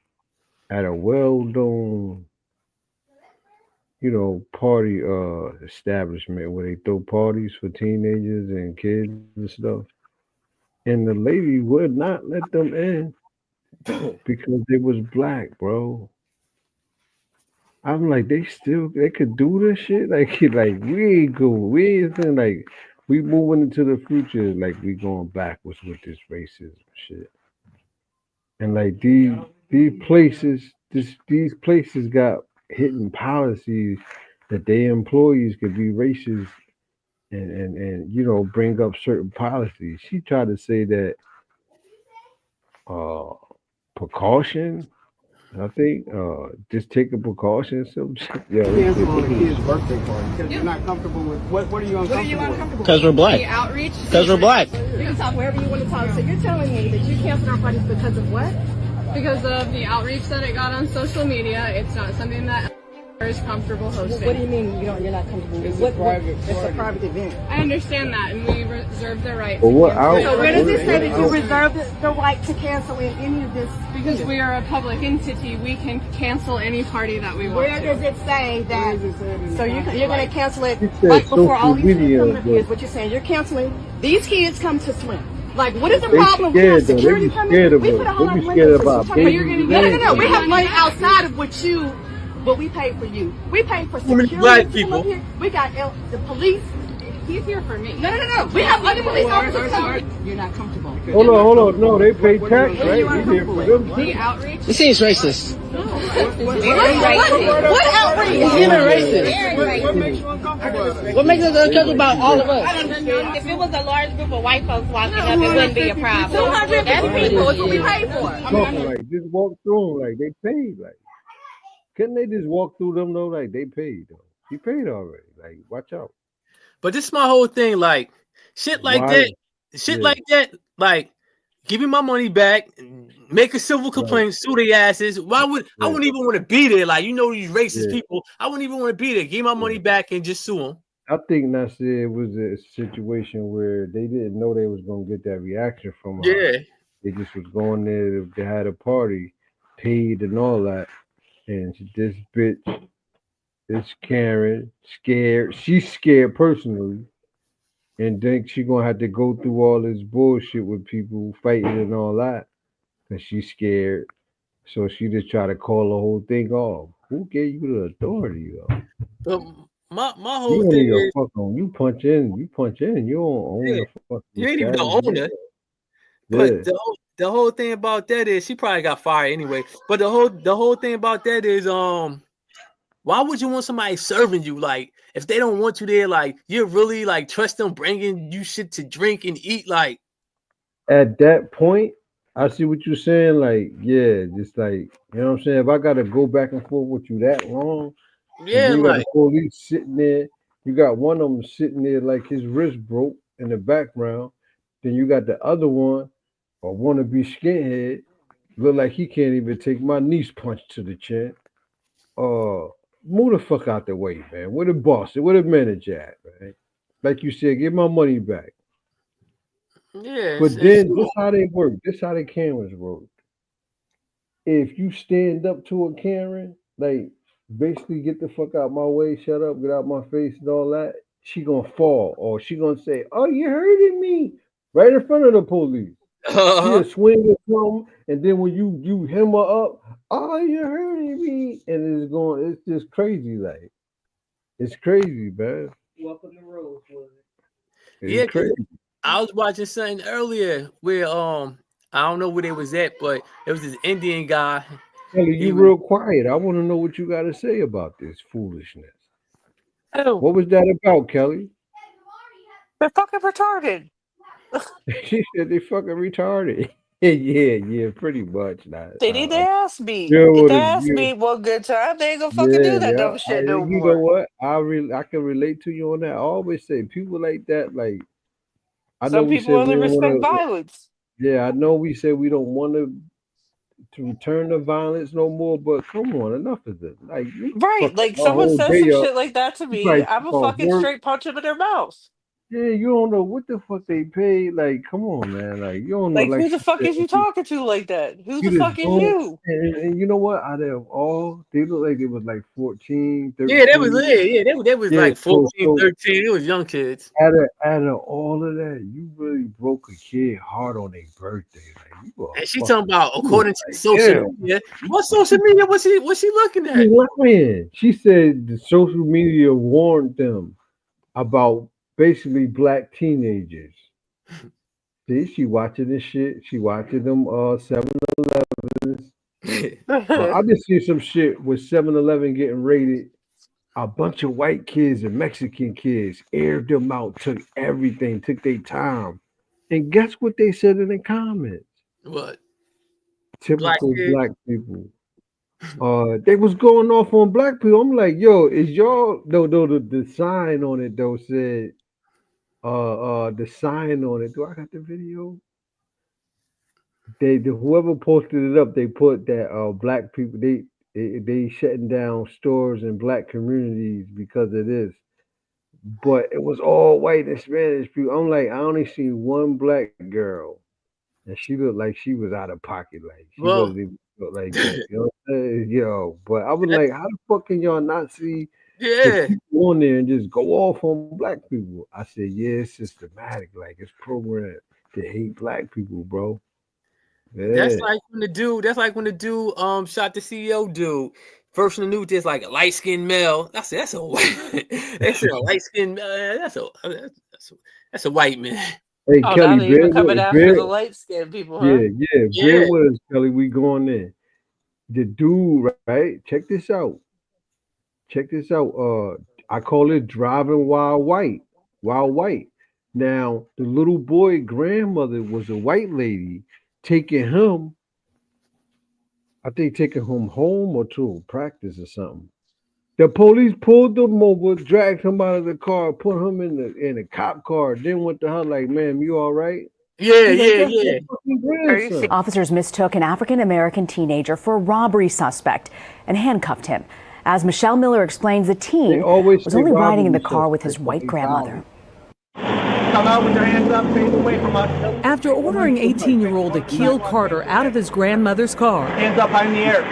at a well-known, party establishment where they throw parties for teenagers and kids and stuff. And the lady would not let them in because they was black, bro. I'm like, they could do this shit. Like we ain't cool. We ain't saying like we moving into the future, like we going backwards with this racism shit. And like these places got hidden policies that their employees could be racist and bring up certain policies. She tried to say that precaution, I think, just take a precaution. Some shit. Yeah, Cancel on a kid's birthday party because you're not comfortable with what are you uncomfortable with? Because we're black. The outreach. Because we're black. You can talk wherever you want to talk. So you're telling me that you canceled our parties because of what? Because of the outreach that it got on social media. It's not something that is comfortable hosting. What do you mean you're not comfortable with? It's a private event. I understand that, and we reserve the right. But what So where does it say that you reserve the right to cancel in any of this? Because we are a public entity, we can cancel any party that we want. Where does it say that? So you're going to cancel it said right before all these social kids come media, is what you're saying. You're canceling. These kids come to swim. Like, what is the They problem? We have scared, though. They security be coming. scared of We us. put a whole They lot be of money scared for about security. babies. No. We have money outside of what you. But we pay for you. We pay for security. Black to come up people. here. We got the police. He's here for me. No. We have other police officers coming. You're not comfortable. Hold on. No, they pay tax, right? We here for them The too. outreach. It seems racist. What outreach? It's even racist. What makes you uncomfortable? What makes us uncomfortable about all of us? If it was a large group of white folks walking up, it wouldn't be a problem. 250 people is what we pay for. Talking like just walk through them like they paid. Like couldn't they just walk through them though? Like they paid though. He paid already. Like watch out. But this is my whole thing. Like shit like Why? that. Like give me my money back. Make a civil complaint. Sue their asses. Why would I wouldn't even want to be there? Like these racist people. I wouldn't even want to be there. Give my money back and just sue them. I think Nasir was a situation where they didn't know they was gonna get that reaction from her. Yeah. They just was going there to had a party, paid and all that. And this bitch is Karen, scared. She's scared personally. And think she gonna have to go through all this bullshit with people fighting and all that. Cause she's scared. So she just try to call the whole thing off. Who gave you the authority though? But my You whole ain't thing even is fucking you punch in. You don't own the fucking you ain't even the establishment. owner. Yeah. But the whole thing about that is she probably got fired anyway. But the whole thing about that is why would you want somebody serving you? Like if they don't want you there, like you really like trust them bringing you shit to drink and eat. Like At that point, I see what you're saying. Like, yeah, just like you know what I'm saying. If I gotta go back and forth with you that long, yeah, and you got like the police sitting there. You got one of them sitting there like his wrist broke in the background. Then you got the other one, a wannabe skinhead, look like he can't even take my niece punch to the chin. Move the fuck out the way, man. Where the boss? Where the manager at, man? Like you said, give my money back. yeah. But then this how they work. This how the cameras work. If you stand up to a Karen, like basically get the fuck out my way, shut up, get out my face and all that, she gonna fall or she gonna say, "Oh, you're hurting me," right in front of the police. She'll swing or something, and then when you hem her up, "Oh, you're hurting me," and it's just crazy, like it's crazy, man. Welcome to Rose. It's Yeah, 'cause crazy. I was watching something earlier where I don't know where they was at, but it was this Indian guy. Kelly, He you was- real quiet. I want to know what you got to say about this foolishness. Oh, What was that about, Kelly? they're fucking retarded. She said they fucking retarded. yeah, pretty much. They need their ass beat. Yeah, Get what their is- ass yeah. beat one good time. They ain't gonna fucking do that dumb shit no You more. know what? I can relate to you on that. I always say people like that, like I know Some we people said only we don't respect wanna, violence. yeah, I know we said we don't want to return to violence no more, but come on, enough of this. Like you Right, fuck like my someone whole says day some up. shit like that to You me, probably I'm a took off fucking work. straight punch them in their mouth. Yeah, you don't know what the fuck they paid. Like, come on, man. Like, you don't know. Like, Like who the she fuck said, is you talking to like that? Who the you fuck just is don't. you? And you know what? Out of all, they look like they was like 14, Yeah, that was 13. it. Yeah, they was Yeah, like so 14, 13. It was young kids. out of all of that, you really broke a kid heart on their birthday. Like, you are And she fucking. talking about You was according to like, social damn. media. What social media was she looking at? She's lying. She said the social media warned them about basically black teenagers. See, she watching this shit. She watching them 7-Elevens. I've been seeing some shit with 7-Eleven getting raided. A bunch of white kids and Mexican kids aired them out, took everything, took their time. And guess what they said in the comments? What? Black Typical kid? black people. They was going off on black people. I'm like, yo, is y'all the sign on it though said the sign on it. Do I got the video? Whoever posted it up, they put that black people they shutting down stores in black communities because of this. But it was all white and Spanish people. I'm like, I only seen one black girl, and she looked like she was out of pocket. Like she Well, wasn't even look like that. You know what I'm saying? Yo, but I was like, how the fuck can y'all not see the yeah. people on there and just go off on black people? I said, yeah, it's systematic. Like it's programmed to hate black people, bro. Yeah. That's like when the dude shot the CEO dude. First in the news, there's like a light skinned male. I said that's a white. They said a light skinned. That's a white man. Hey Oh, now Kelly, they even coming after the bear, light skinned people, huh? yeah, bear with us, Kelly. We going in. The dude, right? Check this out. I call it driving while white. While white. Now, the little boy grandmother was a white lady taking him. I think taking him home or to practice or something. The police pulled him over, dragged him out of the car, put him in a cop car, then went to her like, "Ma'am, you all right?" Officers mistook an African American teenager for a robbery suspect and handcuffed him. As Michelle Miller explains, the teen was only riding in the car with his white grandmother. Come out with your hands up, face away from us. After ordering 18-year-old Akil Carter out of his grandmother's car, Hands up high in the air.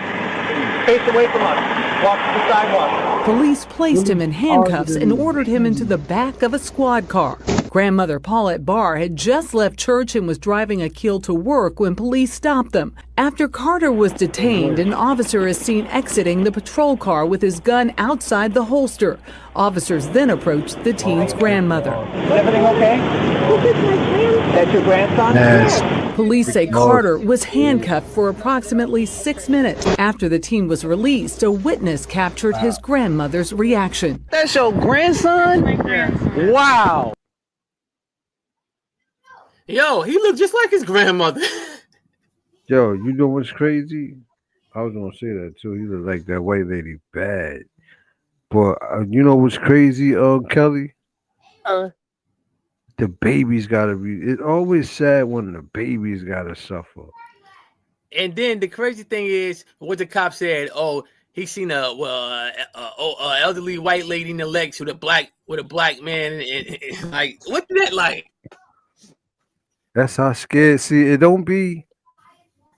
Face away from us. Walk to the sidewalk. police placed him in handcuffs and ordered him into the back of a squad car. Grandmother Paulette Barr had just left church and was driving Akil to work when police stopped them. After Carter was detained, an officer is seen exiting the patrol car with his gun outside the holster. Officers then approached the teen's grandmother. Is everything okay? That's your grandson? Police say Carter was handcuffed for approximately 6 minutes. After the teen was released, a witness captured his grandmother's reaction. That's your grandson? My grandson. Wow. Yo, he looked just like his grandmother. Yo, you know what's crazy? I was gonna say that too. He looked like that white lady bad. But you know what's crazy, Kelly? The babies gotta be. It's always sad when the babies gotta suffer. And then the crazy thing is, what the cop said. Oh, he seen a elderly white lady in the legs with a black man, and like, what's that like? That's how scared. See, it don't be.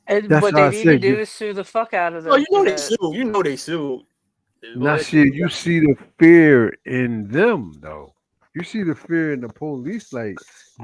And That's what how they I need to said. do is sue the fuck out of them. Oh, you know they because- sued. You know they sued. Now, see, you see the fear in them, though. You see the fear in the police. Like,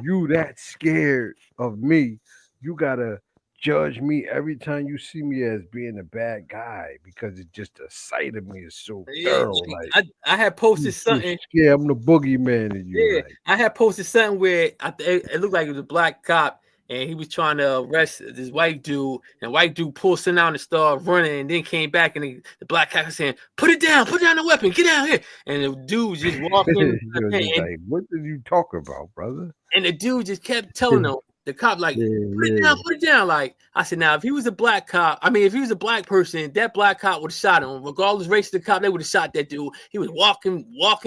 you that scared of me, you gotta judge me every time you see me as being a bad guy because it's just the sight of me is so thorough. Like, I had posted something. Yeah, I'm the boogeyman in you. Yeah, Like, I had posted something where it looked like it was a black cop, and he was trying to arrest this white dude, and white dude pulled something out and started running, and then came back, and the black cop was saying, put it down the weapon, get out here. And the dude was just walking, you're just like, what did you talk about, brother? and the dude just kept telling him, the cop, like, put it down. Like, I said, now, if he was a black cop, if he was a black person, that black cop would have shot him. Regardless of race of the cop, they would have shot that dude. He was walking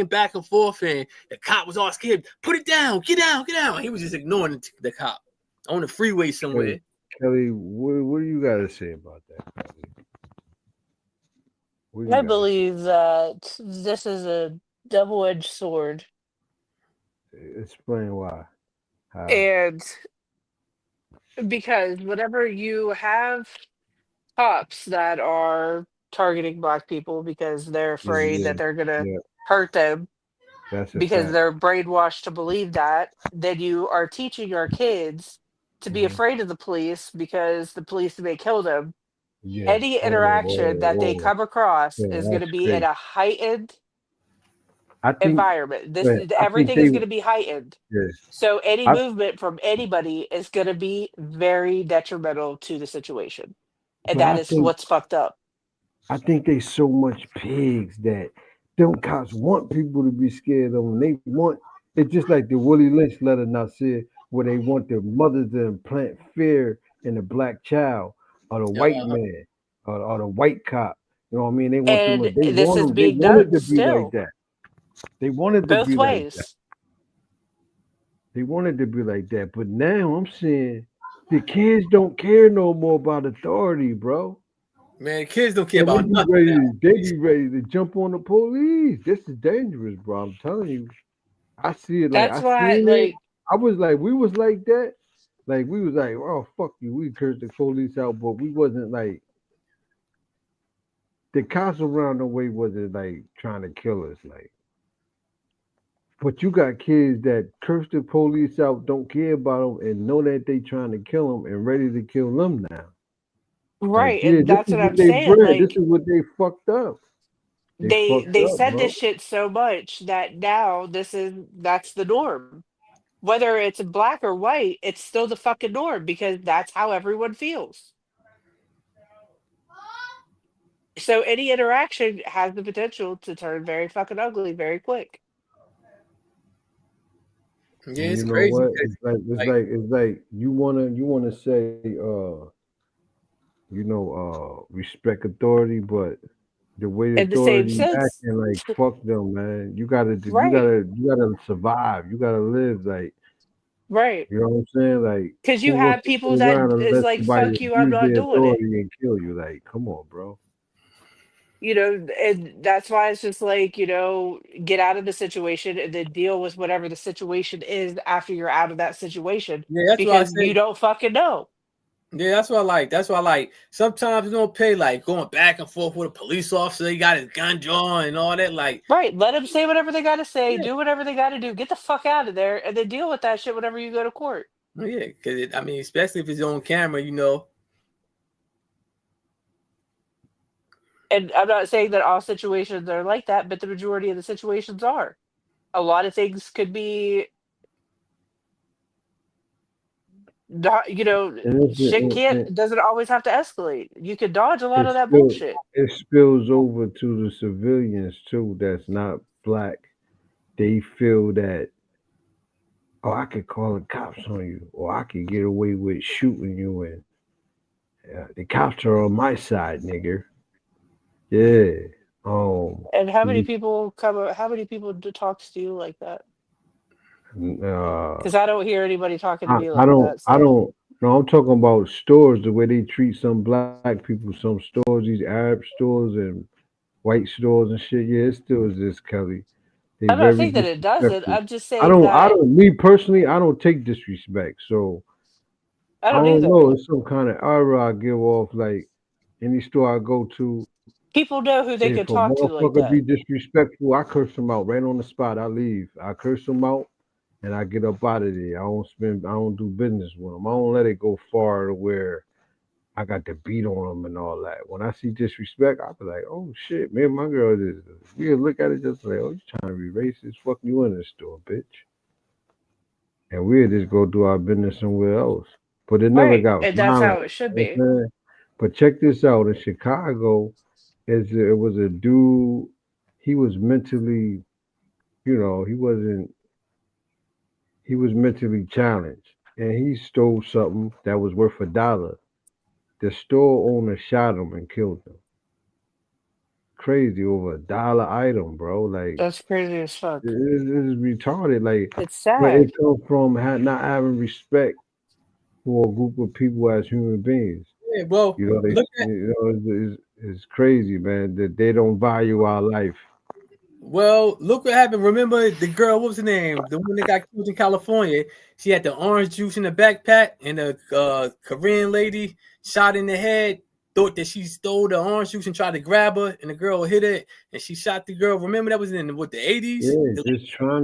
back and forth, and the cop was all scared. Put it down, get out. And he was just ignoring the cop on the freeway somewhere. Kelly, what do you got to say about that, Kelly? What do you I got? believe that this is a double-edged sword. Explain why. How? And because whenever you have cops that are targeting black people because they're afraid Yeah, that they're gonna yeah, hurt them that's a because fact. they're brainwashed to believe that, then you are teaching our kids to be afraid of the police because the police may kill them. Yeah. Any interaction that they come across Yeah, is going to that's be in crazy. a heightened I think, environment. man, I think Everything they, is going to be heightened. yes. So any I, movement from anybody is going to be very detrimental to the situation. And but that is what's fucked up. I think they so much pigs that them cops want people to be scared of them. They want it's just like the Willie Lynch letter now said, where they want their mothers to implant fear in the black child or the white man or the white cop. You know what I mean? They want them. And They this want is them. They being wanted done to be like still, that. They wanted to both be like that. ways. They wanted to be like that. But now I'm saying the kids don't care no more about authority, bro. Man, kids don't care And about nothing. they be ready to jump on the police. This is dangerous, bro. I'm telling you. I see it like That's I why, seen it. like, I was like, we was like that. Like we was like, oh fuck you. We cursed the police out, but we wasn't like the cops around the way wasn't like trying to kill us. Like, but you got kids that curse the police out, don't care about them, and know that they trying to kill them and ready to kill them now. Like, right. yeah, And this that's is what what I'm they saying. bred. This Like, is what they fucked up. They fucked they up, said bro. this shit so much that now that's the norm. Whether it's black or white, it's still the fucking norm because that's how everyone feels. So any interaction has the potential to turn very fucking ugly very quick. Yeah, And it's you know crazy. what? It's like you wanna say respect authority, but the way the In the same authority sense, acting, like fuck them, man. You gotta right, survive. You gotta live, like right. you know what I'm saying? Like Because you who wants have to people sit that around and is let like, somebody fuck you, I'm abuse not their doing it. authority and kill you? Like, come on, bro. You know, and that's why it's just like, get out of the situation and then deal with whatever the situation is after you're out of that situation Yeah, that's why I because you say. don't fucking know. Yeah, that's what I like. That's why I like. Sometimes you don't pay like going back and forth with a police officer. He got his gun drawn and all that. Like, Right. Let them say whatever they got to say, yeah, do whatever they got to do, get the fuck out of there, and then deal with that shit whenever you go to court. yeah, because I mean, especially if it's on camera, you know. And I'm not saying that all situations are like that, but the majority of the situations are. A lot of things could be, And shit doesn't always have to escalate. You can dodge a lot it of that spills bullshit. it spills over to the civilians too. That's not black. They feel that I could call the cops on you, or I could get away with shooting you, and the cops are on my side, nigger. Yeah. And how many people talks to you like that? Because I don't hear anybody talking to me I like that. I So. don't. No, I'm talking about stores. The way they treat some black people. Some stores, these Arab stores and white stores and shit. Yeah, it still exists, Kelly. They I'm not very saying that it doesn't. disrespectful. I'm just saying I that don't. Me personally, I don't take disrespect. So I I don't don't either. know. It's some kind of aura I give off. Like any store I go to, People know who they if can a talk to like motherfucker that. be disrespectful, I curse them out right on the spot. I leave. I curse them out, and I get up out of there. I don't do business with them. I don't let it go far to where I got to beat on them and all that. When I see disrespect, I'll be like, oh shit, me and my girl just we look at it just like, oh, you trying to be racist? Fuck you in this store, bitch. And we'll just go do our business somewhere else. But it never Right. got And that's violent. how it should You know be. what I'm saying? But check this out. In Chicago, it was a dude, he was mentally, he was mentally challenged. And he stole something that was worth $1. The store owner shot him and killed him. Crazy over $1 item, bro. Like That's crazy as fuck. it is retarded. Like, It's but it sad. comes from not having respect for a group of people as human beings. Yeah, well, You know, it's crazy, man, that they don't value our life. Well, look what happened. Remember the girl, what was her name? The one that got killed in California. She had the orange juice in the backpack, and the Korean lady shot in the head, thought that she stole the orange juice and tried to grab her, and the girl hit her, and she shot the girl. Remember that was in the 80s? Yeah, just trying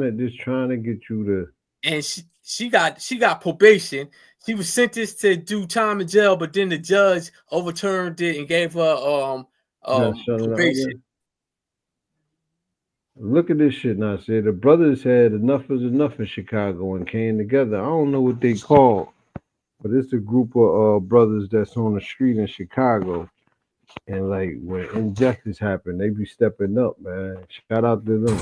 to get you to. And she got probation. She was sentenced to do time in jail, but then the judge overturned it and gave her probation. Look at this shit now. Say the brothers had enough is enough in Chicago and came together. I don't know what they call, but it's a group of brothers that's on the street in Chicago. And like when injustice happen, they be stepping up, man. Shout out to them.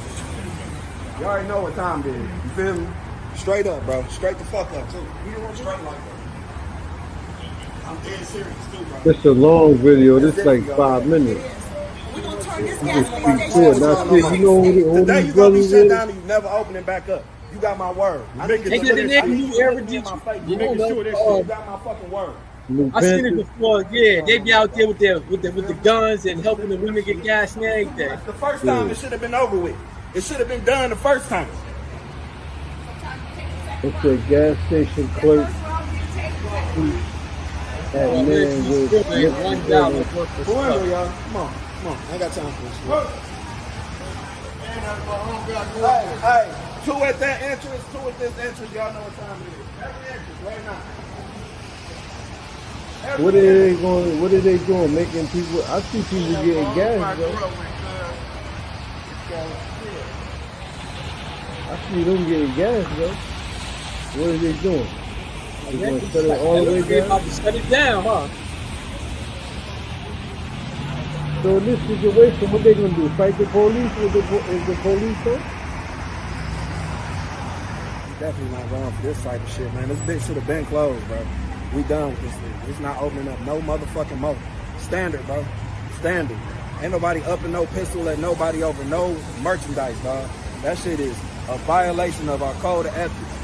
You already know what time it is. You feel me? Straight up, bro. Straight the fuck up, too. We don't want straight like that. I'm dead serious, too, bro. It's a long video. This like 5 minutes. Today you gonna be shut down and you never open it back up. You got my word. You got my fucking word. I seen it before. Yeah, they be out there with the guns and helping the women get gas and everything. The first time it should have been over with. It should have been done the first time. It's a gas station clerk. That man with $1 y'all. Come on. I ain't got time for this shit. Hey, two at that entrance, two at this entrance. Y'all know what time it is. Every entrance right now. What are they going? What are they doing? Making people? I see people getting gas, though. I see them getting gas, though. What are they doing? They going to shut it all the way down? About to shut it down, huh? So in this situation, what they gonna do? Fight the police? Is the police there? Definitely not going for this type of shit, man. This bitch should have been closed, bro. We done with this thing. It's not opening up no motherfucking more. Standard, bro. Standard. Ain't nobody up in no pistol at nobody over no merchandise, dog. That shit is a violation of our code of ethics.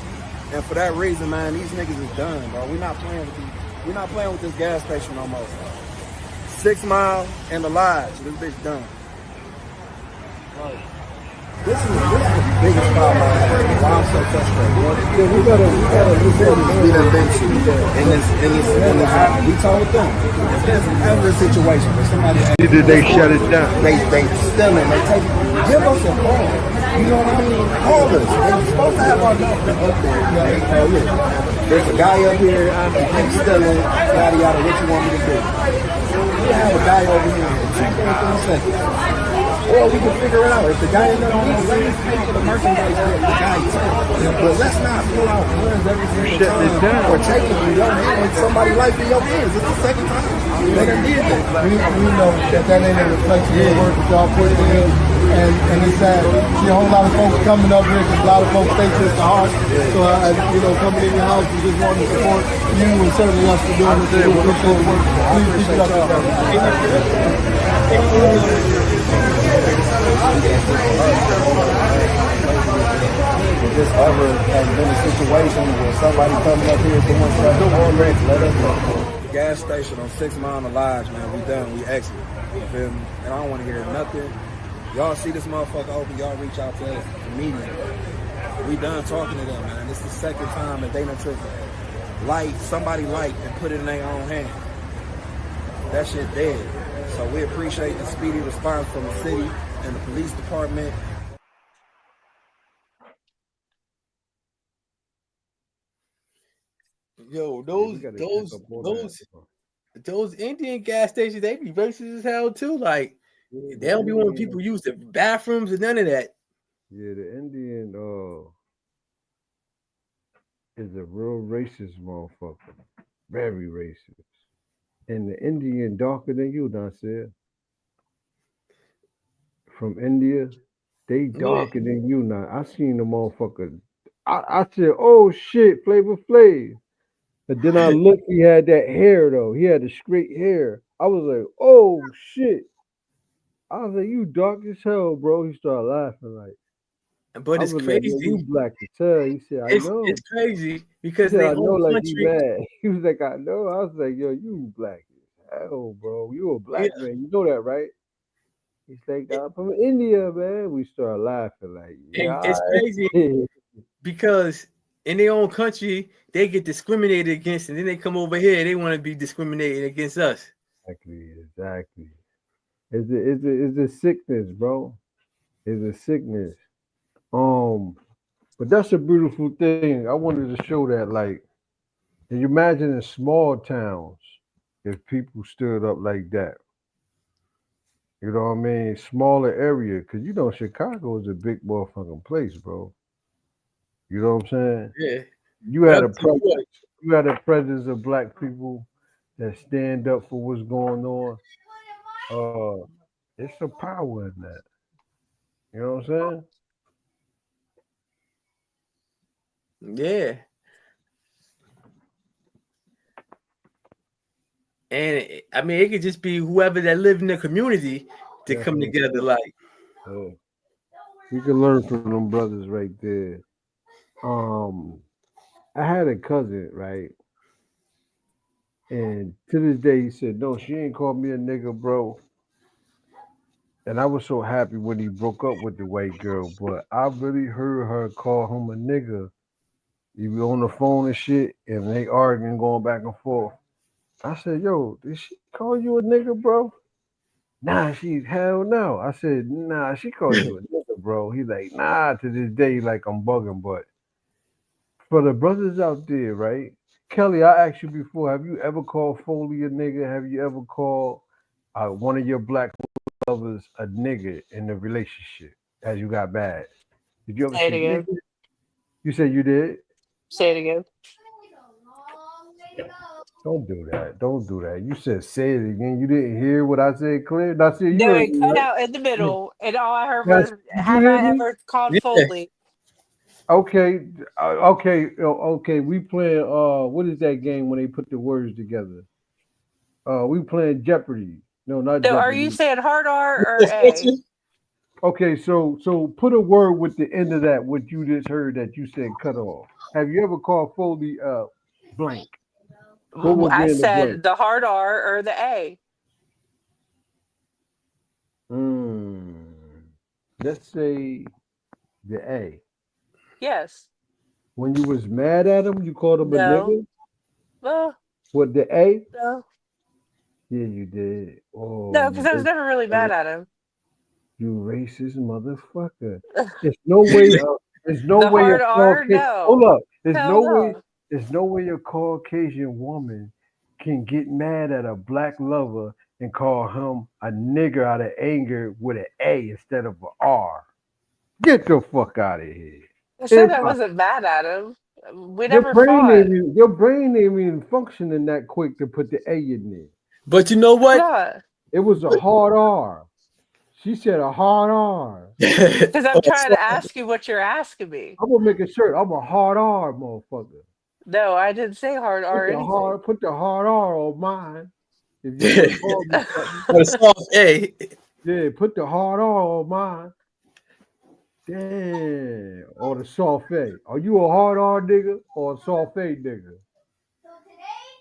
And for that reason, man, these niggas is done, bro. We're not playing with this gas station no more. 6 Mile and the Lodge. This bitch done. This is the biggest problem I have. Why I'm so frustrated. Yeah, we gotta be the big shit. We told them. If there's ever a situation where somebody did they shut it down? They stealing, they take it. Give us a call. You know what I mean? Call us. They're supposed to have our number up there. Oh yeah. There's a guy up here, I'm stealing, yada yada, what you want me to do? We have a guy over here in 2.3 seconds. Or we can figure it out. If the guy ain't gonna let us pay for the merchandise, the guy takes. But let's not pull out guns every single time or take it in your hand with somebody's life in your hands. It's the second time they done did that. We know that ain't a reflection of the work that y'all put in. And it's sad. See a whole lot of folks coming up here because a lot of folks take this to heart. So, coming in your house and just wanting to support you and certainly us for doing this. We appreciate the work. Please keep it up. If this ever has been a situation where somebody coming up here doing something already, let us know. The gas station on 6 Mile and the Lodge, man, we done, we exit. You feel me? And I don't want to hear nothing. Y'all see this motherfucker open, y'all reach out to us immediately. We done talking to them, man. This is the second time that they done took somebody and put it in their own hand. That shit dead. So we appreciate the speedy response from the city and the police department. Yo, those Indian gas stations, they be racist as hell too. Like they don't be wanting people use the bathrooms and none of that. Yeah, the Indian is a real racist motherfucker. Very racist. And the Indian darker than you, Nasir. From India, they darker than you now. I seen the motherfucker. I said, oh shit, Flavor Flav. And then I looked, he had that hair though. He had the straight hair. I was like, oh shit. I was like, you dark as hell, bro. He started laughing like. But it's crazy. Like, you black as hell. He said, I know. It's crazy because I know, like you mad. He was like, I know. I was like, yo, you black as hell, bro. You a black man. You know that, right? He's like, I'm from India, man. We start laughing like, yeah. It's crazy because in their own country they get discriminated against, and then they come over here, they want to be discriminated against us. Exactly. It's a sickness, bro. It's a sickness. But that's a beautiful thing. I wanted to show that, like, can you imagine in small towns if people stood up like that? You know what I mean? Smaller area, because you know Chicago is a big motherfucking place, bro. You know what I'm saying? Yeah. You had a presence of black people that stand up for what's going on. It's a power in that. You know what I'm saying? Yeah. And I mean, it could just be whoever that live in the community to come together. Like, we can learn from them brothers right there. I had a cousin, right? And to this day, he said, no, she ain't called me a nigga, bro. And I was so happy when he broke up with the white girl, but I really heard her call him a nigga. You be on the phone and shit, and they arguing, going back and forth. I said, yo, did she call you a nigga, bro? Nah, hell no. I said, nah, she called you a nigga, bro. He's like, nah, to this day, like I'm bugging, but for the brothers out there, right? Kelly, I asked you before, have you ever called Foley a nigga? Have you ever called one of your black lovers a nigga in the relationship as you got bad? Did you ever say it again? Nigga? You said you did? Say it again. Don't do that. Don't do that. You said say it again. You didn't hear what I said clear? I said, No, it cut out in the middle, and all I heard was, have I ever called Foley? Okay. Okay. We playing, what is that game when they put the words together? We playing Jeopardy. No, not So Jeopardy. are you saying hard R or A? Okay, so put a word with the end of that, what you just heard that you said cut off. Have you ever called Foley blank? I said the hard R or the A. Let's say the A. Yes. When you was mad at him, you called him a nigga? Well, What, the A? no. Yeah, you did. Oh, No, because I was never really mad at him. you racist motherfucker. There's no way. There's no The way. hard R, no. Hold up. There's Hell no way. no. There's no way a Caucasian woman can get mad at a black lover and call him a nigger out of anger with an A instead of an R. Get the fuck out of here. I said I wasn't mad at him. We Your never brain fought. ain't even functioning that quick to put the A in there. but you know what? Yeah. It was a hard R. She said a hard R. Because I'm trying to ask you what you're asking me. I'm gonna make a shirt. I'm a hard R, motherfucker. No, I didn't say hard R or anything. Put the hard R on mine. If you call me something. Or soft A. Yeah, put the hard R on mine. Damn. Or the soft A. Are you a hard R nigga or a soft A nigga?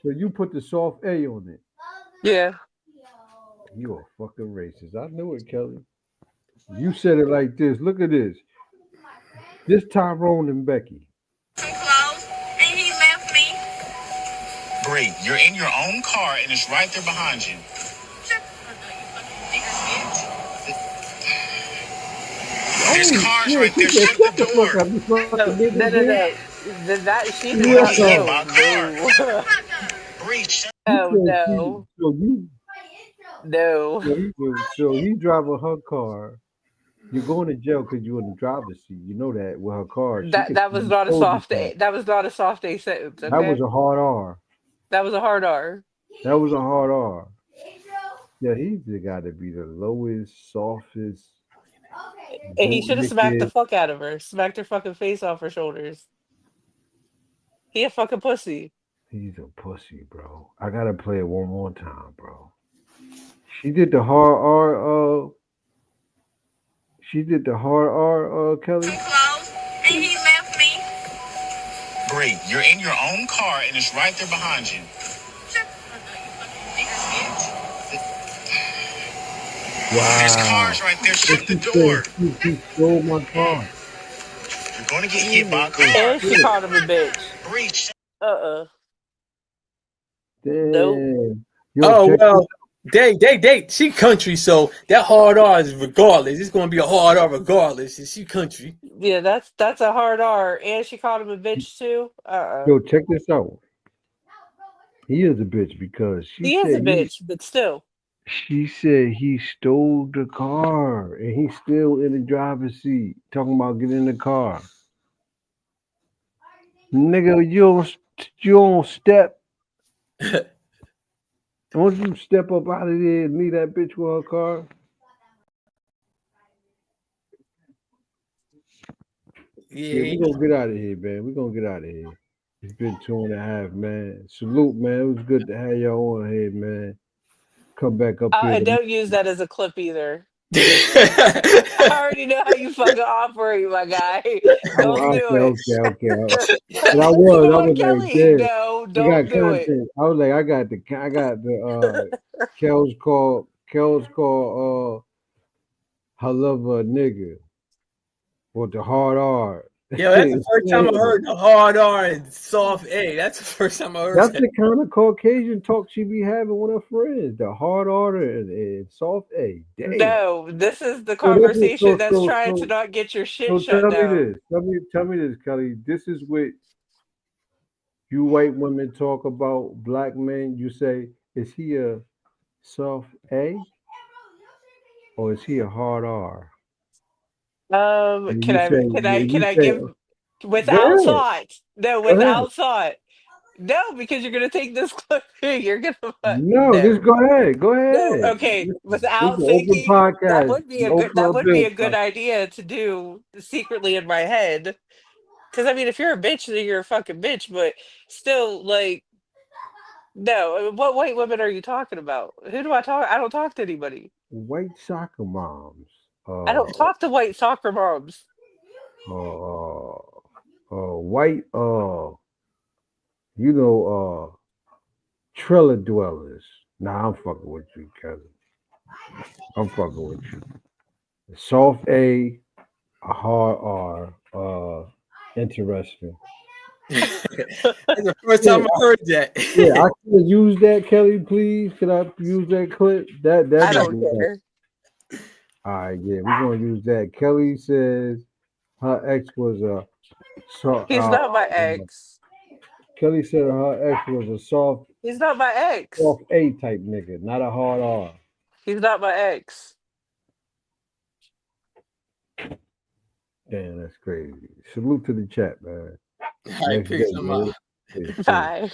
So you put the soft A on it. Yeah. You a fucking racist. I knew it, Kelly. You said it like this. Look at this. This Tyrone and Becky. Great. You're in your own car and it's right there behind you. There's cars right there. Shut the door. No. That she did not know. No. No. So he driving her car. You're going to jail because you're in the driver's seat. You know that with her car. That was not a soft A. That was not a soft A sentence. Okay? That was a hard R. That was a hard R. That was a hard R. Yeah, he's got to be the lowest, softest. And he should have smacked the fuck out of her. Smacked her fucking face off her shoulders. He a fucking pussy. He's a pussy, bro. I gotta play it one more time, bro. She did the hard R. She did the hard R. Kelly. And he left me. Great. You're in your own car and it's right there behind you. There's cars right there. Shut the door. He stole my car. You're going to get hit by a car. And she called him a bitch. Breach. Nope. Damn. Yo, Oh check well, she country, so that hard R is regardless. It's gonna be a hard R regardless. She country. Yeah, that's a hard R. And she called him a bitch too. Yo, check this out. He is a bitch because He is a bitch, but still. she said he stole the car and he's still in the driver's seat talking about getting in the car. Nigga, you don't step. Don't you step up out of there and leave that bitch with her car? Yeah, we're gonna get out of here, man. We're gonna get out of here. It's been 2.5, man. Salute, man. It was good to have y'all on here, man. Come back up here. And don't use that as a clip either. I already know how you fucking operate, my guy. Don't do it. Okay. And I was Kelly, like, damn. no, don't do it. I was like, I got the Kel's call her lover a nigga with the hard R. Yeah, that's the first time I heard the hard R and soft A. That's the first time I heard That's that. the kind of Caucasian talk she be having with her friends. The hard R and soft A. Damn. No, this is the conversation that's trying to not get your shit shut down. Tell me this, Kelly. This is what you white women talk about black men. You say, is he a soft A or is he a hard R? Can I give without thought? No, without thought. No, because you're gonna take this clip. You're gonna just go ahead. Go ahead. No, okay, without thinking, that would be a good idea to do secretly in my head. Because I mean, if you're a bitch, then you're a fucking bitch. But still, like, no. What white women are you talking about? Who do I talk? I don't talk to anybody. White soccer moms. I don't talk to white soccer moms. White trailer dwellers. Nah, I'm fucking with you, cousin. I'm fucking with you. Soft A hard R. Interesting. That's the first time I heard that. Yeah, I can use that, Kelly. Please, can I use that clip? That I don't care. All right, yeah, we're gonna use that. Kelly says her ex was a. He's not my ex. Kelly said her ex was a soft. He's not my ex. Soft A type nigga, not a hard R. He's not my ex. Damn, that's crazy. Salute to the chat, man. All right, peace. Bye.